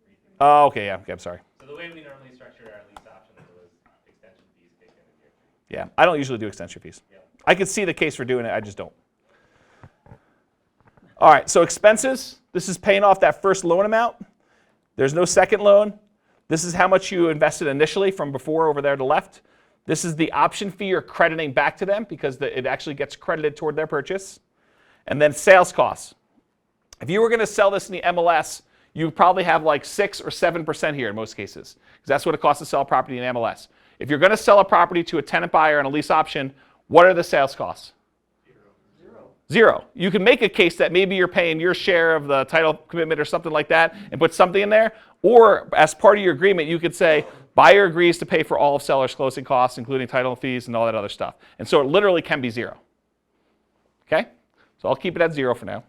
3. Oh, okay, yeah, okay, I'm sorry. So the way we normally structure our lease options was extension fees kick in year 3. Yeah, I don't usually do extension fees. Yep. I could see the case for doing it, I just don't. All right, so expenses. This is paying off that first loan amount. There's no second loan. This is how much you invested initially from before over there to the left. This is the option fee you're crediting back to them because it actually gets credited toward their purchase. And then sales costs. If you were going to sell this in the MLS, you probably have like 6 or 7% here in most cases, because that's what it costs to sell a property in MLS. If you're going to sell a property to a tenant buyer on a lease option, what are the sales costs? Zero. You can make a case that maybe you're paying your share of the title commitment or something like that and put something in there. Or as part of your agreement, you could say, buyer agrees to pay for all of seller's closing costs, including title fees and all that other stuff. And so it literally can be 0. Okay? So I'll keep it at 0 for now.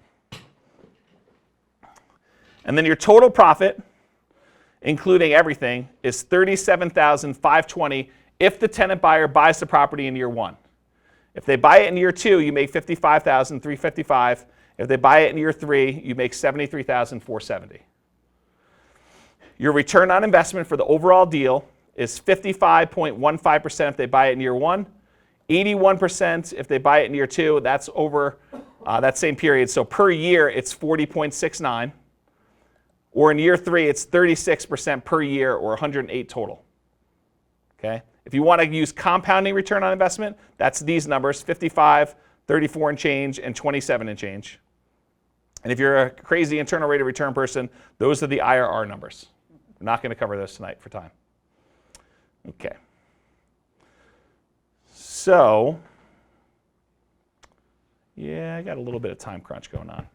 And then your total profit, including everything, is $37,520 if the tenant buyer buys the property in year 1. If they buy it in year 2, you make $55,355. If they buy it in year 3, you make $73,470. Your return on investment for the overall deal is 55.15% if they buy it in year 1, 81% if they buy it in year 2. That's over that same period. So per year, it's 40.69. Or in year 3, it's 36% per year, or 108 total. Okay? If you want to use compounding return on investment, that's these numbers, 55, 34 and change, and 27 and change. And if you're a crazy internal rate of return person, those are the IRR numbers. We're not going to cover those tonight for time. Okay. So, yeah, I got a little bit of time crunch going on.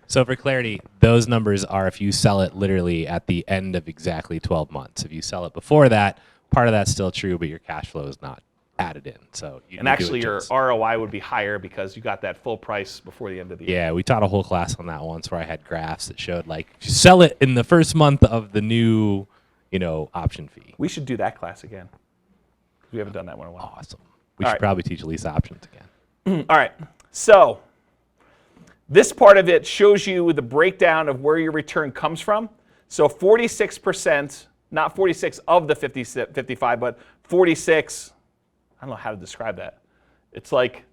So for clarity, those numbers are if you sell it literally at the end of exactly 12 months. If you sell it before that, part of that's still true, but your cash flow is not added in. So and actually your ROI would be higher because you got that full price before the end of the year. Yeah, we taught a whole class on that once where I had graphs that showed like if you sell it in the first month of the new, option fee. We should do that class again. We haven't done that one in a while. Awesome. We should probably teach lease options again. All right. So this part of it shows you the breakdown of where your return comes from. So 46%, not 46 of the 55, but 46, I don't know how to describe that. It's like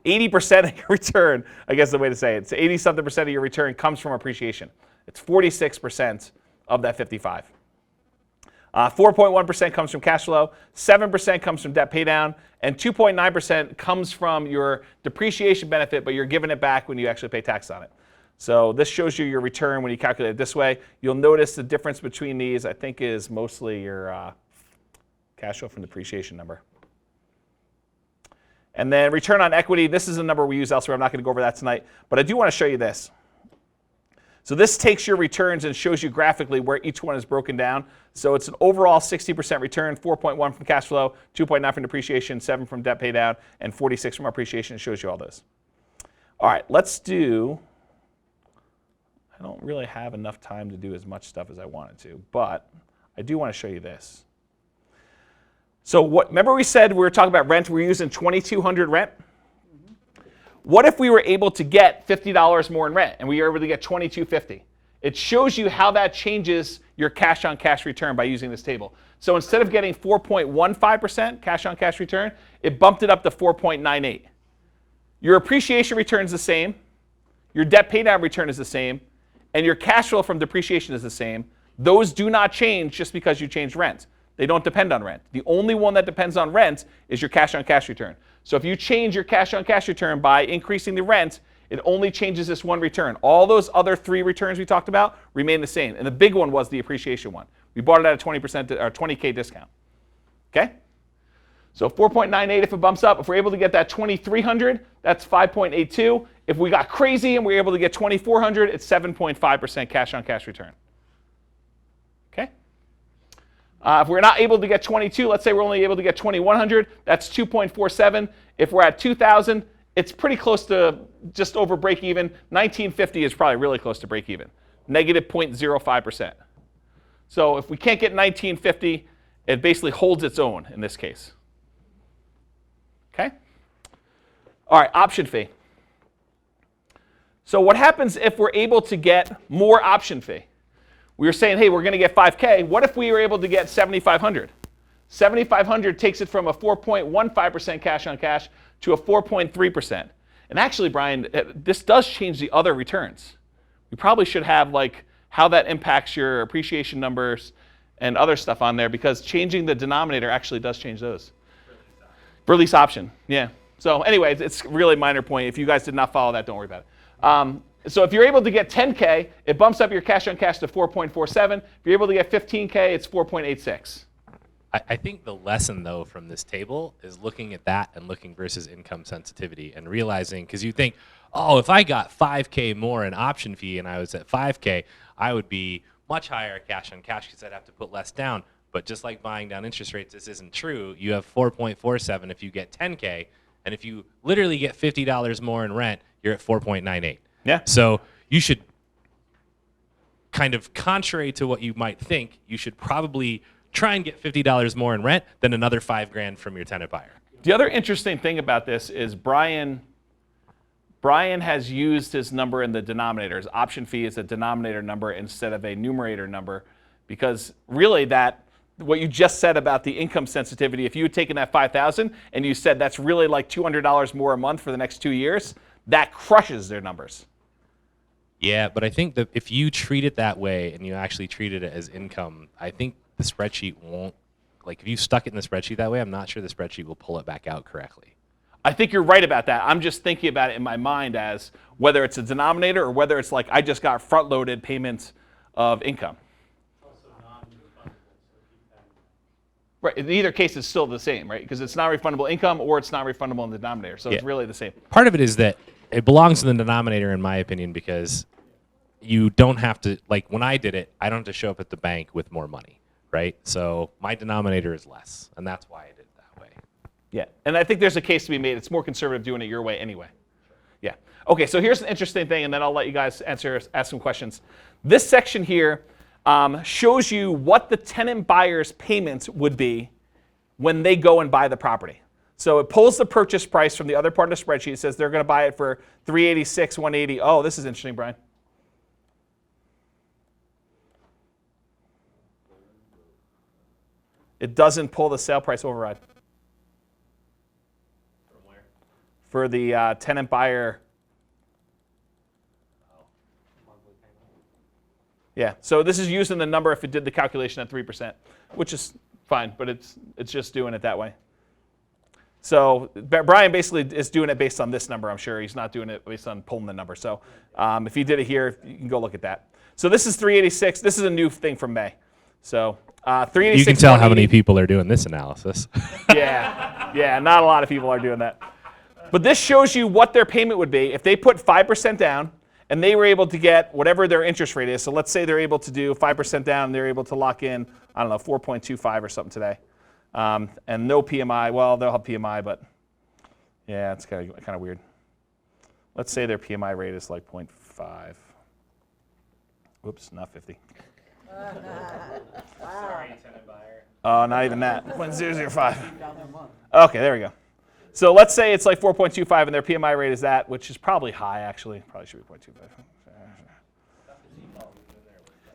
80% of your return, I guess the way to say it. It's 80-something% of your return comes from appreciation. It's 46% of that 55. 4.1% comes from cash flow, 7% comes from debt paydown, and 2.9% comes from your depreciation benefit, but you're giving it back when you actually pay tax on it. So this shows you your return when you calculate it this way. You'll notice the difference between these, I think, is mostly your cash flow from depreciation number. And then return on equity, this is a number we use elsewhere. I'm not going to go over that tonight, but I do want to show you this. So this takes your returns and shows you graphically where each one is broken down. So it's an overall 60% return, 4.1 from cash flow, 2.9 from depreciation, 7 from debt pay down, and 46 from appreciation. It shows you all those. All right, let's do, I don't really have enough time to do as much stuff as I wanted to, but I do want to show you this. So remember we said we were talking about rent, we were using $2,200 rent? What if we were able to get $50 more in rent and we were able to get $2,250? It shows you how that changes your cash on cash return by using this table. So instead of getting 4.15% cash on cash return, it bumped it up to 4.98. Your appreciation return is the same, your debt pay down return is the same, and your cash flow from depreciation is the same. Those do not change just because you changed rent. They don't depend on rent. The only one that depends on rent is your cash on cash return. So if you change your cash on cash return by increasing the rent, it only changes this one return. All those other 3 returns we talked about remain the same. And the big one was the appreciation one. We bought it at a 20% or 20K discount. Okay? So 4.98 if it bumps up. If we're able to get that 2,300, that's 5.82. If we got crazy and we were able to get 2,400, it's 7.5% cash on cash return. Okay? If we're not able to get 22, let's say we're only able to get 2,100, that's 2.47. If we're at 2,000, it's pretty close to just over break even. 1,950 is probably really close to break even. Negative 0.05%. So if we can't get 1,950, it basically holds its own in this case. Okay? All right, option fee. So what happens if we're able to get more option fee? We were saying, hey, we're going to get 5K. What if we were able to get 7,500? 7,500 takes it from a 4.15% cash on cash to a 4.3%. And actually, Brian, this does change the other returns. We probably should have like how that impacts your appreciation numbers and other stuff on there, because changing the denominator actually does change those. For lease option, yeah. So anyways, it's a really minor point. If you guys did not follow that, don't worry about it. So if you're able to get 10K, it bumps up your cash on cash to 4.47. If you're able to get 15K, it's 4.86. I think the lesson, though, from this table is looking at that and looking versus income sensitivity and realizing, because you think, oh, if I got 5K more in option fee and I was at 5K, I would be much higher cash on cash because I'd have to put less down. But just like buying down interest rates, this isn't true. You have 4.47 if you get 10K, and if you literally get $50 more in rent, you're at 4.98. Yeah. So you should, kind of contrary to what you might think, you should probably try and get $50 more in rent than another $5,000 from your tenant buyer. The other interesting thing about this is Brian has used his number in the denominator. His option fee is a denominator number instead of a numerator number, because really what you just said about the income sensitivity, if you had taken that 5,000 and you said that's really like $200 more a month for the next 2 years, that crushes their numbers. Yeah, but I think that if you treat it that way and you actually treated it as income, I think the spreadsheet won't, like if you stuck it in the spreadsheet that way, I'm not sure the spreadsheet will pull it back out correctly. I think you're right about that. I'm just thinking about it in my mind as whether it's a denominator or whether it's like I just got front-loaded payments of income. Right, in either case, it's still the same, right? Because it's not refundable income or it's not refundable in the denominator, so it's really the same. Part of it is that it belongs in the denominator, in my opinion, because you don't have to, like when I did it, I don't have to show up at the bank with more money, right? So my denominator is less, and that's why I did it that way. Yeah, and I think there's a case to be made. It's more conservative doing it your way anyway. Yeah. Okay, so here's an interesting thing, and then I'll let you guys ask some questions. This section here shows you what the tenant buyer's payments would be when they go and buy the property. So it pulls the purchase price from the other part of the spreadsheet. It says they're going to buy it for $386, $180. Oh, this is interesting, Brian. It doesn't pull the sale price override. From where? For the tenant buyer. Yeah, so this is using the number if it did the calculation at 3%, which is fine, but it's just doing it that way. So Brian basically is doing it based on this number, I'm sure. He's not doing it based on pulling the number. So if he did it here, you can go look at that. So this is 386. This is a new thing from May. So 386. You can tell how many people are doing this analysis. Yeah, not a lot of people are doing that. But this shows you what their payment would be if they put 5% down and they were able to get whatever their interest rate is. So let's say they're able to do 5% down, and they're able to lock in, I don't know, 4.25 or something today. And no PMI. Well, they'll have PMI, but yeah, it's kind of weird. Let's say their PMI rate is like 0.5. Whoops, not 50. Sorry, tenant buyer. Oh, not even that. 0.005. Okay, there we go. So let's say it's like 4.25 and their PMI rate is that, which is probably high actually. Probably should be 0.25.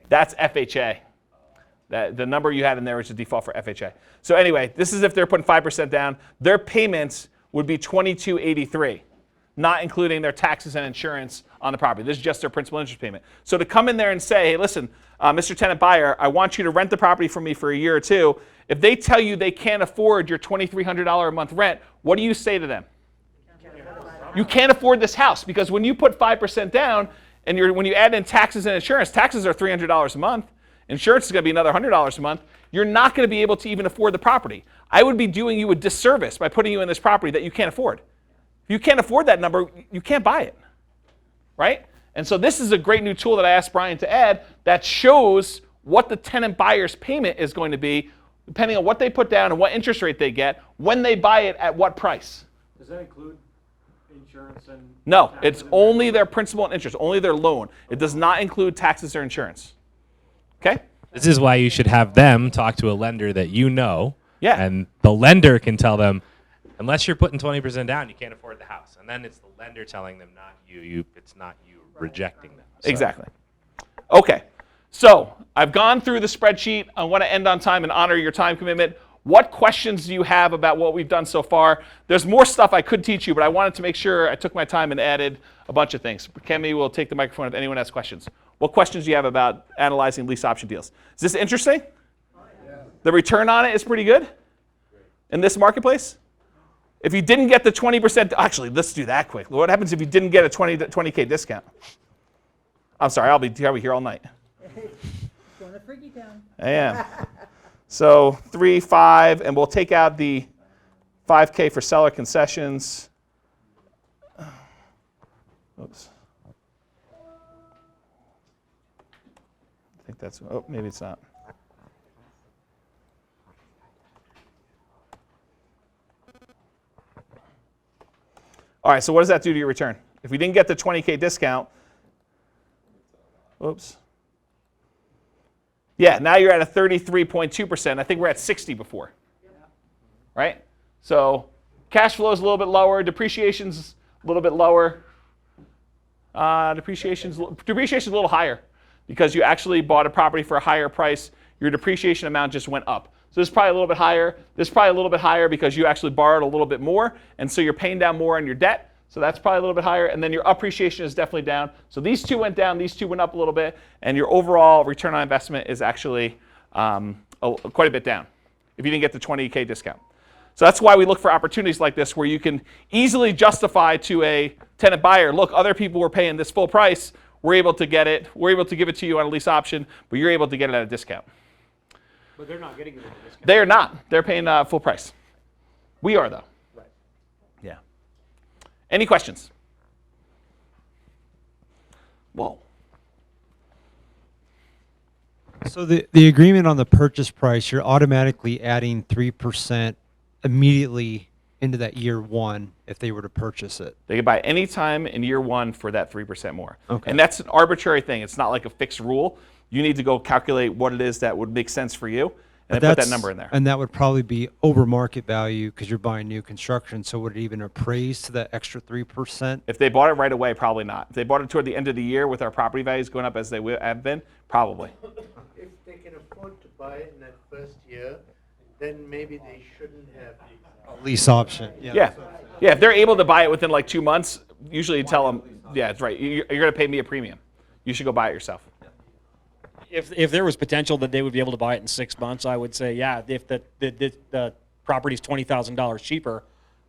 That's FHA. The number you had in there was the default for FHA. So anyway, this is if they're putting 5% down. Their payments would be $22.83, not including their taxes and insurance on the property. This is just their principal interest payment. So to come in there and say, hey, listen, Mr. Tenant Buyer, I want you to rent the property for me for a year or two. If they tell you they can't afford your $2,300 a month rent, what do you say to them? You can't afford this house, because when you put 5% down and when you add in taxes and insurance, taxes are $300 a month. Insurance is going to be another $100 a month. You're not going to be able to even afford the property. I would be doing you a disservice by putting you in this property that you can't afford. If you can't afford that number, you can't buy it, right? And so this is a great new tool that I asked Brian to add that shows what the tenant buyer's payment is going to be, depending on what they put down and what interest rate they get, when they buy it at what price. Does that include insurance and? No, it's only their principal and interest, only their loan. It does not include taxes or insurance. Okay? This is why you should have them talk to a lender that you know. Yeah. And the lender can tell them, unless you're putting 20% down, you can't afford the house. And then it's the lender telling them, not you. It's not you rejecting them. So. Exactly. Okay. So I've gone through the spreadsheet. I want to end on time and honor your time commitment. What questions do you have about what we've done so far? There's more stuff I could teach you, but I wanted to make sure I took my time and added a bunch of things. Kemi will take the microphone if anyone has questions. What questions do you have about analyzing lease option deals? Is this interesting? The return on it is pretty good in this marketplace? If you didn't get the 20%, actually, let's do that quick. What happens if you didn't get a 20K discount? I'm sorry, I'll be here all night. Going to freaky town. I am. So 3, 5, and we'll take out the 5K for seller concessions. Oops. I think that's, oh, maybe it's not. All right, so what does that do to your return? If we didn't get the 20K discount, oops. Yeah, now you're at a 33.2%. I think we're at 60 before, right? So cash flow is a little bit lower. Depreciation's a little bit lower. Depreciation's a little higher because you actually bought a property for a higher price. Your depreciation amount just went up. So this is probably a little bit higher. This is probably a little bit higher because you actually borrowed a little bit more, and so you're paying down more on your debt. So that's probably a little bit higher. And then your appreciation is definitely down. So these two went down, these two went up a little bit, and your overall return on investment is actually quite a bit down if you didn't get the 20K discount. So that's why we look for opportunities like this where you can easily justify to a tenant buyer, look, other people were paying this full price. We're able to get it. We're able to give it to you on a lease option, but you're able to get it at a discount. But they're not getting it at a discount. They are not. They're paying full price. We are, though. Right. Yeah. Any questions? Whoa. So the agreement on the purchase price, you're automatically adding 3% immediately into that year one if they were to purchase it. They can buy any time in year one for that 3% more. Okay. And that's an arbitrary thing. It's not like a fixed rule. You need to go calculate what it is that would make sense for you and then put that number in there. And that would probably be over market value because you're buying new construction. So would it even appraise to that extra 3%? If they bought it right away, probably not. If they bought it toward the end of the year with our property values going up as they have been, probably. If they can afford to buy it in that first year, then maybe they shouldn't have A lease option. Yeah. Yeah, if they're able to buy it within like 2 months, usually you tell them, yeah, that's right. You're going to pay me a premium. You should go buy it yourself. If there was potential that they would be able to buy it in 6 months, I would say, yeah, if the property's $20,000 cheaper,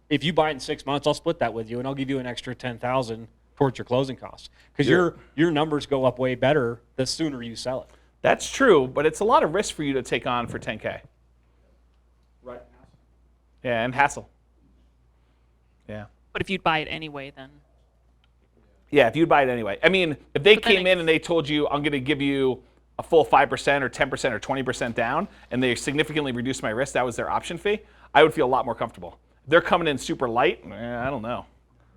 if you buy it in 6 months, I'll split that with you, and I'll give you an extra $10,000 towards your closing costs. Because your numbers go up way better the sooner you sell it. That's true, but it's a lot of risk for you to take on for 10K. Right. Yeah, and hassle. Yeah. But if you'd buy it anyway, then. Yeah, if you'd buy it anyway. I mean, if they But then came in and they told you, I'm going to give you a full 5% or 10% or 20% down, and they significantly reduced my risk, that was their option fee, I would feel a lot more comfortable. If they're coming in super light, I don't know.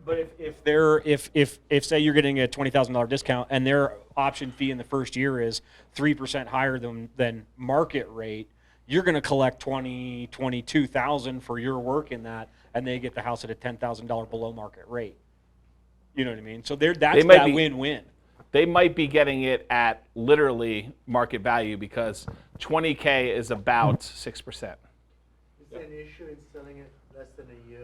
But if say you're getting a $20,000 discount and their option fee in the first year is 3% higher than market rate, you're going to collect $22,000 for your work in that, and they get the house at a $10,000 below market rate. You know what I mean? So that's that win-win. They might be getting it at literally market value because $20K is about 6%. Is there an issue in selling it less than a year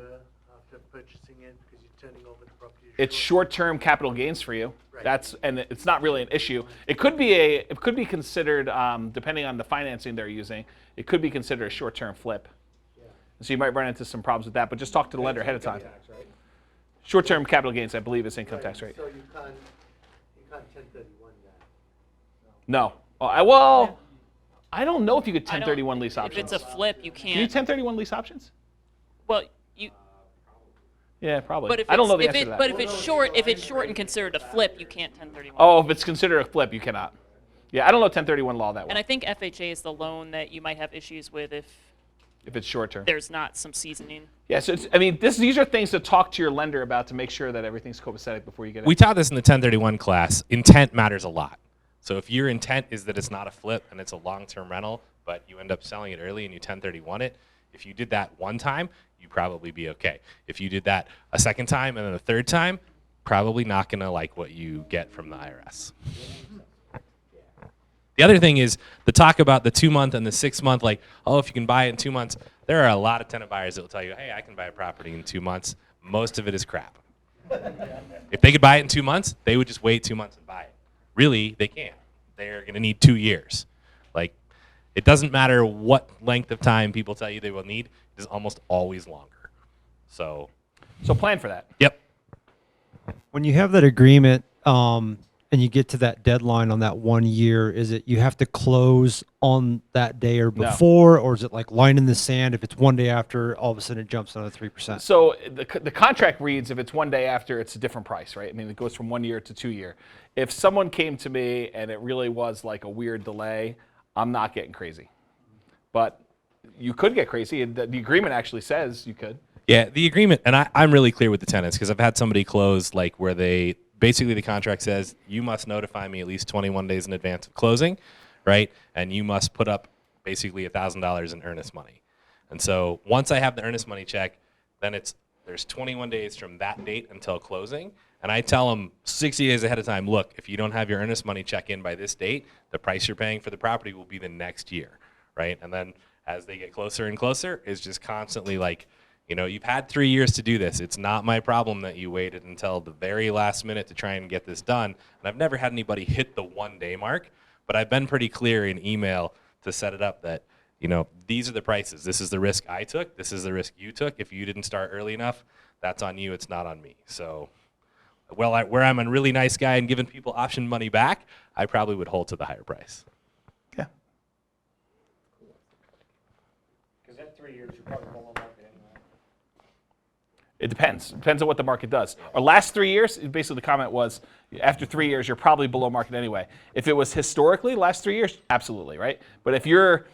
after purchasing it because you're turning over the property? It's short-term capital gains for you. Right. And it's not really an issue. It could be considered, depending on the financing they're using, it could be considered a short-term flip. Yeah. So you might run into some problems with that, but just talk to the lender ahead of time. Tax, right? Short-term capital gains, I believe, is income tax rate. So you can't 1031 that. No. I don't know if you could 1031 lease options. If it's a flip, you can't. Can you 1031 lease options? Well, you. Yeah, probably. But if I don't know the it's, answer to that. But if it's short and considered a flip, you can't 1031. Oh, if it's considered a flip, you cannot. Yeah, I don't know 1031 law that well. And I think FHA is the loan that you might have issues with if it's short term. There's not some seasoning. Yeah, so these are things to talk to your lender about to make sure that everything's copacetic before you get it. We taught this in the 1031 class. Intent matters a lot. So if your intent is that it's not a flip and it's a long-term rental, but you end up selling it early and you 1031 it, if you did that one time, you'd probably be okay. If you did that a second time and then a third time, probably not going to like what you get from the IRS. The other thing is the talk about the 2-month and the 6-month, like, oh, if you can buy it in 2 months. There are a lot of tenant buyers that will tell you, hey, I can buy a property in 2 months. Most of it is crap. If they could buy it in 2 months, they would just wait 2 months and buy it. Really, they can't. They're going to need 2 years. Like, it doesn't matter what length of time people tell you they will need. It is almost always longer. So plan for that. Yep. When you have that agreement and you get to that deadline on that 1 year, is it you have to close on that day or before, or is it like line in the sand? If it's 1 day after, all of a sudden it jumps another 3%? So the contract reads if it's 1 day after, it's a different price, right? I mean, it goes from 1 year to 2 year. If someone came to me and it really was like a weird delay, I'm not getting crazy. But you could get crazy, and the agreement actually says you could. Yeah, the agreement, and I'm really clear with the tenants because I've had somebody close like where they basically the contract says you must notify me at least 21 days in advance of closing, right? And you must put up basically $1,000 in earnest money. And so once I have the earnest money check, then there's 21 days from that date until closing. And I tell them 60 days ahead of time, look, if you don't have your earnest money check in by this date, the price you're paying for the property will be the next year, right? And then as they get closer and closer, it's just constantly like, you know, you've had 3 years to do this. It's not my problem that you waited until the very last minute to try and get this done. And I've never had anybody hit the 1 day mark, but I've been pretty clear in email to set it up that, you know, these are the prices. This is the risk I took. This is the risk you took. If you didn't start early enough, that's on you. It's not on me. So, where I'm a really nice guy and giving people option money back, I probably would hold to the higher price. Yeah. Because at 3 years, you're probably below market anyway. It depends. It depends on what the market does. Our last 3 years, basically the comment was, after 3 years, you're probably below market anyway. If it was historically, last 3 years, absolutely, right? But if you're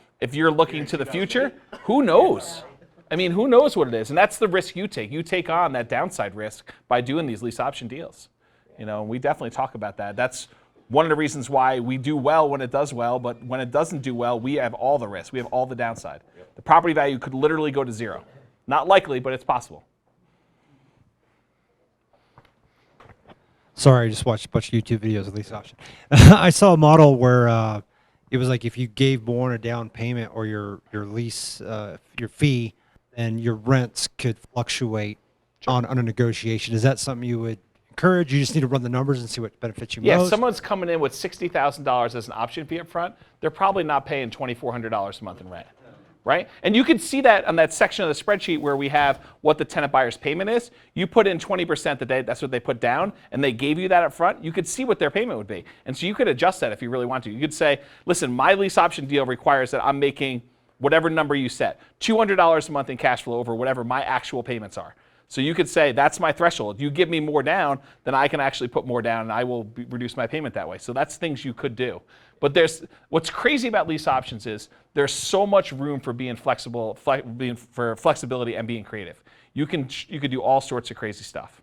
looking to the future, who knows? I mean, who knows what it is? And that's the risk you take. You take on that downside risk by doing these lease option deals. You know, we definitely talk about that. That's one of the reasons why we do well when it does well, but when it doesn't do well, we have all the risk. We have all the downside. The property value could literally go to zero. Not likely, but it's possible. Sorry, I just watched a bunch of YouTube videos of Lease-Option. I saw a model where it was like if you gave more in a down payment or your lease, your fee, then your rents could fluctuate on a negotiation. Is that something you would encourage? You just need to run the numbers and see what benefits you most? Yeah, if someone's coming in with $60,000 as an option fee up front, they're probably not paying $2,400 a month in rent, right? And you can see that on that section of the spreadsheet where we have what the tenant buyer's payment is. You put in 20% that's what they put down, and they gave you that up front. You could see what their payment would be. And so you could adjust that if you really want to. You could say, listen, my lease option deal requires that I'm making whatever number you set, $200 a month in cash flow over whatever my actual payments are. So you could say, that's my threshold. You give me more down, then I can actually put more down and I will reduce my payment that way. So that's things you could do. But what's crazy about lease options is there's so much room for being flexible, for flexibility and being creative. You could do all sorts of crazy stuff,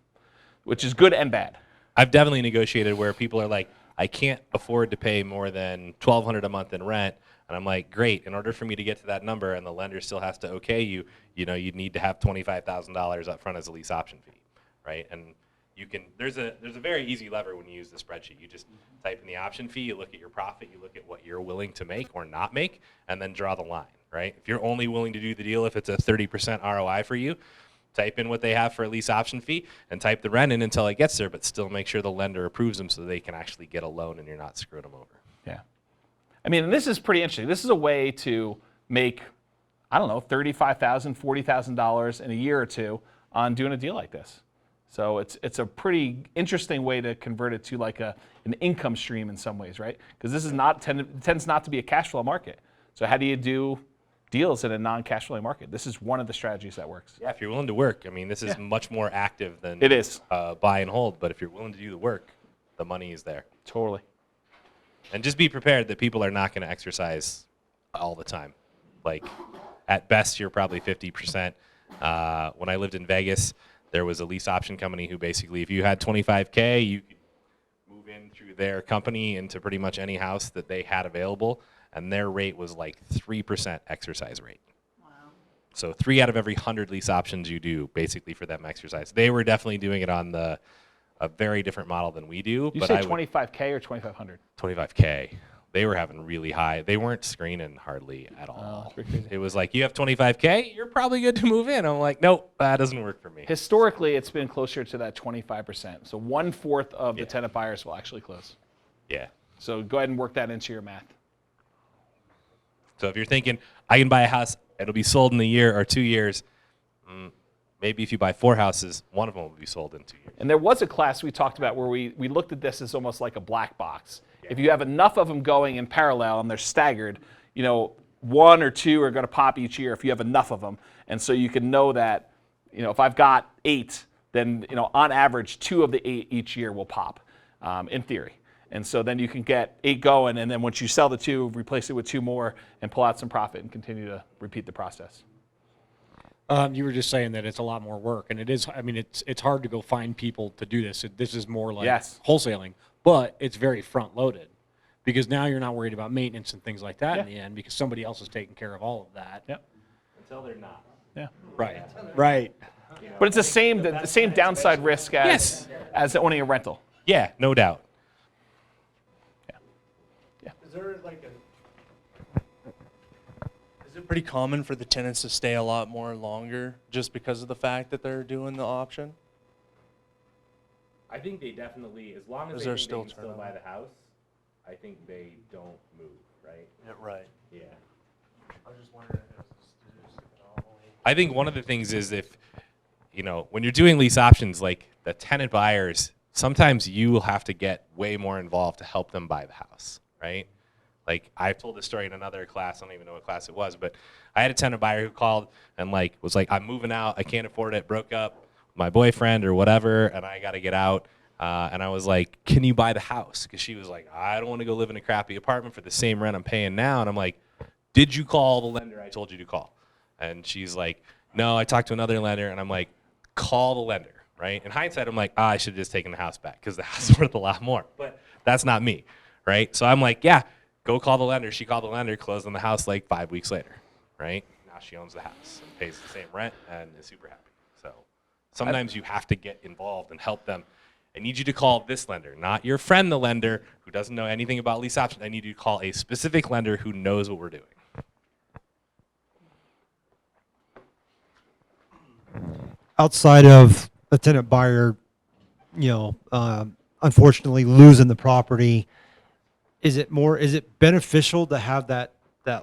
which is good and bad. I've definitely negotiated where people are like, I can't afford to pay more than $1,200 a month in rent. And I'm like, great, in order for me to get to that number and the lender still has to okay you, you'd need to have $25,000 up front as a lease option fee, right? And there's a very easy lever when you use the spreadsheet. You just type in the option fee, you look at your profit, you look at what you're willing to make or not make, and then draw the line, right? If you're only willing to do the deal if it's a 30% ROI for you, type in what they have for a lease option fee and type the rent in until it gets there, but still make sure the lender approves them so they can actually get a loan and you're not screwing them over. Yeah. I mean, and this is pretty interesting. This is a way to make, I don't know, $35,000, $40,000 in a year or two on doing a deal like this. So it's a pretty interesting way to convert it to like an income stream in some ways, right? Because this is tends not to be a cash flow market. So how do you do deals in a non-cash flow market? This is one of the strategies that works. Yeah, if you're willing to work, I mean, this is much more active than it is buy and hold. But if you're willing to do the work, the money is there. Totally. And just be prepared that people are not going to exercise all the time. Like, at best, you're probably 50%. When I lived in Vegas, there was a lease option company who basically, if you had $25K, you could move in through their company into pretty much any house that they had available, and their rate was like 3% exercise rate. Wow. So 3 out of every 100 lease options you do, basically for them exercise. They were definitely doing it on a very different model than we do. You say 25K or 2,500? 25K. They were having really high. They weren't screening hardly at all. It was like, you have 25K, you're probably good to move in. I'm like, nope, that doesn't work for me. Historically, it's been closer to that 25%. So 1/4 of the tenant buyers will actually close. Yeah. So go ahead and work that into your math. So if you're thinking, I can buy a house, it'll be sold in a year or 2 years, maybe if you buy 4 houses, one of them will be sold in 2 years. And there was a class we talked about where we looked at this as almost like a black box. Yeah. If you have enough of them going in parallel and they're staggered, 1 or 2 are going to pop each year if you have enough of them. And so you can know that, if I've got 8, then, on average, 2 of the 8 each year will pop, in theory. And so then you can get 8 going, and then once you sell the 2, replace it with 2 more and pull out some profit and continue to repeat the process. You were just saying that it's a lot more work, and it is. I mean, it's hard to go find people to do this. This is more like wholesaling, but it's very front loaded because now you're not worried about maintenance and things like that in the end because somebody else is taking care of all of that. Yep. Until they're not. Yeah. Right. Right. But it's the same downside risk as owning a rental. Yeah, no doubt. Is there is it pretty common for the tenants to stay a lot more longer just because of the fact that they're doing the option? I think they definitely, as long as Is they there think still they can still turnover? buy the house, I think they don't move, right? Yeah, right. Yeah. I was just wondering if it was just an anomaly. I think one of the things is if, when you're doing lease options, like the tenant buyers, sometimes you will have to get way more involved to help them buy the house, right? Like, I've told this story in another class. I don't even know what class it was, but I had a tenant buyer who called and was like, I'm moving out. I can't afford it. Broke up with my boyfriend or whatever, and I got to get out. And I was like, can you buy the house? Because she was like, I don't want to go live in a crappy apartment for the same rent I'm paying now. And I'm like, did you call the lender I told you to call? And she's like, no, I talked to another lender. And I'm like, call the lender, right? In hindsight, I'm like, I should have just taken the house back because the house is worth a lot more. But that's not me, right? So I'm like, yeah. Go call the lender. She called the lender, closed on the house 5 weeks later, right? Now she owns the house and pays the same rent and is super happy. So sometimes you have to get involved and help them. I need you to call this lender, not your friend, the lender, who doesn't know anything about lease options. I need you to call a specific lender who knows what we're doing. Outside of a tenant buyer, unfortunately losing the property, is it beneficial to have that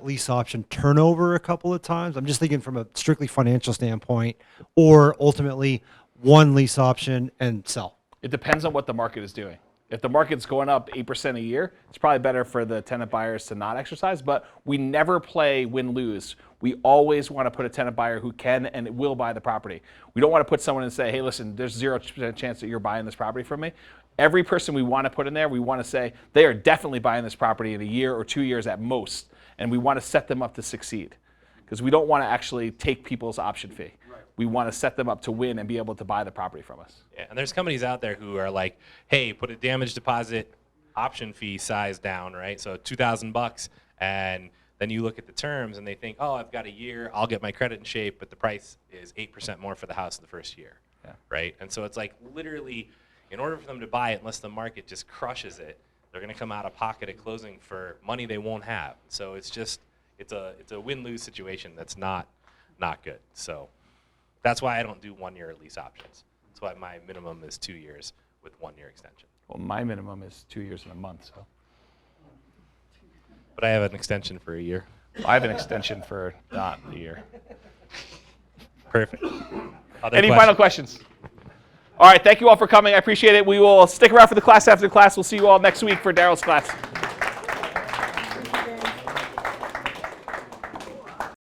lease option turnover a couple of times? I'm just thinking from a strictly financial standpoint, or ultimately one lease option and sell. It depends on what the market is doing. If the market's going up 8% a year, it's probably better for the tenant buyers to not exercise, but we never play win-lose. We always want to put a tenant buyer who can and will buy the property. We don't want to put someone and say, hey, listen, there's 0% chance that you're buying this property from me. Every person we want to put in there, we want to say they are definitely buying this property in a year or 2 years at most, and we want to set them up to succeed. Because we don't want to actually take people's option fee. We want to set them up to win and be able to buy the property from us. Yeah, and there's companies out there who are like, hey, put a damage deposit option fee size down, right? So $2,000, and then you look at the terms and they think, oh, I've got a year, I'll get my credit in shape, but the price is 8% more for the house in the first year, right? And so it's like literally, in order for them to buy it, unless the market just crushes it, they're going to come out of pocket at closing for money they won't have. So it's just, it's a win-lose situation that's not good. So that's why I don't do 1 year lease options. That's why my minimum is 2 years with 1 year extension. Well, my minimum is 2 years and a month, so. But I have an extension for a year. I have an extension for not a year. Perfect. Any final questions? All right, thank you all for coming. I appreciate it. We will stick around for the class after the class. We'll see you all next week for Daryl's class.